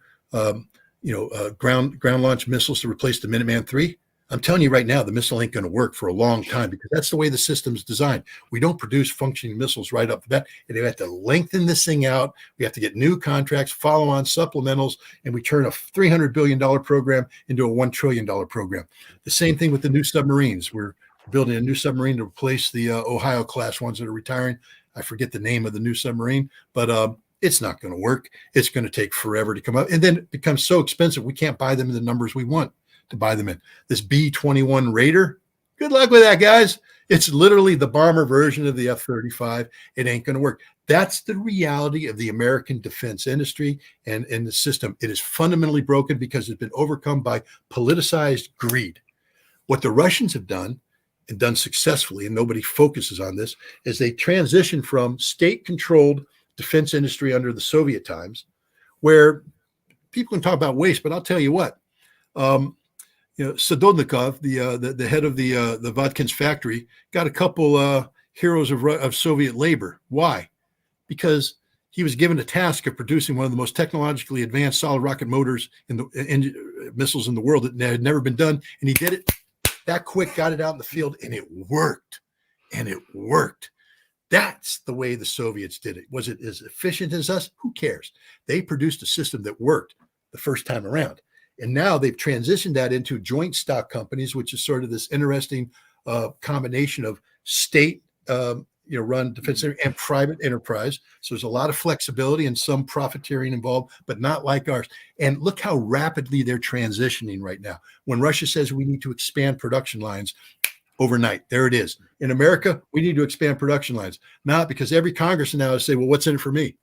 ground launch missiles to replace the Minuteman III. I'm telling you right now, the missile ain't going to work for a long time because that's the way the system's designed. We don't produce functioning missiles right up the bat. And they have to lengthen this thing out. We have to get new contracts, follow on supplementals, and we turn a $300 billion program into a $1 trillion program. The same thing with the new submarines. We're building a new submarine to replace the Ohio class ones that are retiring. I forget the name of the new submarine, but it's not going to work. It's going to take forever to come up. And then it becomes so expensive, we can't buy them in the numbers we want to buy them in. This B-21 Raider, good luck with that, guys. It's literally the bomber version of the F-35. It ain't going to work. That's the reality of the American defense industry and the system. It is fundamentally broken because it's been overcome by politicized greed. What the Russians have done, and done successfully, and nobody focuses on this, is they transition from state-controlled defense industry under the Soviet times, where people can talk about waste, but I'll tell you what, Sadovnikov, the head of the Vodkin's factory, got a couple heroes of Soviet labor. Why? Because he was given a task of producing one of the most technologically advanced solid rocket motors in missiles in the world that had never been done, and he did it that quick, got it out in the field, and it worked. And it worked. That's the way the Soviets did it. Was it as efficient as us? Who cares? They produced a system that worked the first time around. And now they've transitioned that into joint stock companies, which is sort of this interesting combination of state run defense and private enterprise. So there's a lot of flexibility and some profiteering involved, but not like ours. And look how rapidly they're transitioning right now. When Russia says we need to expand production lines overnight, there it is. In America, we need to expand production lines. Not because every congressman now is saying, well, what's in it for me?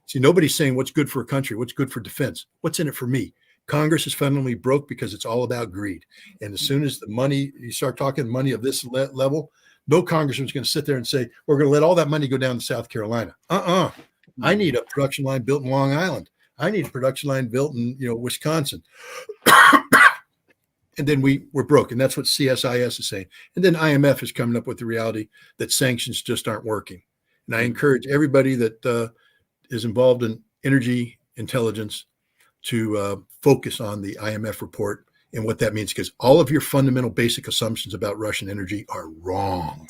See, nobody's saying what's good for a country, what's good for defense, what's in it for me. Congress is fundamentally broke because it's all about greed. And as soon as the money, you start talking money of this level, no congressman's going to sit there and say, we're going to let all that money go down to South Carolina. I need a production line built in Long Island. I need a production line built in Wisconsin. And then we're broke. And that's what CSIS is saying. And then IMF is coming up with the reality that sanctions just aren't working. And I encourage everybody that is involved in energy intelligence to focus on the IMF report and what that means, because all of your fundamental basic assumptions about Russian energy are wrong.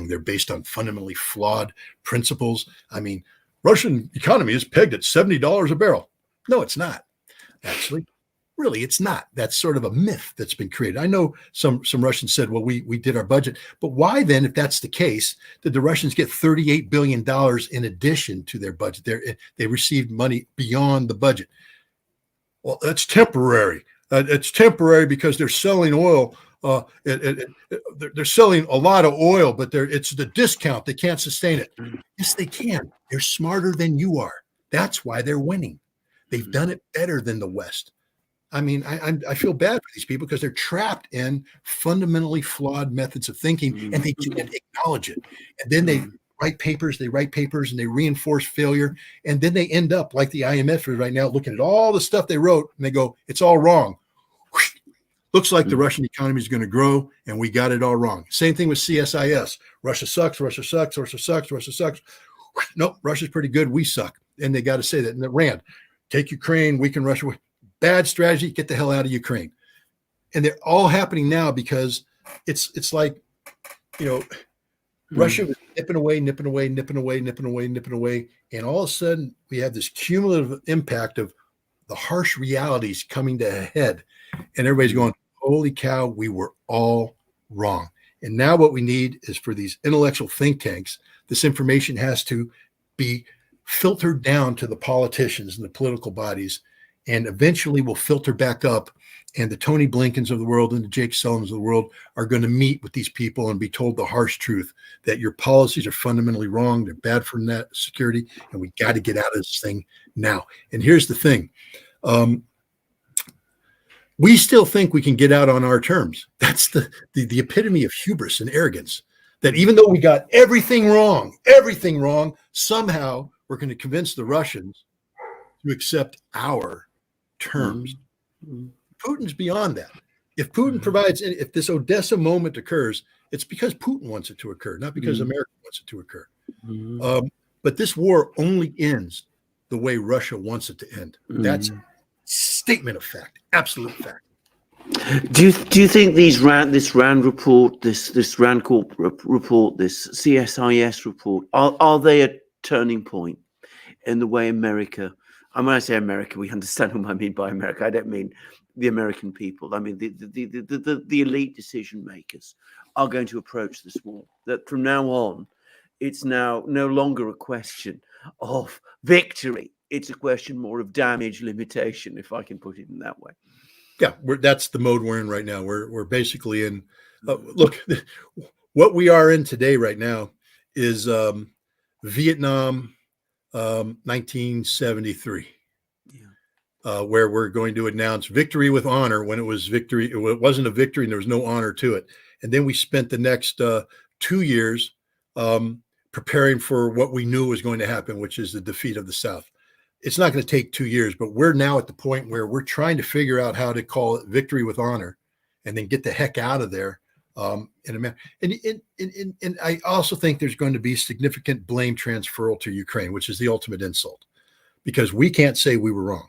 They're based on fundamentally flawed principles. I mean, Russian economy is pegged at $70 a barrel. No, it's not. Actually, really, it's not. That's sort of a myth that's been created. I know some Russians said, well, we did our budget. But why then, if that's the case, did the Russians get $38 billion in addition to their budget? They received money beyond the budget. Well, that's temporary. It's temporary because they're selling oil. They're selling a lot of oil, but it's the discount. They can't sustain it. Yes, they can. They're smarter than you are. That's why they're winning. They've done it better than the West. I mean, I feel bad for these people because they're trapped in fundamentally flawed methods of thinking, and they can't acknowledge it. And then they write papers, and they reinforce failure. And then they end up like the IMF is right now, looking at all the stuff they wrote, and they go, it's all wrong. Looks like the Russian economy is going to grow, and we got it all wrong. Same thing with CSIS. Russia sucks. Nope, Russia's pretty good. We suck. And they got to say that. And Rand, take Ukraine, weaken Russia. Bad strategy, get the hell out of Ukraine. And they're all happening now because it's like, Russia was nipping away. And all of a sudden, we have this cumulative impact of the harsh realities coming to a head. And everybody's going, holy cow, we were all wrong. And now what we need is for these intellectual think tanks, this information has to be filtered down to the politicians and the political bodies, and eventually will filter back up. And the Tony Blinkens of the world and the Jake Sullivans of the world are going to meet with these people and be told the harsh truth that your policies are fundamentally wrong. They're bad for net security, and we got to get out of this thing now. And here's the thing. We still think we can get out on our terms. That's the epitome of hubris and arrogance, that even though we got everything wrong, somehow we're going to convince the Russians to accept our terms. Putin's beyond that. If Putin if this Odessa moment occurs, it's because Putin wants it to occur, not because America wants it to occur. But this war only ends the way Russia wants it to end. That's a statement of fact, absolute fact. Do you think this Rand report, this Rand Corp report, this CSIS report, are they a turning point in the way America? And when I say America, we understand what I mean by America. I don't mean the American people. I mean, the elite decision makers are going to approach this war. That from now on, it's now no longer a question of victory. It's a question more of damage limitation, if I can put it in that way. Yeah, that's the mode we're in right now. We're basically in. Look, what we are in today, right now, is Vietnam, 1973. Where we're going to announce victory with honor when it was victory. It wasn't a victory and there was no honor to it. And then we spent the next 2 years preparing for what we knew was going to happen, which is the defeat of the South. It's not going to take 2 years, but we're now at the point where we're trying to figure out how to call it victory with honor and then get the heck out of there. And I also think there's going to be significant blame transferal to Ukraine, which is the ultimate insult, because we can't say we were wrong.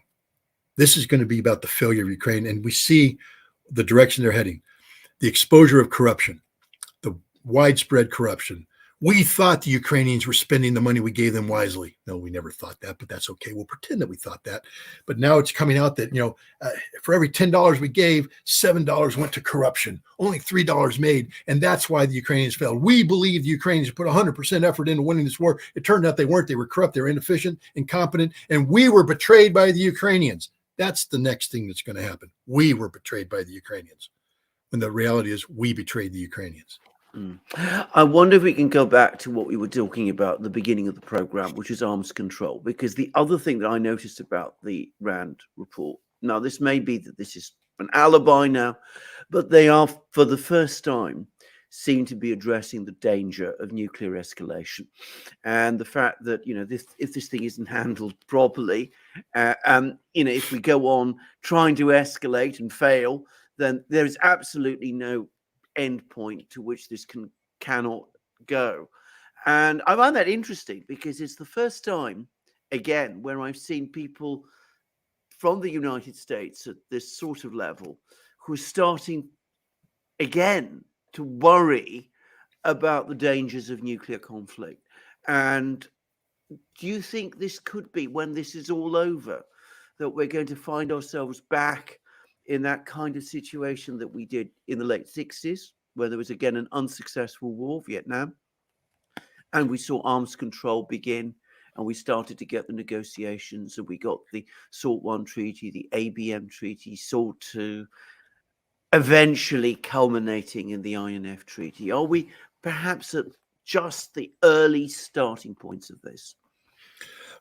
This is going to be about the failure of Ukraine, and we see the direction they're heading, the exposure of corruption, the widespread corruption. We thought the Ukrainians were spending the money we gave them wisely. No, we never thought that, but that's okay. We'll pretend that we thought that. But now it's coming out that, for every $10 we gave, $7 went to corruption, only $3 made. And that's why the Ukrainians failed. We believe the Ukrainians put 100% effort into winning this war. It turned out they weren't. They were corrupt. They were inefficient, incompetent, and we were betrayed by the Ukrainians. That's the next thing that's going to happen. We were betrayed by the Ukrainians. When the reality is we betrayed the Ukrainians. I wonder if we can go back to what we were talking about at the beginning of the program, which is arms control, because the other thing that I noticed about the RAND report, now this may be that this is an alibi now, but they are, for the first time, seem to be addressing the danger of nuclear escalation, and the fact that if this thing isn't handled properly, if we go on trying to escalate and fail, then there is absolutely no end point to which this cannot go. And I find that interesting because it's the first time, again, where I've seen people from the United States at this sort of level who are starting again to worry about the dangers of nuclear conflict. And do you think this could be, when this is all over, that we're going to find ourselves back in that kind of situation that we did in the late 60s, where there was again an unsuccessful war, Vietnam, and we saw arms control begin, and we started to get the negotiations, and we got the SALT I treaty, the ABM treaty, SALT II, eventually culminating in the INF treaty? Are we perhaps at just the early starting points of this?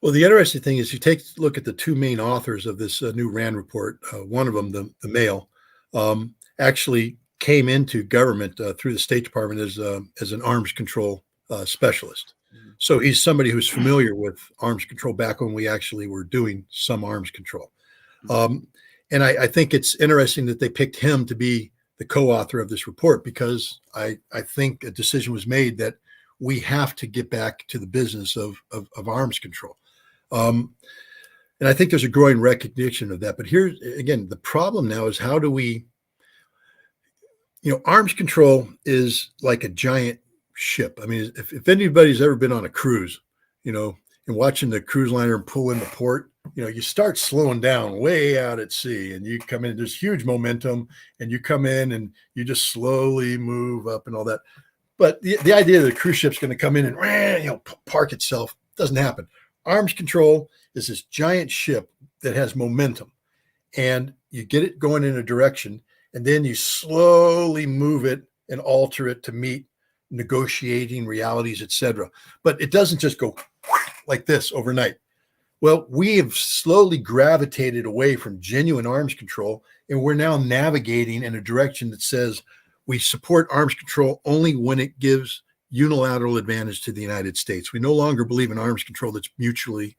Well, the interesting thing is, you take a look at the two main authors of this new RAND report. One of them, the male, actually came into government through the State Department as an arms control specialist. So he's somebody who's familiar with arms control back when we actually were doing some arms control. And I think it's interesting that they picked him to be the co-author of this report, because I think a decision was made that we have to get back to the business of arms control. And I think there's a growing recognition of that. But here's, again, the problem now is, how do we, arms control is like a giant ship. I mean, if anybody's ever been on a cruise, and watching the cruise liner pull into port, you start slowing down way out at sea, and you come in, there's huge momentum, and you come in and you just slowly move up and all that. But the idea that a cruise ship's going to come in and park itself doesn't happen. Arms control is this giant ship that has momentum, and you get it going in a direction, and then you slowly move it and alter it to meet negotiating realities, etc. But it doesn't just go like this overnight. Well, we have slowly gravitated away from genuine arms control, and we're now navigating in a direction that says we support arms control only when it gives unilateral advantage to the United States. We no longer believe in arms control that's mutually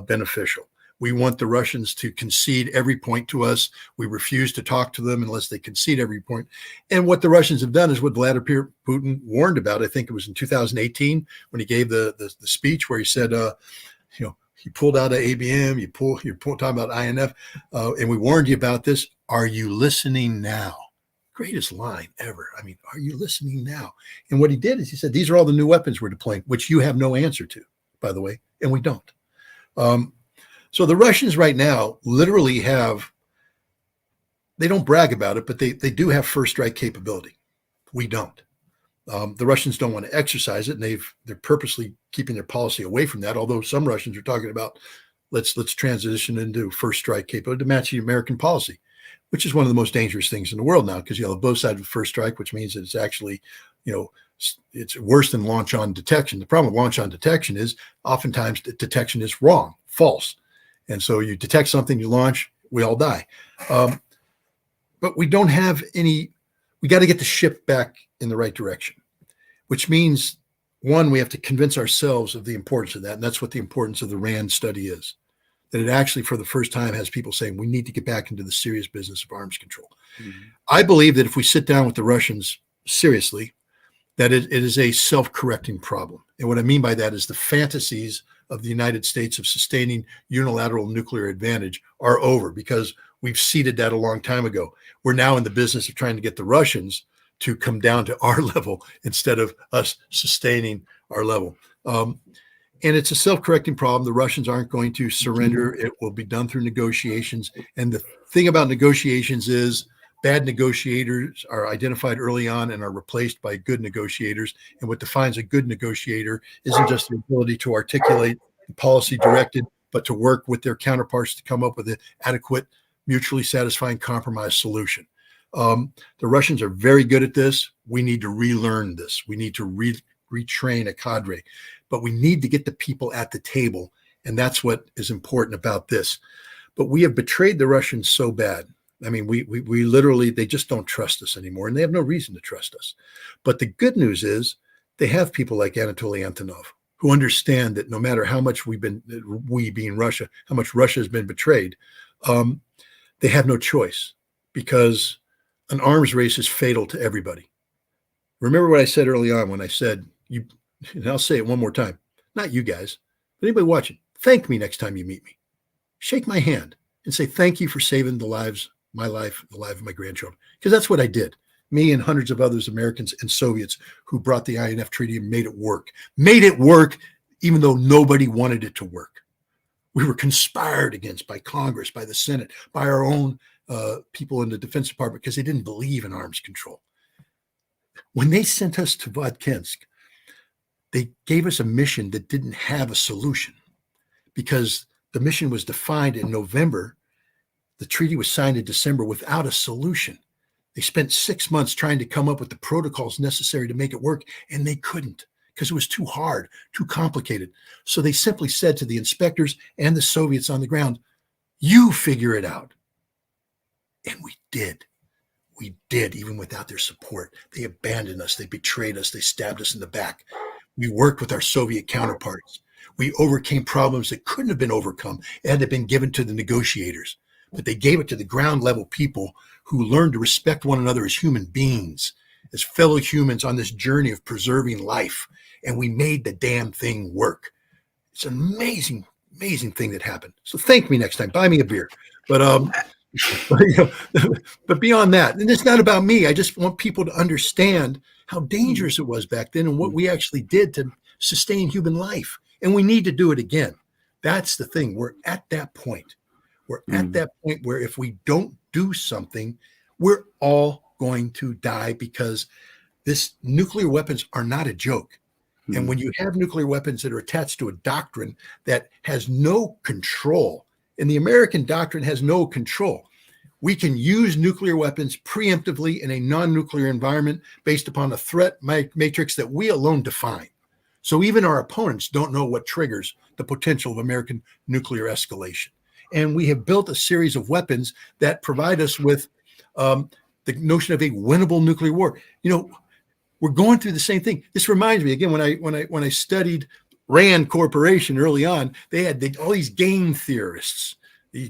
beneficial. We want the Russians to concede every point to us. We refuse to talk to them unless they concede every point. And what the Russians have done is what Vladimir Putin warned about. I think it was in 2018 when he gave the speech where he said, he pulled out of ABM, you're talking about INF, and we warned you about this. Are you listening now? Greatest line ever. I mean, are you listening now? And what he did is he said, these are all the new weapons we're deploying, which you have no answer to, by the way, and we don't. So the Russians right now literally have they don't brag about it, but they do have first strike capability. We don't. The Russians don't want to exercise it, and they're purposely keeping their policy away from that. Although some Russians are talking about let's transition into first strike capability to match the American policy, which is one of the most dangerous things in the world now, because you have both sides of first strike, which means that it's actually, it's worse than launch on detection. The problem with launch on detection is oftentimes the detection is wrong, false. And so you detect something, you launch, we all die. But we don't have any, we got to get the ship back in the right direction, which means, one, we have to convince ourselves of the importance of that. And that's what the importance of the RAND study is, that it actually, for the first time, has people saying we need to get back into the serious business of arms control. Mm-hmm. I believe that if we sit down with the Russians seriously, that it is a self-correcting problem. And what I mean by that is the fantasies of the United States of sustaining unilateral nuclear advantage are over, because we've ceded that a long time ago. We're now in the business of trying to get the Russians to come down to our level instead of us sustaining our level. And it's a self-correcting problem. The Russians aren't going to surrender. It will be done through negotiations. And the thing about negotiations is bad negotiators are identified early on and are replaced by good negotiators. And what defines a good negotiator isn't just the ability to articulate the policy directed, but to work with their counterparts to come up with an adequate, mutually satisfying compromise solution. The Russians are very good at this. We need to relearn this. We need to retrain a cadre, but we need to get the people at the table. And that's what is important about this. But we have betrayed the Russians so bad. I mean, we literally, they just don't trust us anymore, and they have no reason to trust us. But the good news is they have people like Anatoly Antonov who understand that no matter how much we being Russia, how much Russia has been betrayed, they have no choice, because an arms race is fatal to everybody. Remember what I said early on when I said, and I'll say it one more time, not you guys, but anybody watching, thank me next time you meet me. Shake my hand and say, thank you for saving the lives, my life, the life of my grandchildren. Because that's what I did. Me and hundreds of others, Americans and Soviets, who brought the INF Treaty and made it work. Made it work even though nobody wanted it to work. We were conspired against by Congress, by the Senate, by our own people in the Defense Department, because they didn't believe in arms control. When they sent us to Vodkinsk, they gave us a mission that didn't have a solution, because the mission was defined in November. The treaty was signed in December without a solution. They spent 6 months trying to come up with the protocols necessary to make it work, and they couldn't, because it was too hard, too complicated. So they simply said to the inspectors and the Soviets on the ground, you figure it out. And we did. We did, even without their support. They abandoned us. They betrayed us. They stabbed us in the back. We worked with our Soviet counterparts. We overcame problems that couldn't have been overcome. It had to have been given to the negotiators. But they gave it to the ground level people who learned to respect one another as human beings, as fellow humans on this journey of preserving life. And we made the damn thing work. It's an amazing, amazing thing that happened. So thank me next time. Buy me a beer. But beyond that, and it's not about me. I just want people to understand how dangerous it was back then and what we actually did to sustain human life. And we need to do it again. That's the thing. We're at that point. We're at that point where if we don't do something, we're all going to die, because this nuclear weapons are not a joke. And when you have nuclear weapons that are attached to a doctrine that has no control, and the American doctrine has no control, we can use nuclear weapons preemptively in a non-nuclear environment based upon a threat matrix that we alone define. So even our opponents don't know what triggers the potential of American nuclear escalation. And we have built a series of weapons that provide us with the notion of a winnable nuclear war. We're going through the same thing. This reminds me again, when I studied Rand Corporation early on, they had all these game theorists,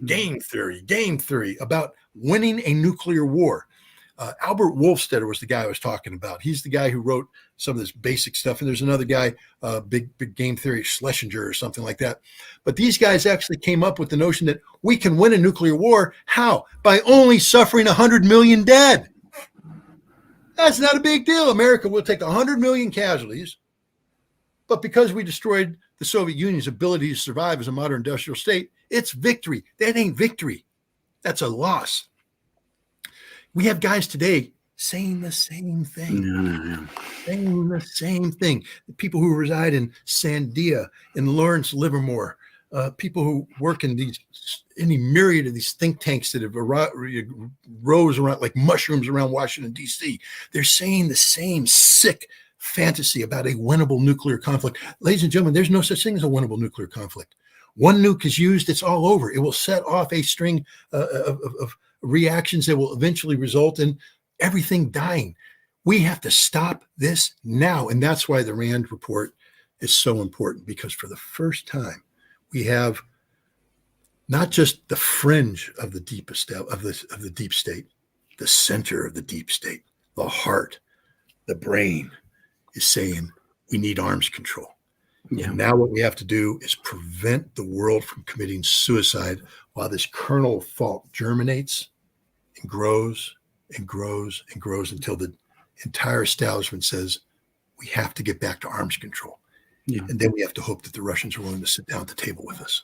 game theory about winning a nuclear war. Albert Wolfstetter was the guy I was talking about. He's the guy who wrote some of this basic stuff. And there's another guy, big game theory, Schlesinger or something like that. But these guys actually came up with the notion that we can win a nuclear war. How? By only suffering 100 million dead. That's not a big deal. America will take 100 million casualties. But because we destroyed the Soviet Union's ability to survive as a modern industrial state, it's victory. That ain't victory. That's a loss. We have guys today saying the same thing. No. Saying the same thing. The people who reside in Sandia, in Lawrence, Livermore, people who work in any myriad of these think tanks that have rose around like mushrooms around Washington, D.C. They're saying the same sick fantasy about a winnable nuclear conflict. Ladies and gentlemen, there's no such thing as a winnable nuclear conflict. One nuke is used, it's all over. It will set off a string of reactions that will eventually result in everything dying. We have to stop this now. And that's why the Rand report is so important, because for the first time, we have not just the fringe of the deepest of the deep state, the center of the deep state, the heart, the brain is saying we need arms control. Yeah. And now what we have to do is prevent the world from committing suicide while this kernel of fault germinates and grows and grows and grows until the entire establishment says we have to get back to arms control. Yeah. And then we have to hope that the Russians are willing to sit down at the table with us.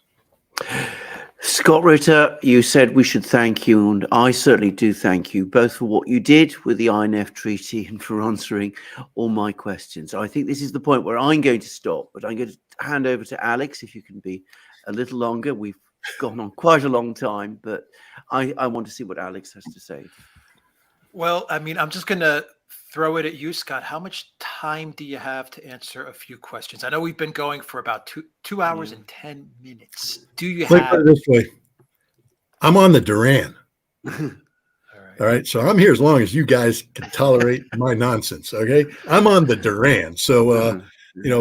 Scott Ritter, you said we should thank you, and I certainly do thank you, both for what you did with the INF Treaty and for answering all my questions. I think this is the point where I'm going to stop, but I'm going to hand over to Alex, if you can be a little longer. We've gone on quite a long time, but I want to see what Alex has to say. Well, I mean, I'm just going to throw it at you, Scott. How much time do you have to answer a few questions? I know we've been going for about two hours and 10 minutes. Do you have... Put it this way. I'm on the Duran. All right. So I'm here as long as you guys can tolerate my nonsense. Okay. I'm on the Duran. So,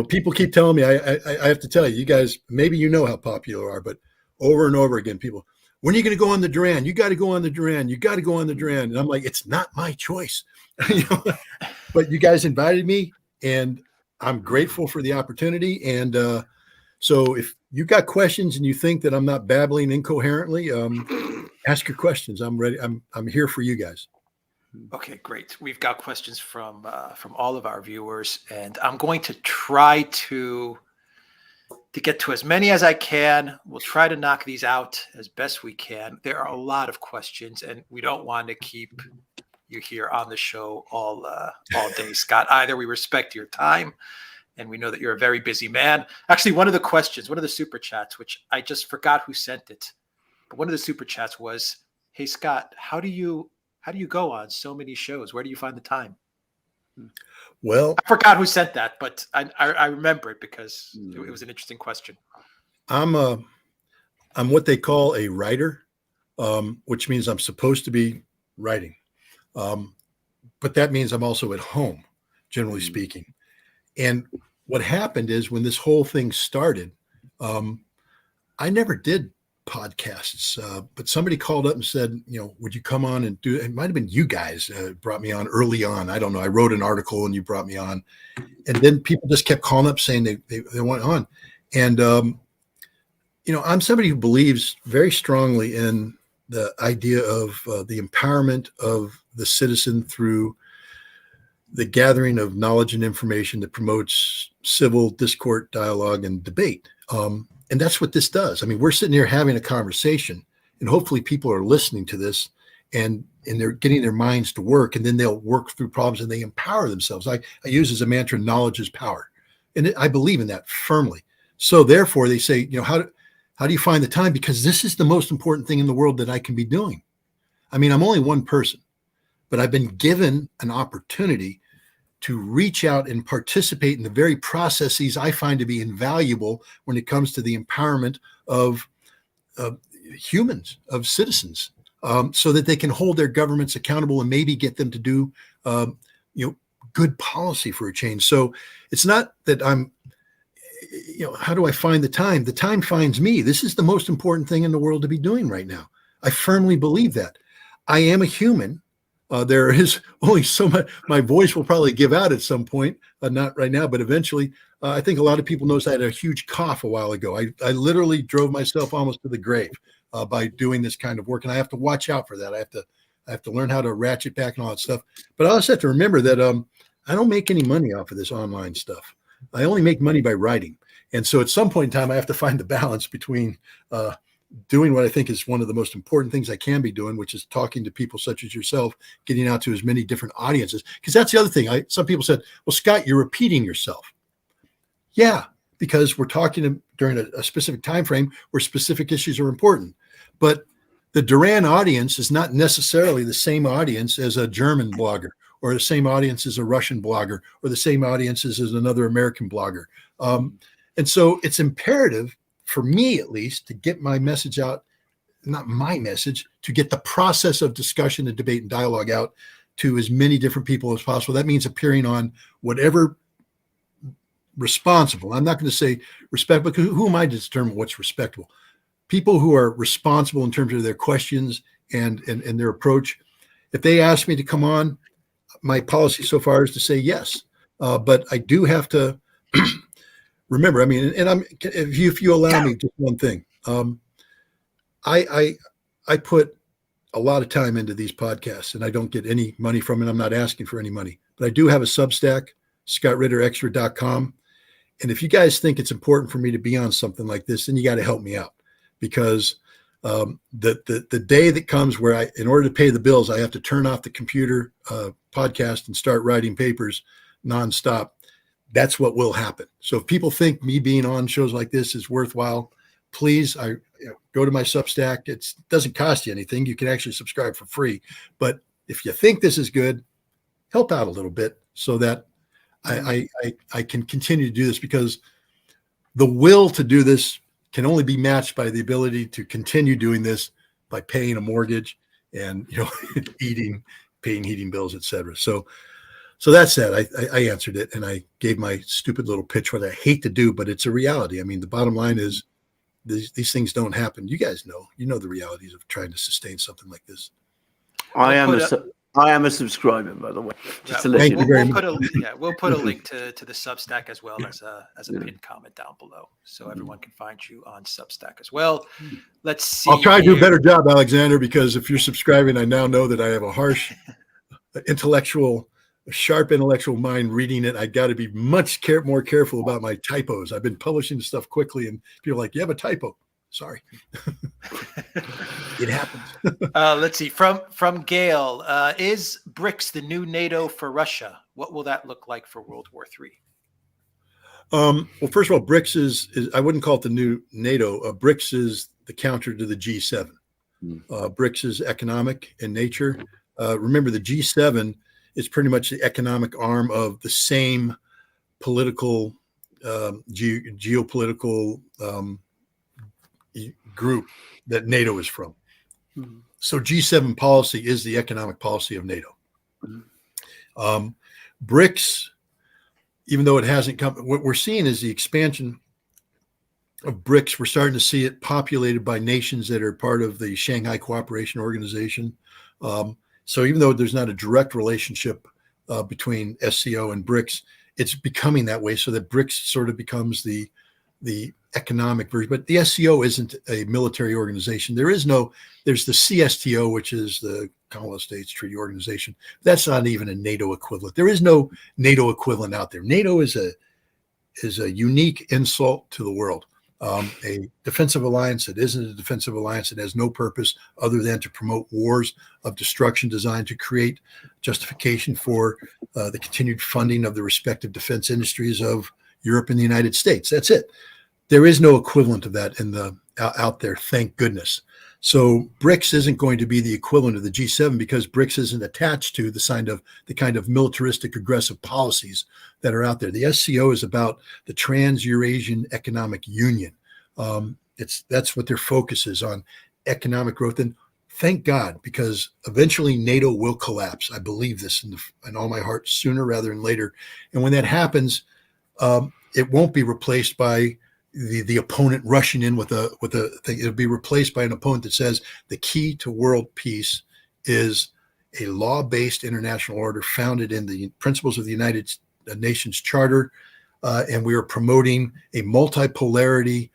people keep telling me, I have to tell you, you guys, maybe you know how popular you are, but over and over again, people, when are you going to go on the Duran? You got to go on the Duran. You got to go on the Duran. And I'm like, it's not my choice. But you guys invited me, and I'm grateful for the opportunity. And so if you got questions and you think that I'm not babbling incoherently, ask your questions. I'm ready. I'm here for you guys. Okay, great. We've got questions from all of our viewers, and I'm going to try to get to as many as I can. We'll try to knock these out as best we can. There are a lot of questions, and we don't want to keep you here on the show all day, Scott. Either we respect your time, and we know that you're a very busy man. Actually, one of the super chats, which I just forgot who sent it, but one of the super chats was, "Hey Scott, how do you go on so many shows? Where do you find the time?" Well, I forgot who sent that, but I remember it because it was an interesting question. I'm what they call a writer, which means I'm supposed to be writing. But that means I'm also at home, generally speaking. And what happened is when this whole thing started, I never did podcasts, but somebody called up and said, would you come on and do it? It might've been you guys brought me on early on. I don't know. I wrote an article and you brought me on, and then people just kept calling up saying they want on. And, I'm somebody who believes very strongly in the idea of the empowerment of the citizen through the gathering of knowledge and information that promotes civil discourse, dialogue, and debate. And that's what this does. I mean, we're sitting here having a conversation, and hopefully people are listening to this and they're getting their minds to work, and then they'll work through problems and they empower themselves. I use as a mantra, knowledge is power. And I believe in that firmly. So therefore they say, how do you find the time? Because this is the most important thing in the world that I can be doing. I mean, I'm only one person, but I've been given an opportunity to reach out and participate in the very processes I find to be invaluable when it comes to the empowerment of humans, of citizens, so that they can hold their governments accountable and maybe get them to do, good policy for a change. So it's not that I'm, how do I find the time? The time finds me. This is the most important thing in the world to be doing right now. I firmly believe that. I am a human. There is only so much. My voice will probably give out at some point, not right now, but eventually. I think a lot of people noticed I had a huge cough a while ago. I literally drove myself almost to the grave by doing this kind of work, and I have to watch out for that. I have to learn how to ratchet back and all that stuff. But I also have to remember that I don't make any money off of this online stuff. I only make money by writing, and so at some point in time, I have to find the balance between doing what I think is one of the most important things I can be doing, which is talking to people such as yourself, getting out to as many different audiences. Because that's the other thing. Some people said, well, Scott, you're repeating yourself. Yeah, because we're talking during a specific time frame where specific issues are important. But the Duran audience is not necessarily the same audience as a German blogger, or the same audience as a Russian blogger, or the same audience as another American blogger. And so it's imperative for me, at least, to get my message out, not my message, to get the process of discussion and debate and dialogue out to as many different people as possible. That means appearing on whatever responsible. I'm not going to say respectable, because who am I to determine what's respectable? People who are responsible in terms of their questions and their approach. If they ask me to come on, my policy so far is to say yes. But I do have to remember, I mean, and if you allow me just one thing, I put a lot of time into these podcasts, and I don't get any money from it. I'm not asking for any money, but I do have a Substack, scottritterextra.com. And if you guys think it's important for me to be on something like this, then you got to help me out, because the day that comes where in order to pay the bills, I have to turn off the computer podcast and start writing papers nonstop. That's what will happen. So if people think me being on shows like this is worthwhile, please, go to my Substack. It doesn't cost you anything. You can actually subscribe for free. But if you think this is good, help out a little bit so that I can continue to do this, because the will to do this can only be matched by the ability to continue doing this by paying a mortgage and, eating, paying heating bills, etc. So that's that. I answered it, and I gave my stupid little pitch, what I hate to do, but it's a reality. I mean, the bottom line is these things don't happen. You guys know, the realities of trying to sustain something like this. I am a subscriber, by the way. Just to let Thank you you know. very much. We'll put a link to the Substack as well as a pinned comment down below, so everyone can find you on Substack as well. Let's see. I'll try to do a better job, Alexander, because if you're subscribing, I now know that I have a harsh sharp intellectual mind reading it. I got to be much more careful about my typos. I've been publishing stuff quickly, and people are like, you have a typo. Sorry. It happens. Let's see. From Gail, is BRICS the new NATO for Russia? What will that look like for World War III? Well, first of all, BRICS is I wouldn't call it the new NATO. BRICS is the counter to the G7. BRICS is economic in nature. Remember, the G7 is pretty much the economic arm of the same political, geopolitical group that NATO is from. So G7 policy is the economic policy of NATO. BRICS, even though it hasn't come, what we're seeing is the expansion of BRICS. We're starting to see it populated by nations that are part of the Shanghai Cooperation Organization. So even though there's not a direct relationship between SCO and BRICS, it's becoming that way, so that BRICS sort of becomes the economic version. But the SCO isn't a military organization. There's the CSTO, which is the Commonwealth States Treaty Organization. That's not even a NATO equivalent. There is no NATO equivalent out there. NATO is a unique insult to the world. A defensive alliance that isn't a defensive alliance, that has no purpose other than to promote wars of destruction designed to create justification for the continued funding of the respective defense industries of Europe and the United States. That's it. There is no equivalent of that out there, thank goodness. So BRICS isn't going to be the equivalent of the G7, because BRICS isn't attached to the kind of militaristic aggressive policies that are out there. The SCO is about the Trans-Eurasian Economic Union. That's what their focus is on, economic growth. And thank God, because eventually NATO will collapse. I believe this in all my heart, sooner rather than later. And when that happens, it won't be replaced by the opponent rushing in with a thing. It'll be replaced by an opponent that says the key to world peace is a law-based international order founded in the principles of the United Nations Charter, and we are promoting a multipolarity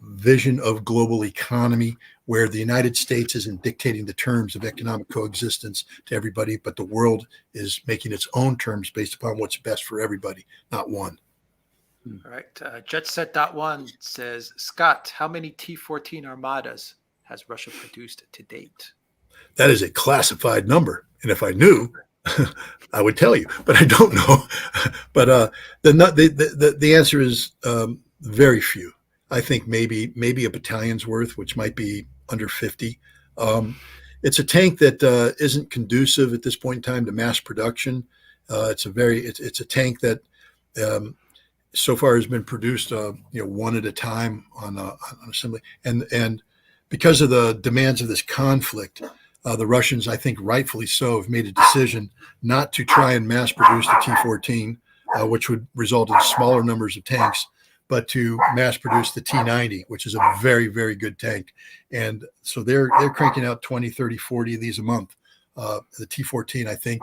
vision of global economy, where the United States isn't dictating the terms of economic coexistence to everybody, but the world is making its own terms based upon what's best for everybody, not one. All right. Jetset.1 says, Scott, how many T-14 armadas has Russia produced to date? That is a classified number. And if I knew, I would tell you, but I don't know. But the answer is very few. I think maybe a battalion's worth, which might be under 50. It's a tank that isn't conducive at this point in time to mass production. It's a tank that so far has been produced, one at a time on assembly, and because of the demands of this conflict, the Russians, I think rightfully so, have made a decision not to try and mass produce the T-14, which would result in smaller numbers of tanks, but to mass produce the T-90, which is a very, very good tank. And so they're cranking out 20, 30, 40 of these a month. The T-14, I think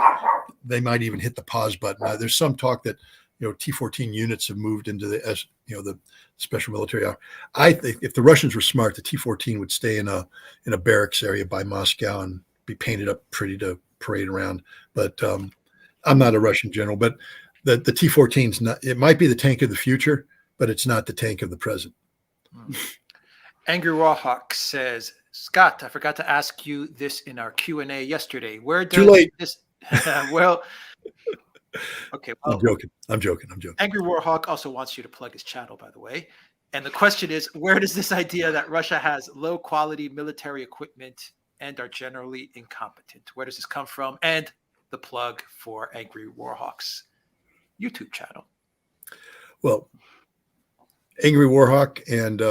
they might even hit the pause button. There's some talk that T-14 units have moved into the special military. I think if the Russians were smart, the T-14 would stay in a barracks area by Moscow and be painted up pretty to parade around. But I'm not a Russian general, but the T-14 is not. It might be the tank of the future, but it's not the tank of the present. Angry Rawhawk says, Scott, I forgot to ask you this in our Q&A yesterday. Where does Too late. this? Well. Okay. Well, I'm joking. Angry Warhawk also wants you to plug his channel, by the way. And the question is, where does this idea that Russia has low quality military equipment and are generally incompetent, where does this come from? And the plug for Angry Warhawk's YouTube channel. Well, Angry Warhawk and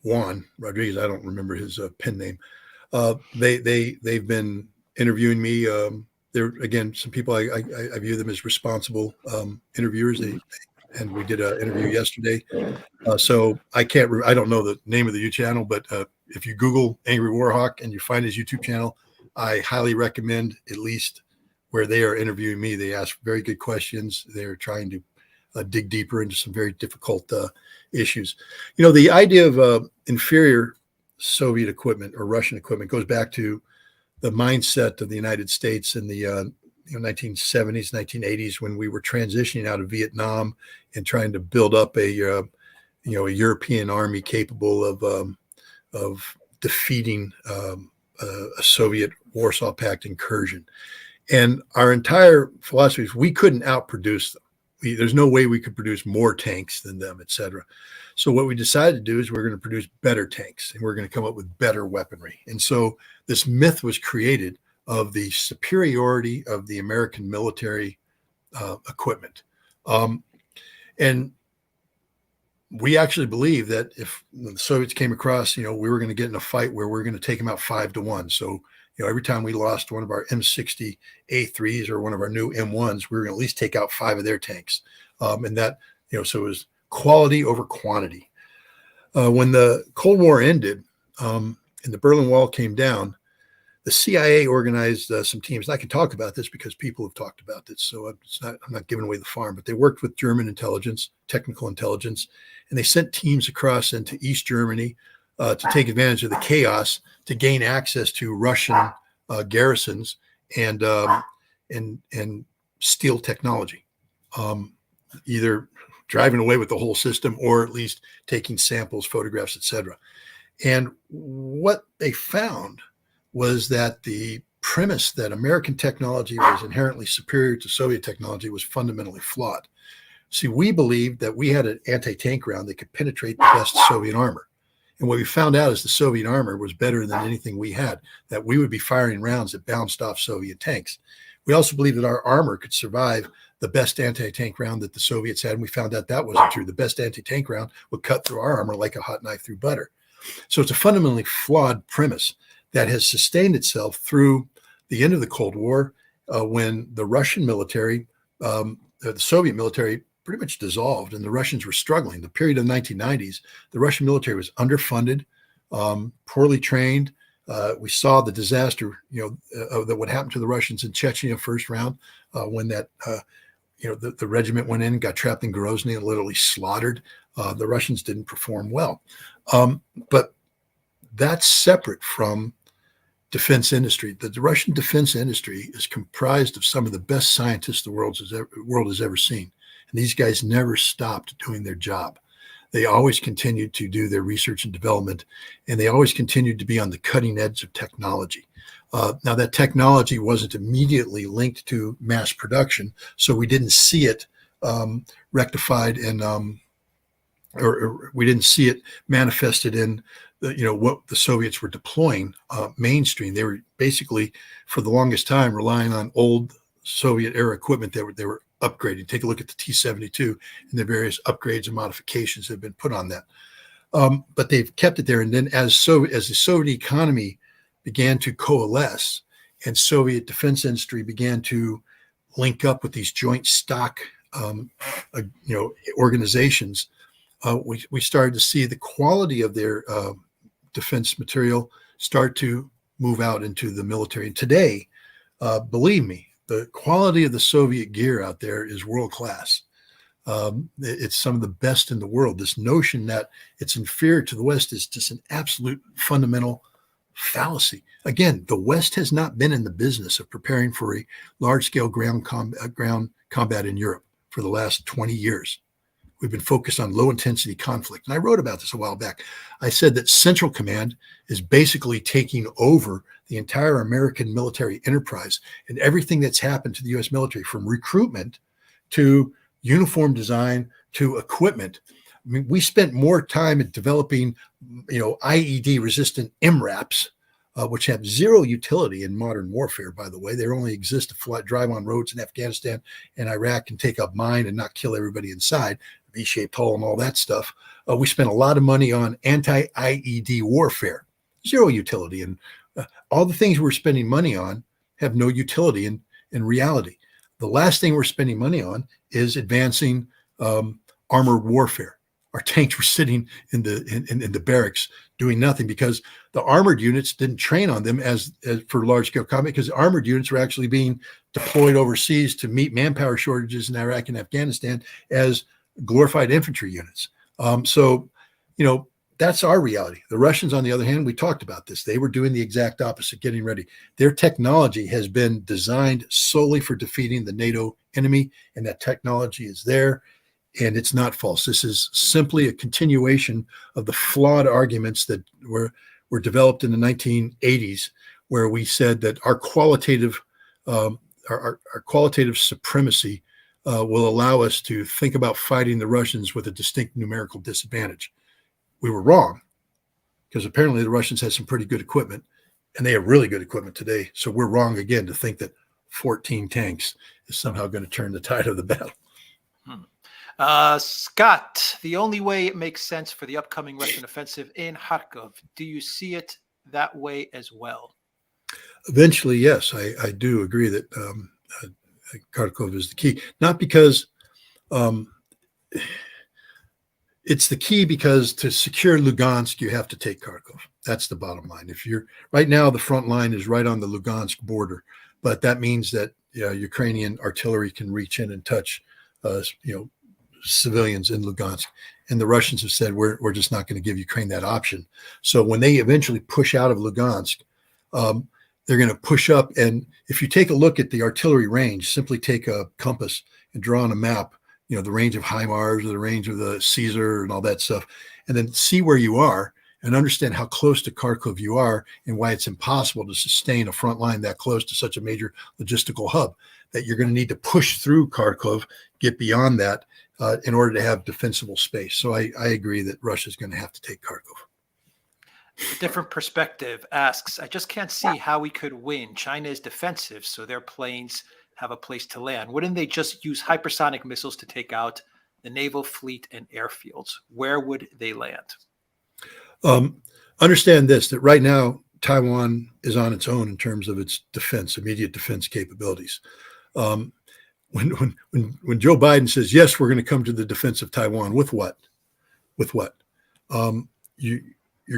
Juan Rodriguez, I don't remember his pen name. They've been interviewing me. They're, again, some people I view them as responsible interviewers. And we did an interview yesterday. So I don't know the name of the YouTube channel, but if you Google Angry Warhawk and you find his YouTube channel, I highly recommend, at least where they are interviewing me. They ask very good questions. They're trying to dig deeper into some very difficult issues. The idea of inferior Soviet equipment or Russian equipment goes back to the mindset of the United States in the 1970s, 1980s, when we were transitioning out of Vietnam and trying to build up a European army capable of defeating a Soviet Warsaw Pact incursion. And our entire philosophy is we couldn't outproduce them. There's no way we could produce more tanks than them, et cetera. So what we decided to do is we're going to produce better tanks and we're going to come up with better weaponry. And so this myth was created of the superiority of the American military equipment. And we actually believe that if the Soviets came across, we were going to get in a fight where we're going to take them out 5-1. So, every time we lost one of our M60 A3s or one of our new M1s, we were going to at least take out 5 of their tanks. And that, so it was quality over quantity. When the Cold War ended and the Berlin Wall came down, the CIA organized some teams. And I can talk about this because people have talked about this, so I'm not giving away the farm. But they worked with German intelligence, technical intelligence, and they sent teams across into East Germany to take advantage of the chaos to gain access to Russian garrisons and steal technology, either driving away with the whole system or at least taking samples, photographs, etc. And what they found was that the premise that American technology was inherently superior to Soviet technology was fundamentally flawed. See, we believed that we had an anti-tank round that could penetrate the best Soviet armor. And what we found out is the Soviet armor was better than anything we had, that we would be firing rounds that bounced off Soviet tanks. We also believed that our armor could survive the best anti-tank round that the Soviets had. And we found out that wasn't true. The best anti-tank round would cut through our armor like a hot knife through butter. So it's a fundamentally flawed premise that has sustained itself through the end of the Cold War, when the Russian military, the Soviet military pretty much dissolved and the Russians were struggling. The period of the 1990s, the Russian military was underfunded, poorly trained. We saw the disaster, that what happened to the Russians in Chechnya first round, when that, the regiment went in and got trapped in Grozny and literally slaughtered. The Russians didn't perform well. But that's separate from defense industry. The Russian defense industry is comprised of some of the best scientists the world has ever seen. And these guys never stopped doing their job. They always continued to do their research and development, and they always continued to be on the cutting edge of technology. Now, that technology wasn't immediately linked to mass production, so we didn't see it rectified and or we didn't see it manifested in what the Soviets were deploying mainstream. They were basically, for the longest time, relying on old Soviet era equipment that they were upgrading. Take a look at the T-72 and the various upgrades and modifications that have been put on that. But they've kept it there. And then as the Soviet economy began to coalesce and Soviet defense industry began to link up with these joint stock organizations, we started to see the quality of their defense material start to move out into the military. And today, believe me, the quality of the Soviet gear out there is world class. It's some of the best in the world. This notion that it's inferior to the West is just an absolute fundamental fallacy. Again, the West has not been in the business of preparing for a large-scale ground combat in Europe for the last 20 years. We've been focused on low-intensity conflict. And I wrote about this a while back. I said that Central Command is basically taking over the entire American military enterprise and everything that's happened to the U.S. military, from recruitment to uniform design to equipment. I mean, we spent more time at developing, IED-resistant MRAPs, which have zero utility in modern warfare, by the way. They only exist to drive on roads in Afghanistan and Iraq and take up mine and not kill everybody inside, V-shaped hull and all that stuff. We spent a lot of money on anti-IED warfare, zero utility. And all the things we're spending money on have no utility in reality. The last thing we're spending money on is advancing armored warfare. Our tanks were sitting in the barracks doing nothing because the armored units didn't train on them as for large-scale combat, because the armored units were actually being deployed overseas to meet manpower shortages in Iraq and Afghanistan as glorified infantry units. That's our reality. The Russians, on the other hand, we talked about this. They were doing the exact opposite, getting ready. Their technology has been designed solely for defeating the NATO enemy, and that technology is there. And it's not false. This is simply a continuation of the flawed arguments that were developed in the 1980s, where we said that our qualitative supremacy will allow us to think about fighting the Russians with a distinct numerical disadvantage. We were wrong, because apparently the Russians had some pretty good equipment, and they have really good equipment today. So we're wrong again to think that 14 tanks is somehow going to turn the tide of the battle. Scott, the only way it makes sense for the upcoming Russian offensive in Kharkov, do you see it that way as well? Eventually, yes, I do agree that Kharkov is the key. Not because it's the key, because to secure Lugansk, you have to take Kharkov. That's the bottom line. Right now, the front line is right on the Lugansk border, but that means that Ukrainian artillery can reach in and touch civilians in Lugansk. And the Russians have said, we're just not going to give Ukraine that option. So when they eventually push out of Lugansk, they're going to push up. And if you take a look at the artillery range, simply take a compass and draw on a map, the range of HIMARS or the range of the Caesar and all that stuff, and then see where you are and understand how close to Kharkov you are and why it's impossible to sustain a front line that close to such a major logistical hub, that you're going to need to push through Kharkov, get beyond that, in order to have defensible space. So I agree that Russia's going to have to take Kharkov. Different perspective asks, I just can't see how we could win. China is defensive, so their planes have a place to land. Wouldn't they just use hypersonic missiles to take out the naval fleet and airfields? Where would they land? Understand this, that right now, Taiwan is on its own in terms of its defense, immediate defense capabilities. When Joe Biden says, yes, we're going to come to the defense of Taiwan, with what? You're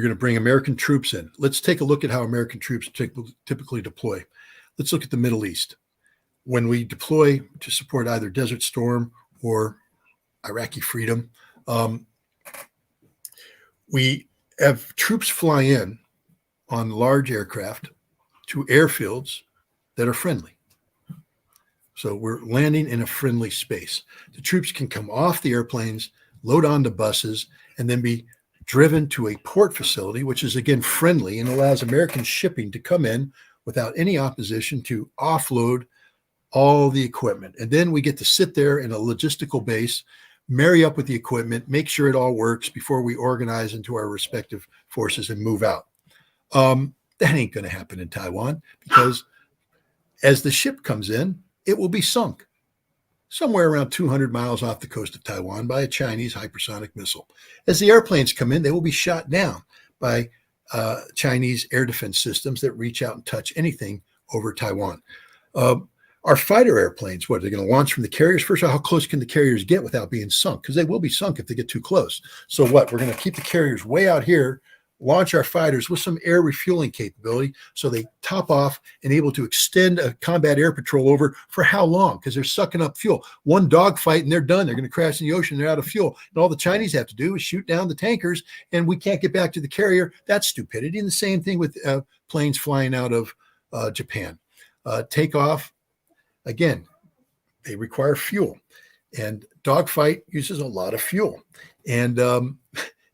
going to bring American troops in. Let's take a look at how American troops typically deploy. Let's look at the Middle East. When we deploy to support either Desert Storm or Iraqi freedom, we have troops fly in on large aircraft, to airfields that are friendly. So we're landing in a friendly space. The troops can come off the airplanes, load onto buses, and then be driven to a port facility, which is again friendly and allows American shipping to come in without any opposition to offload all the equipment. And then we get to sit there in a logistical base, marry up with the equipment, make sure it all works before we organize into our respective forces and move out. That ain't going to happen in Taiwan, because as the ship comes in, it will be sunk somewhere around 200 miles off the coast of Taiwan by a Chinese hypersonic missile. As the airplanes come in, they will be shot down by Chinese air defense systems that reach out and touch anything over Taiwan. Our fighter airplanes, what, they're going to launch from the carriers? First of all, how close can the carriers get without being sunk? Because they will be sunk if they get too close. So what? We're going to keep the carriers way out here, launch our fighters with some air refueling capability so they top off and able to extend a combat air patrol over for how long? Because they're sucking up fuel. One dogfight and they're done. They're going to crash in the ocean. They're out of fuel. And all the Chinese have to do is shoot down the tankers, and we can't get back to the carrier. That's stupidity. And the same thing with planes flying out of Japan. Takeoff, again, they require fuel. And dogfight uses a lot of fuel. And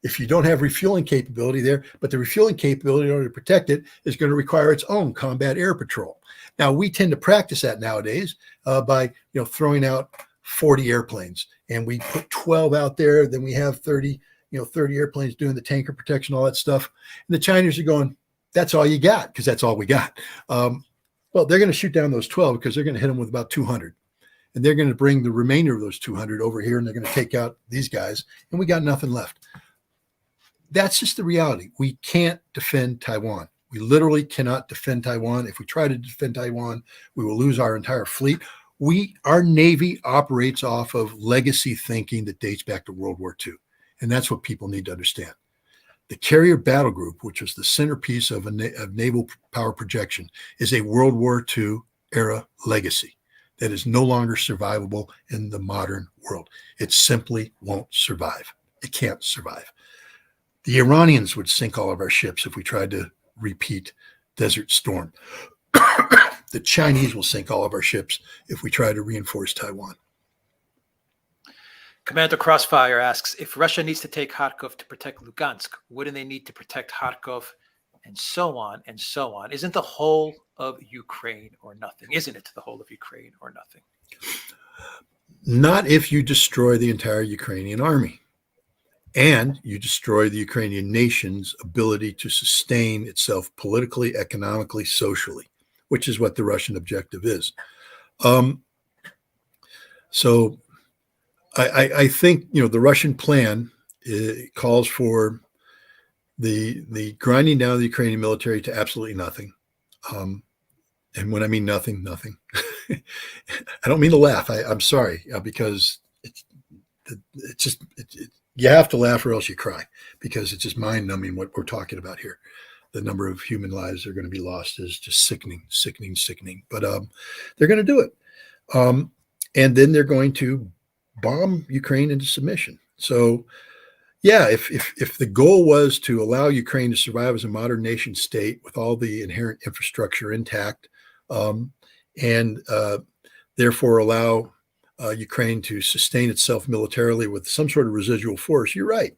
if you don't have refueling capability there, but the refueling capability in order to protect it is going to require its own combat air patrol. Now, we tend to practice that nowadays by throwing out 40 airplanes, and we put 12 out there. Then we have 30 airplanes doing the tanker protection, all that stuff. And the Chinese are going, that's all you got, because that's all we got. Well, they're going to shoot down those 12 because they're going to hit them with about 200. And they're going to bring the remainder of those 200 over here, and they're going to take out these guys, and we got nothing left. That's just the reality. We can't defend Taiwan. We literally cannot defend Taiwan. If we try to defend Taiwan, we will lose our entire fleet. Our Navy operates off of legacy thinking that dates back to World War II. And that's what people need to understand. The carrier battle group, which was the centerpiece of naval power projection, is a World War II era legacy that is no longer survivable in the modern world. It simply won't survive. It can't survive. The Iranians would sink all of our ships if we tried to repeat Desert Storm. The Chinese will sink all of our ships if we try to reinforce Taiwan. Commander Crossfire asks, if Russia needs to take Kharkov to protect Lugansk, wouldn't they need to protect Kharkov, and so on and so on? Isn't the whole of Ukraine or nothing? Isn't it the whole of Ukraine or nothing? Not if you destroy the entire Ukrainian army and you destroy the Ukrainian nation's ability to sustain itself politically, economically, socially, which is what the Russian objective is. So I think, the Russian plan calls for the grinding down of the Ukrainian military to absolutely nothing. And when I mean nothing, I don't mean to laugh. I'm sorry, because you have to laugh or else you cry, because it's just mind numbing what we're talking about here. The number of human lives that are going to be lost is just sickening. But they're going to do it. And then they're going to bomb Ukraine into submission. So, yeah, if the goal was to allow Ukraine to survive as a modern nation state with all the inherent infrastructure intact, and therefore allow Ukraine to sustain itself militarily with some sort of residual force, you're right.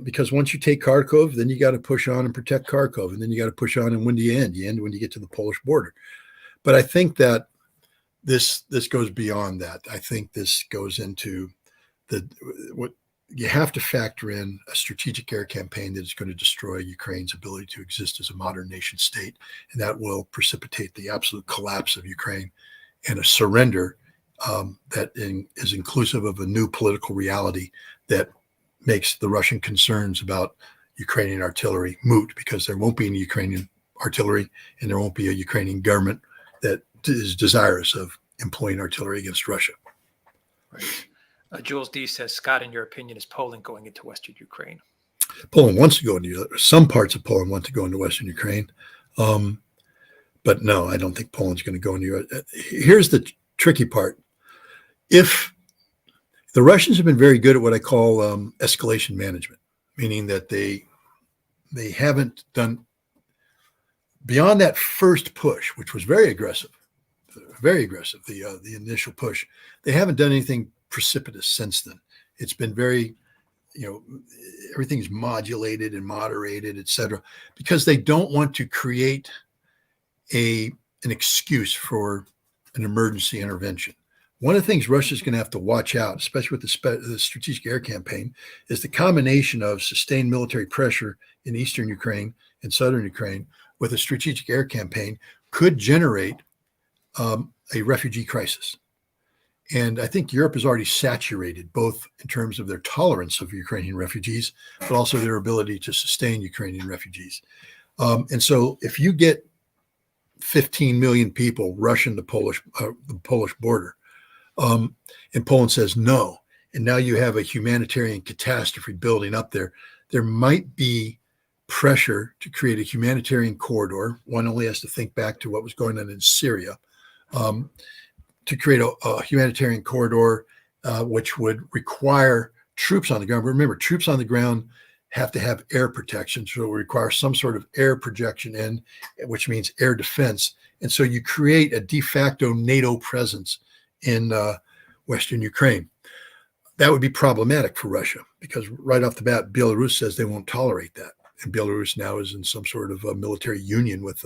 Because once you take Kharkov, then you got to push on and protect Kharkov, and then you got to push on, and when do you end? You end when you get to the Polish border. But I think that this goes beyond that. I think this goes into what you have to factor in: a strategic air campaign that is going to destroy Ukraine's ability to exist as a modern nation state, and that will precipitate the absolute collapse of Ukraine and a surrender that is inclusive of a new political reality that makes the Russian concerns about Ukrainian artillery moot, because there won't be any Ukrainian artillery, and there won't be a Ukrainian government that is desirous of employing artillery against Russia. Right. Jules D says, Scott, in your opinion, is Poland going into Western Ukraine? Poland wants to go into, some parts of Poland want to go into Western Ukraine. But no, I don't think Poland's going to go into. Here's the tricky part. If the Russians have been very good at what I call escalation management, meaning that they haven't done beyond that first push, which was very aggressive, the initial push, they haven't done anything precipitous since then. It's been very, everything's modulated and moderated, et cetera, because they don't want to create an excuse for an emergency intervention. One of the things Russia's going to have to watch out, especially with the strategic air campaign, is the combination of sustained military pressure in eastern Ukraine and southern Ukraine with a strategic air campaign could generate a refugee crisis. And I think Europe is already saturated, both in terms of their tolerance of Ukrainian refugees, but also their ability to sustain Ukrainian refugees. And so if you get 15 million people rushing the Polish border, and Poland says no, and now you have a humanitarian catastrophe building up there, there might be pressure to create a humanitarian corridor. One only has to think back to what was going on in Syria, to create a humanitarian corridor, which would require troops on the ground. But remember, troops on the ground have to have air protection, so it will require some sort of air projection in, which means air defense. And so you create a de facto NATO presence in Western Ukraine. That would be problematic for Russia because right off the bat, Belarus says they won't tolerate that. And Belarus now is in some sort of a military union with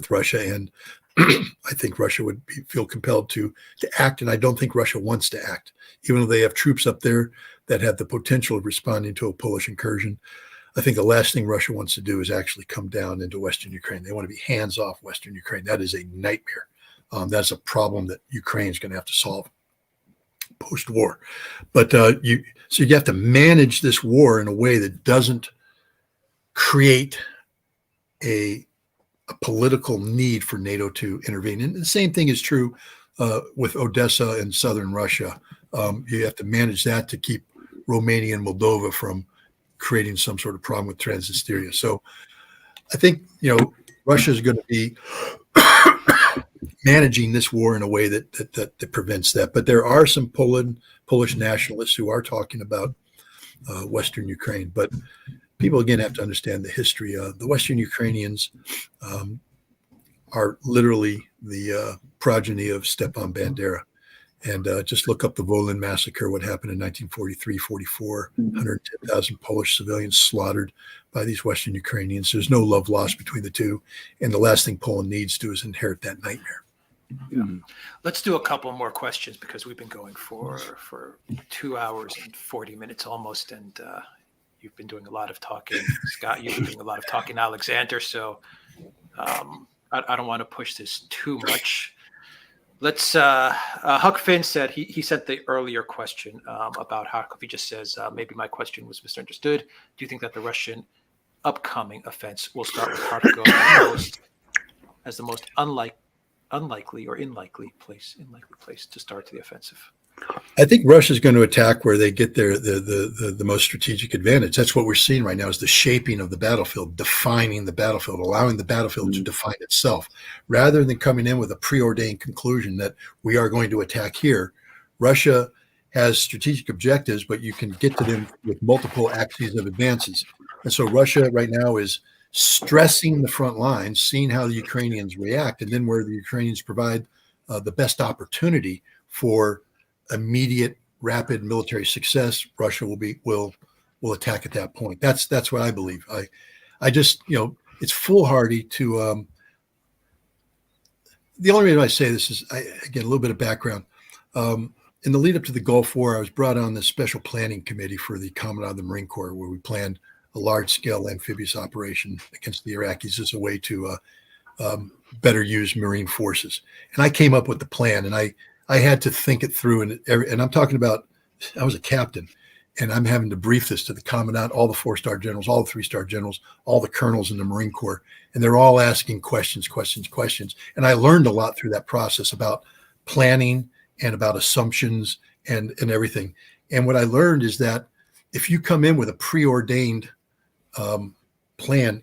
Russia. And I think Russia would feel compelled to act. And I don't think Russia wants to act, even though they have troops up there that have the potential of responding to a Polish incursion. I think the last thing Russia wants to do is actually come down into Western Ukraine. They want to be hands off Western Ukraine. That is a nightmare. That's a problem that Ukraine is going to have to solve post-war. But so you have to manage this war in a way that doesn't create a political need for NATO to intervene. And the same thing is true with Odessa and southern Russia. You have to manage that to keep Romania and Moldova from creating some sort of problem with Transnistria. So I think, Russia is going to be managing this war in a way that prevents that. But there are some Polish nationalists who are talking about Western Ukraine. But people, again, have to understand the history. The Western Ukrainians are literally the progeny of Stepan Bandera. And just look up the Volyn massacre, what happened in 1943, 44, 110,000 Polish civilians slaughtered by these Western Ukrainians. There's no love lost between the two. And the last thing Poland needs to do is inherit that nightmare. Yeah. Let's do a couple more questions because we've been going for 2 hours and 40 minutes almost. And you've been doing a lot of talking. Scott, you've been doing a lot of talking, Alexander. So I don't want to push this too much. Let's Huck Finn said he sent the earlier question about how he just says maybe my question was misunderstood. Do you think that the Russian upcoming offense will start with Kharkov as the most unlikely place to start the offensive? I think Russia's going to attack where they get the most strategic advantage. That's what we're seeing right now is the shaping of the battlefield, defining the battlefield, allowing the battlefield to define itself. Rather than coming in with a preordained conclusion that we are going to attack here, Russia has strategic objectives, but you can get to them with multiple axes of advances. And so Russia right now is stressing the front lines, seeing how the Ukrainians react, and then where the Ukrainians provide the best opportunity for immediate, rapid military success, Russia will attack at that point. That's what I believe. I just it's foolhardy to. The only reason I say this is again a little bit of background. In the lead up to the Gulf War, I was brought on the special planning committee for the Commandant of the Marine Corps, where we planned a large-scale amphibious operation against the Iraqis as a way to better use Marine forces. And I came up with the plan, and I had to think it through. And I'm talking about, I was a captain, and I'm having to brief this to the commandant, all the 4-star generals, all the 3-star generals, all the colonels in the Marine Corps. And they're all asking questions. And I learned a lot through that process about planning and about assumptions and everything. And what I learned is that if you come in with a preordained plan,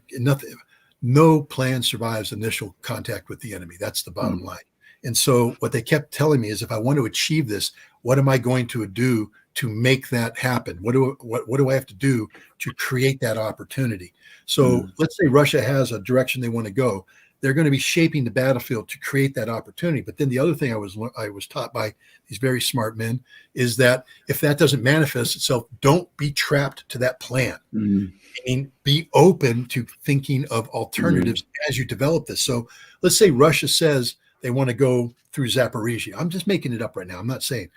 no plan survives initial contact with the enemy. That's the bottom line. And so what they kept telling me is if I want to achieve this, what am I going to do to make that happen? What do I have to do to create that opportunity? So let's say Russia has a direction they want to go. They're going to be shaping the battlefield to create that opportunity. But then the other thing I was taught by these very smart men is that if that doesn't manifest itself, don't be trapped to that plan. I mean, be open to thinking of alternatives as you develop this. So let's say Russia says they want to go through Zaporizhia. I'm just making it up right now. I'm not saying.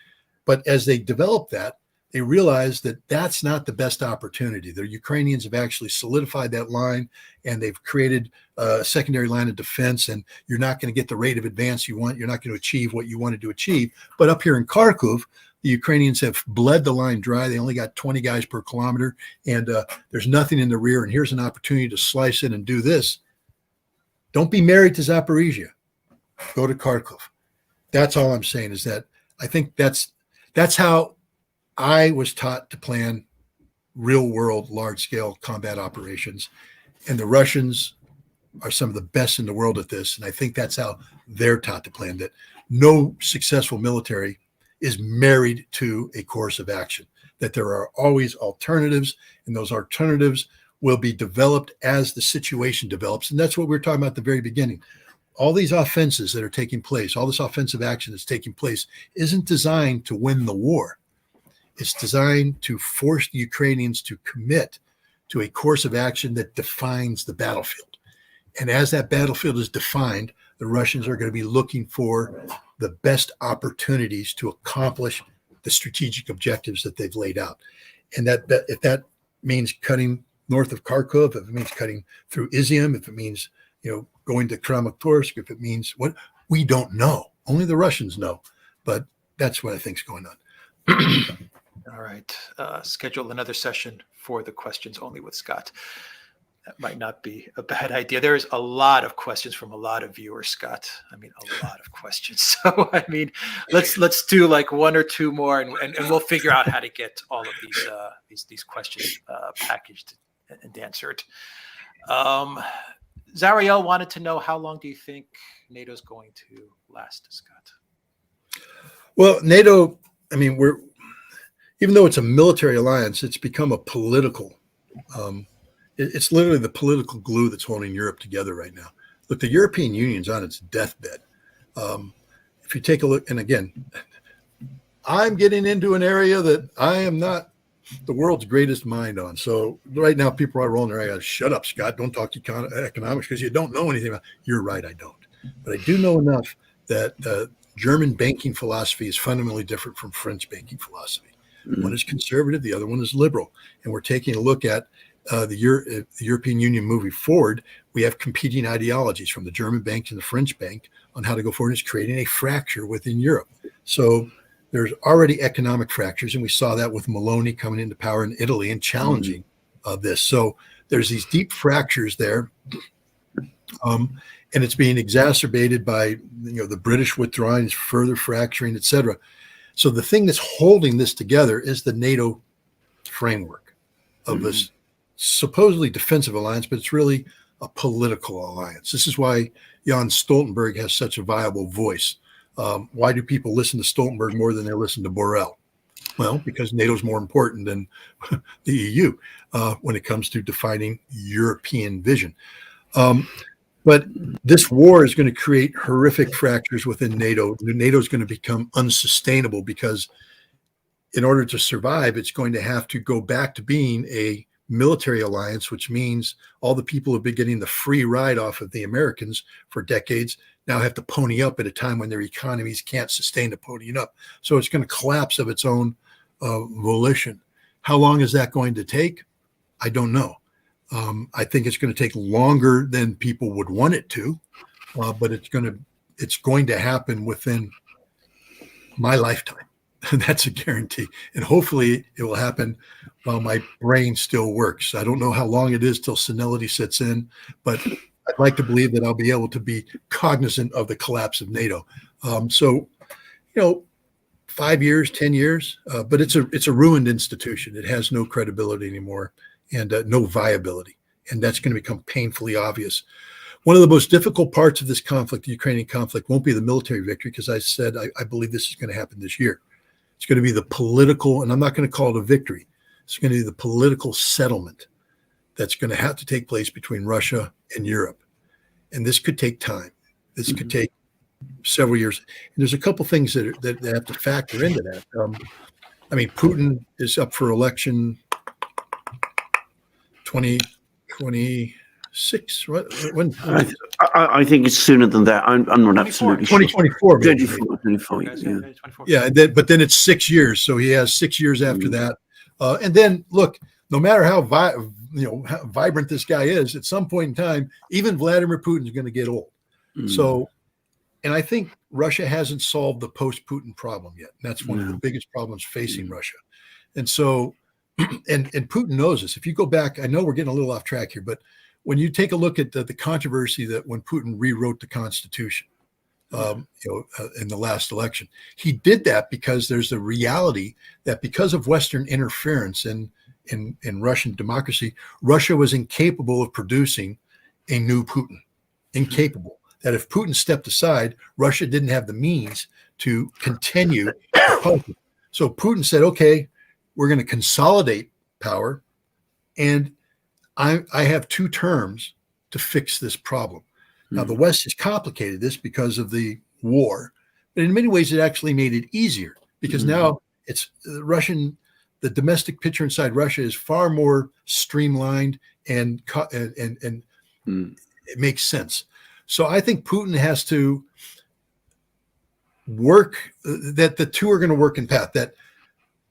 But as they develop that, they realize that that's not the best opportunity. The Ukrainians have actually solidified that line, and they've created a secondary line of defense, and you're not going to get the rate of advance you want. You're not going to achieve what you wanted to achieve. But up here in Kharkov, the Ukrainians have bled the line dry. They only got 20 guys per kilometer, and there's nothing in the rear. And here's an opportunity to slice in and do this. Don't be married to Zaporizhia. Go to Kharkov. That's all I'm saying, is that I think that's how I was taught to plan real world, large scale combat operations. And the Russians are some of the best in the world at this. And I think that's how they're taught to plan, that no successful military is married to a course of action, that there are always alternatives, and those alternatives will be developed as the situation develops. And that's what we were talking about at the very beginning. All these offenses that are taking place, all this offensive action that's taking place, isn't designed to win the war. It's designed to force the Ukrainians to commit to a course of action that defines the battlefield. And as that battlefield is defined, the Russians are going to be looking for the best opportunities to accomplish the strategic objectives that they've laid out. And that if that means cutting north of Kharkov, if it means cutting through Izium, if it means, going to Kramatorsk, if it means what, we don't know. Only the Russians know. But that's what I think is going on. All right. Schedule another session for the questions only with Scott. That might not be a bad idea. There's a lot of questions from a lot of viewers, Scott. I mean, a lot of questions. So, I mean, let's do like one or two more, and we'll figure out how to get all of these questions packaged and answered. Zariel wanted to know, how long do you think NATO's going to last, Scott? Well, NATO, I mean, even though it's a military alliance, it's become a political. It's literally the political glue that's holding Europe together right now. Look, the European Union's on its deathbed. If you take a look, and again, I'm getting into an area that I am not the world's greatest mind on. So right now, people are rolling their eyes. Shut up, Scott. Don't talk economics because you don't know anything about it. You're right, I don't. But I do know enough that German banking philosophy is fundamentally different from French banking philosophy. One is conservative, the other one is liberal. And we're taking a look at the European Union moving forward. We have competing ideologies from the German bank and the French bank on how to go forward. It's creating a fracture within Europe. So there's already economic fractures, and we saw that with Meloni coming into power in Italy and challenging this. So there's these deep fractures there, and it's being exacerbated by the British withdrawing, further fracturing, et cetera. So the thing that's holding this together is the NATO framework of this supposedly defensive alliance, but it's really a political alliance. This is why Jens Stoltenberg has such a viable voice. Why do people listen to Stoltenberg more than they listen to Borrell? Well, because NATO's more important than the EU when it comes to defining European vision. But this war is going to create horrific fractures within NATO. NATO is going to become unsustainable because in order to survive, it's going to have to go back to being a military alliance, which means all the people who have been getting the free ride off of the Americans for decades now have to pony up at a time when their economies can't sustain the ponying up. So it's going to collapse of its own volition. How long is that going to take? I don't know. I think it's going to take longer than people would want it to, but it's going to happen within my lifetime. That's a guarantee. And hopefully it will happen while my brain still works. I don't know how long it is till senility sets in, but I'd like to believe that I'll be able to be cognizant of the collapse of NATO. 5 years, 10 years, but it's a ruined institution. It has no credibility anymore and no viability. And that's going to become painfully obvious. One of the most difficult parts of this conflict, the Ukrainian conflict, won't be the military victory, because I said I believe this is going to happen this year. It's going to be the political, and I'm not going to call it a victory. It's going to be the political settlement that's going to have to take place between Russia and Europe. And this could take time. This could take several years. And there's a couple things that have to factor into that. I mean, Putin is up for election 2026. When? I think it's sooner than that. I'm not absolutely sure. 2024. 2024, yeah. Yeah, but then it's 6 years. So he has 6 years after that. And then, look, no matter how how vibrant this guy is, at some point in time, even Vladimir Putin is going to get old. So, and I think Russia hasn't solved the post-Putin problem yet. And that's one of the biggest problems facing Russia. And so, and Putin knows this. If you go back, I know we're getting a little off track here, but when you take a look at the controversy that when Putin rewrote the Constitution, in the last election, he did that because there's a reality that because of Western interference in Russian democracy, Russia was incapable of producing a new Putin. Incapable. That if Putin stepped aside, Russia didn't have the means to continue. So Putin said, okay, we're going to consolidate power, and I have 2 terms to fix this problem. Now, the West has complicated this because of the war, but in many ways, it actually made it easier because now it's the domestic picture inside Russia is far more streamlined and it makes sense. So I think Putin has to work that the two are going to work in path, that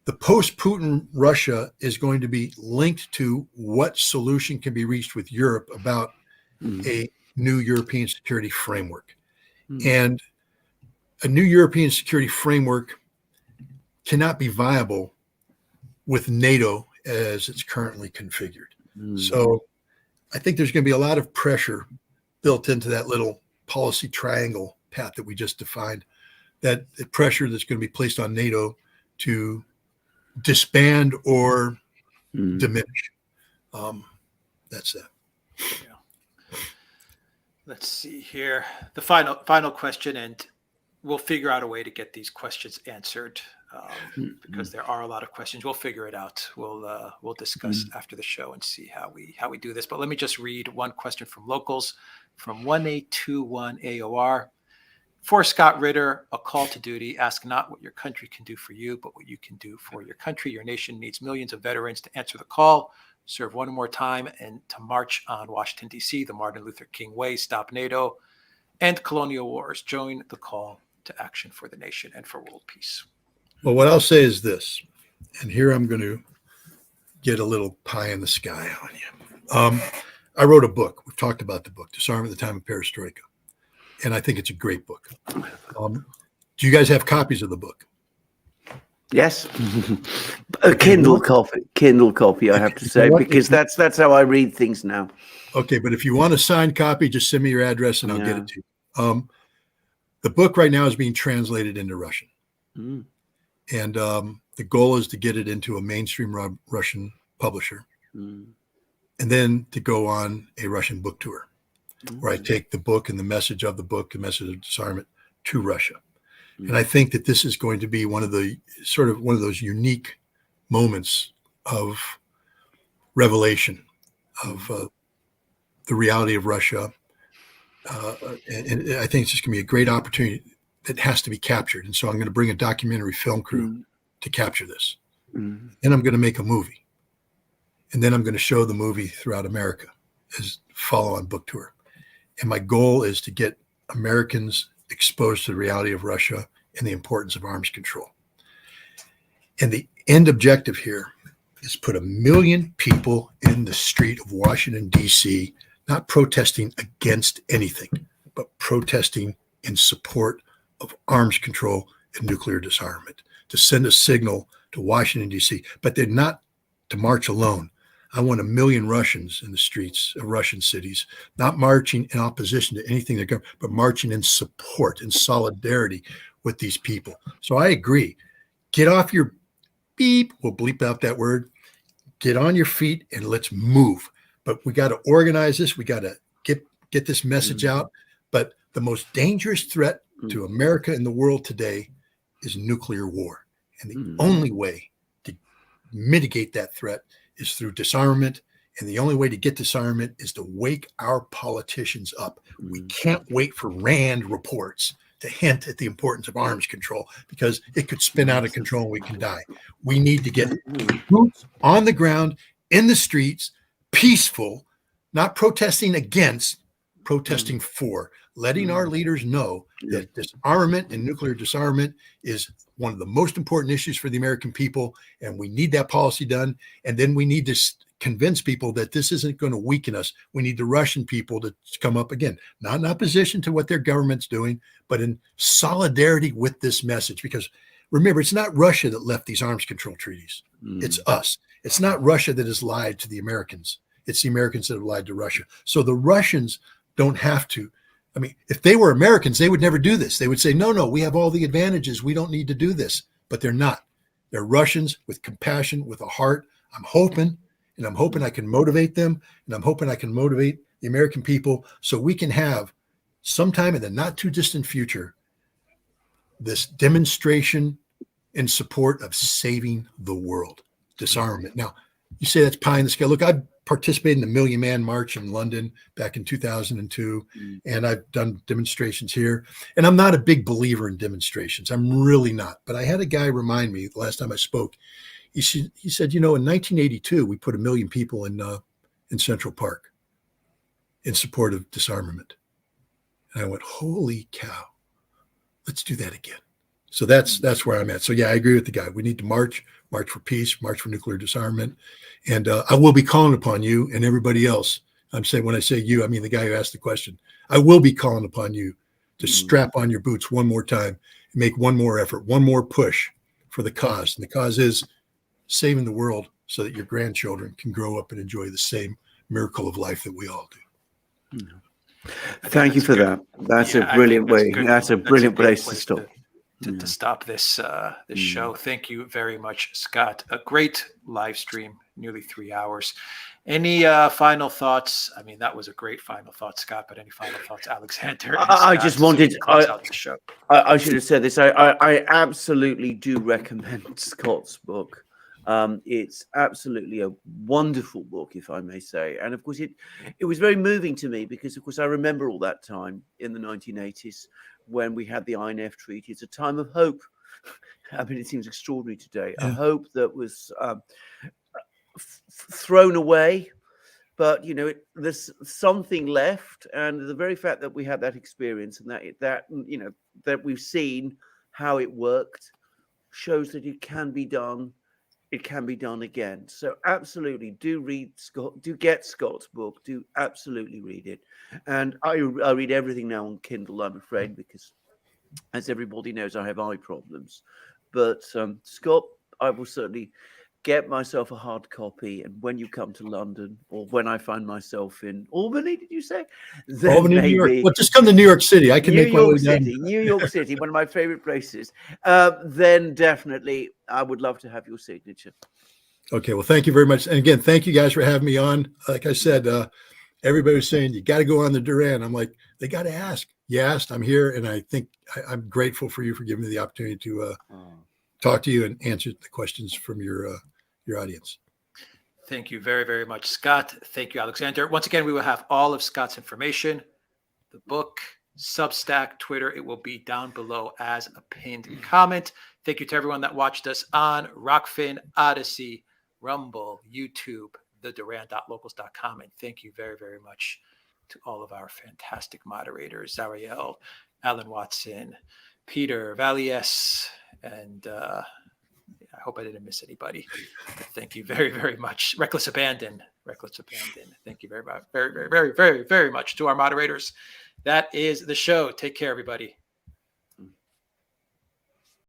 the post-Putin Russia is going to be linked to what solution can be reached with Europe about a new European security framework. And a new European security framework cannot be viable with NATO as it's currently configured. So I think there's going to be a lot of pressure built into that little policy triangle path that we just defined, that the pressure that's going to be placed on NATO to disband or diminish. That's that. Let's see here. The final question, and we'll figure out a way to get these questions answered because there are a lot of questions. We'll figure it out. We'll discuss after the show and see how we do this. But let me just read one question from locals from 1821 AOR. For Scott Ritter, a call to duty. Ask not what your country can do for you, but what you can do for your country. Your nation needs millions of veterans to answer the call. Serve one more time and to march on Washington, D.C., the Martin Luther King way, stop NATO, end colonial wars. Join the call to action for the nation and for world peace. Well, what I'll say is this, and here I'm going to get a little pie in the sky on you. I wrote a book. We've talked about the book, Disarm at the Time of Perestroika, and I think it's a great book. Do you guys have copies of the book? Yes, a Kindle copy. I have to say, because that's how I read things now. Okay, but if you want a signed copy, just send me your address and I'll get it to you. The book right now is being translated into Russian, and the goal is to get it into a mainstream Russian publisher, and then to go on a Russian book tour, where I take the book and the message of the book, the message of disarmament, to Russia. And I think that this is going to be one of those unique moments of revelation of the reality of Russia. And I think it's just going to be a great opportunity that has to be captured. And so I'm going to bring a documentary film crew to capture this. Then I'm going to make a movie. And then I'm going to show the movie throughout America as follow-on book tour. And my goal is to get Americans exposed to the reality of Russia and the importance of arms control. And the end objective here is put 1 million people in the street of Washington, D.C., not protesting against anything, but protesting in support of arms control and nuclear disarmament, to send a signal to Washington, D.C., but they're not to march alone. I want 1 million Russians in the streets of Russian cities, not marching in opposition to anything they're going, but marching in support and solidarity with these people. So I agree. Get off your beep. We'll bleep out that word. Get on your feet and let's move. But we got to organize this. We got to get this message out. But the most dangerous threat to America and the world today is nuclear war. And the only way to mitigate that threat is through disarmament. And the only way to get disarmament is to wake our politicians up. We can't wait for RAND reports to hint at the importance of arms control, because it could spin out of control and we can die. We need to get boots on the ground, in the streets, peaceful, not protesting against, protesting for, letting our leaders know that disarmament and nuclear disarmament is one of the most important issues for the American people. And we need that policy done. And then we need to convince people that this isn't going to weaken us. We need the Russian people to come up again, not in opposition to what their government's doing, but in solidarity with this message. Because remember, it's not Russia that left these arms control treaties. It's us. It's not Russia that has lied to the Americans. It's the Americans that have lied to Russia. So the Russians don't have to. I mean, if they were Americans, they would never do this. They would say, no, we have all the advantages. We don't need to do this. But they're not. They're Russians with compassion, with a heart. I'm hoping I can motivate them. And I'm hoping I can motivate the American people so we can have sometime in the not too distant future this demonstration in support of saving the world, disarmament. Now, you say that's pie in the sky. Look, I participated in the Million Man March in London back in 2002, and I've done demonstrations here. And I'm not a big believer in demonstrations. I'm really not. But I had a guy remind me the last time I spoke. He said, in 1982, we put 1 million people in Central Park in support of disarmament. And I went, holy cow, let's do that again. So that's where I'm at. So yeah, I agree with the guy. We need to march for peace, march for nuclear disarmament. And I will be calling upon you and everybody else. I'm saying, when I say you, I mean the guy who asked the question. I will be calling upon you to strap on your boots one more time and make one more effort, one more push for the cause. And the cause is saving the world so that your grandchildren can grow up and enjoy the same miracle of life that we all do. Thank you for that. That's a brilliant way. That's a brilliant place to stop. To stop this show. Thank you very much, Scott. A great live stream, nearly 3 hours. Any final thoughts? I mean, that was a great final thought, Scott, but any final thoughts, Alexander? I just wanted out the show. I should have said this. I absolutely do recommend Scott's book. It's absolutely a wonderful book, if I may say. And of course, it was very moving to me because, of course, I remember all that time in the 1980s when we had the INF Treaty. It's a time of hope. I mean, it seems extraordinary today. Yeah. A hope that was thrown away, but there's something left. And the very fact that we had that experience and that we've seen how it worked shows that it can be done. It can be done again. So absolutely do read Scott, do get Scott's book, do absolutely read it. And I read everything now on Kindle, I'm afraid, because as everybody knows, I have eye problems. But Scott, I will certainly get myself a hard copy. And when you come to London, or when I find myself in Albany, did you say? Albany, New York. Well, just come to New York City. I can make my way down. New York City, one of my favorite places. Then definitely, I would love to have your signature. Okay, well, thank you very much. And again, thank you guys for having me on. Like I said, everybody was saying, you got to go on the Duran. I'm like, they got to ask. You asked, I'm here. And I think I'm grateful for you for giving me the opportunity to talk to you and answer the questions from your audience. Thank you very, very much, Scott. Thank you, Alexander. Once again, we will have all of Scott's information, the book, Substack, Twitter. It will be down below as a pinned comment. Thank you to everyone that watched us on Rockfin, Odyssey, Rumble, YouTube, theduran.locals.com. And thank you very, very much to all of our fantastic moderators, Zariel, Alan Watson, Peter Valies, and I hope I didn't miss anybody. Thank you very, very much. Reckless Abandon. Thank you very much. Very, very, very, very, very much to our moderators. That is the show. Take care, everybody.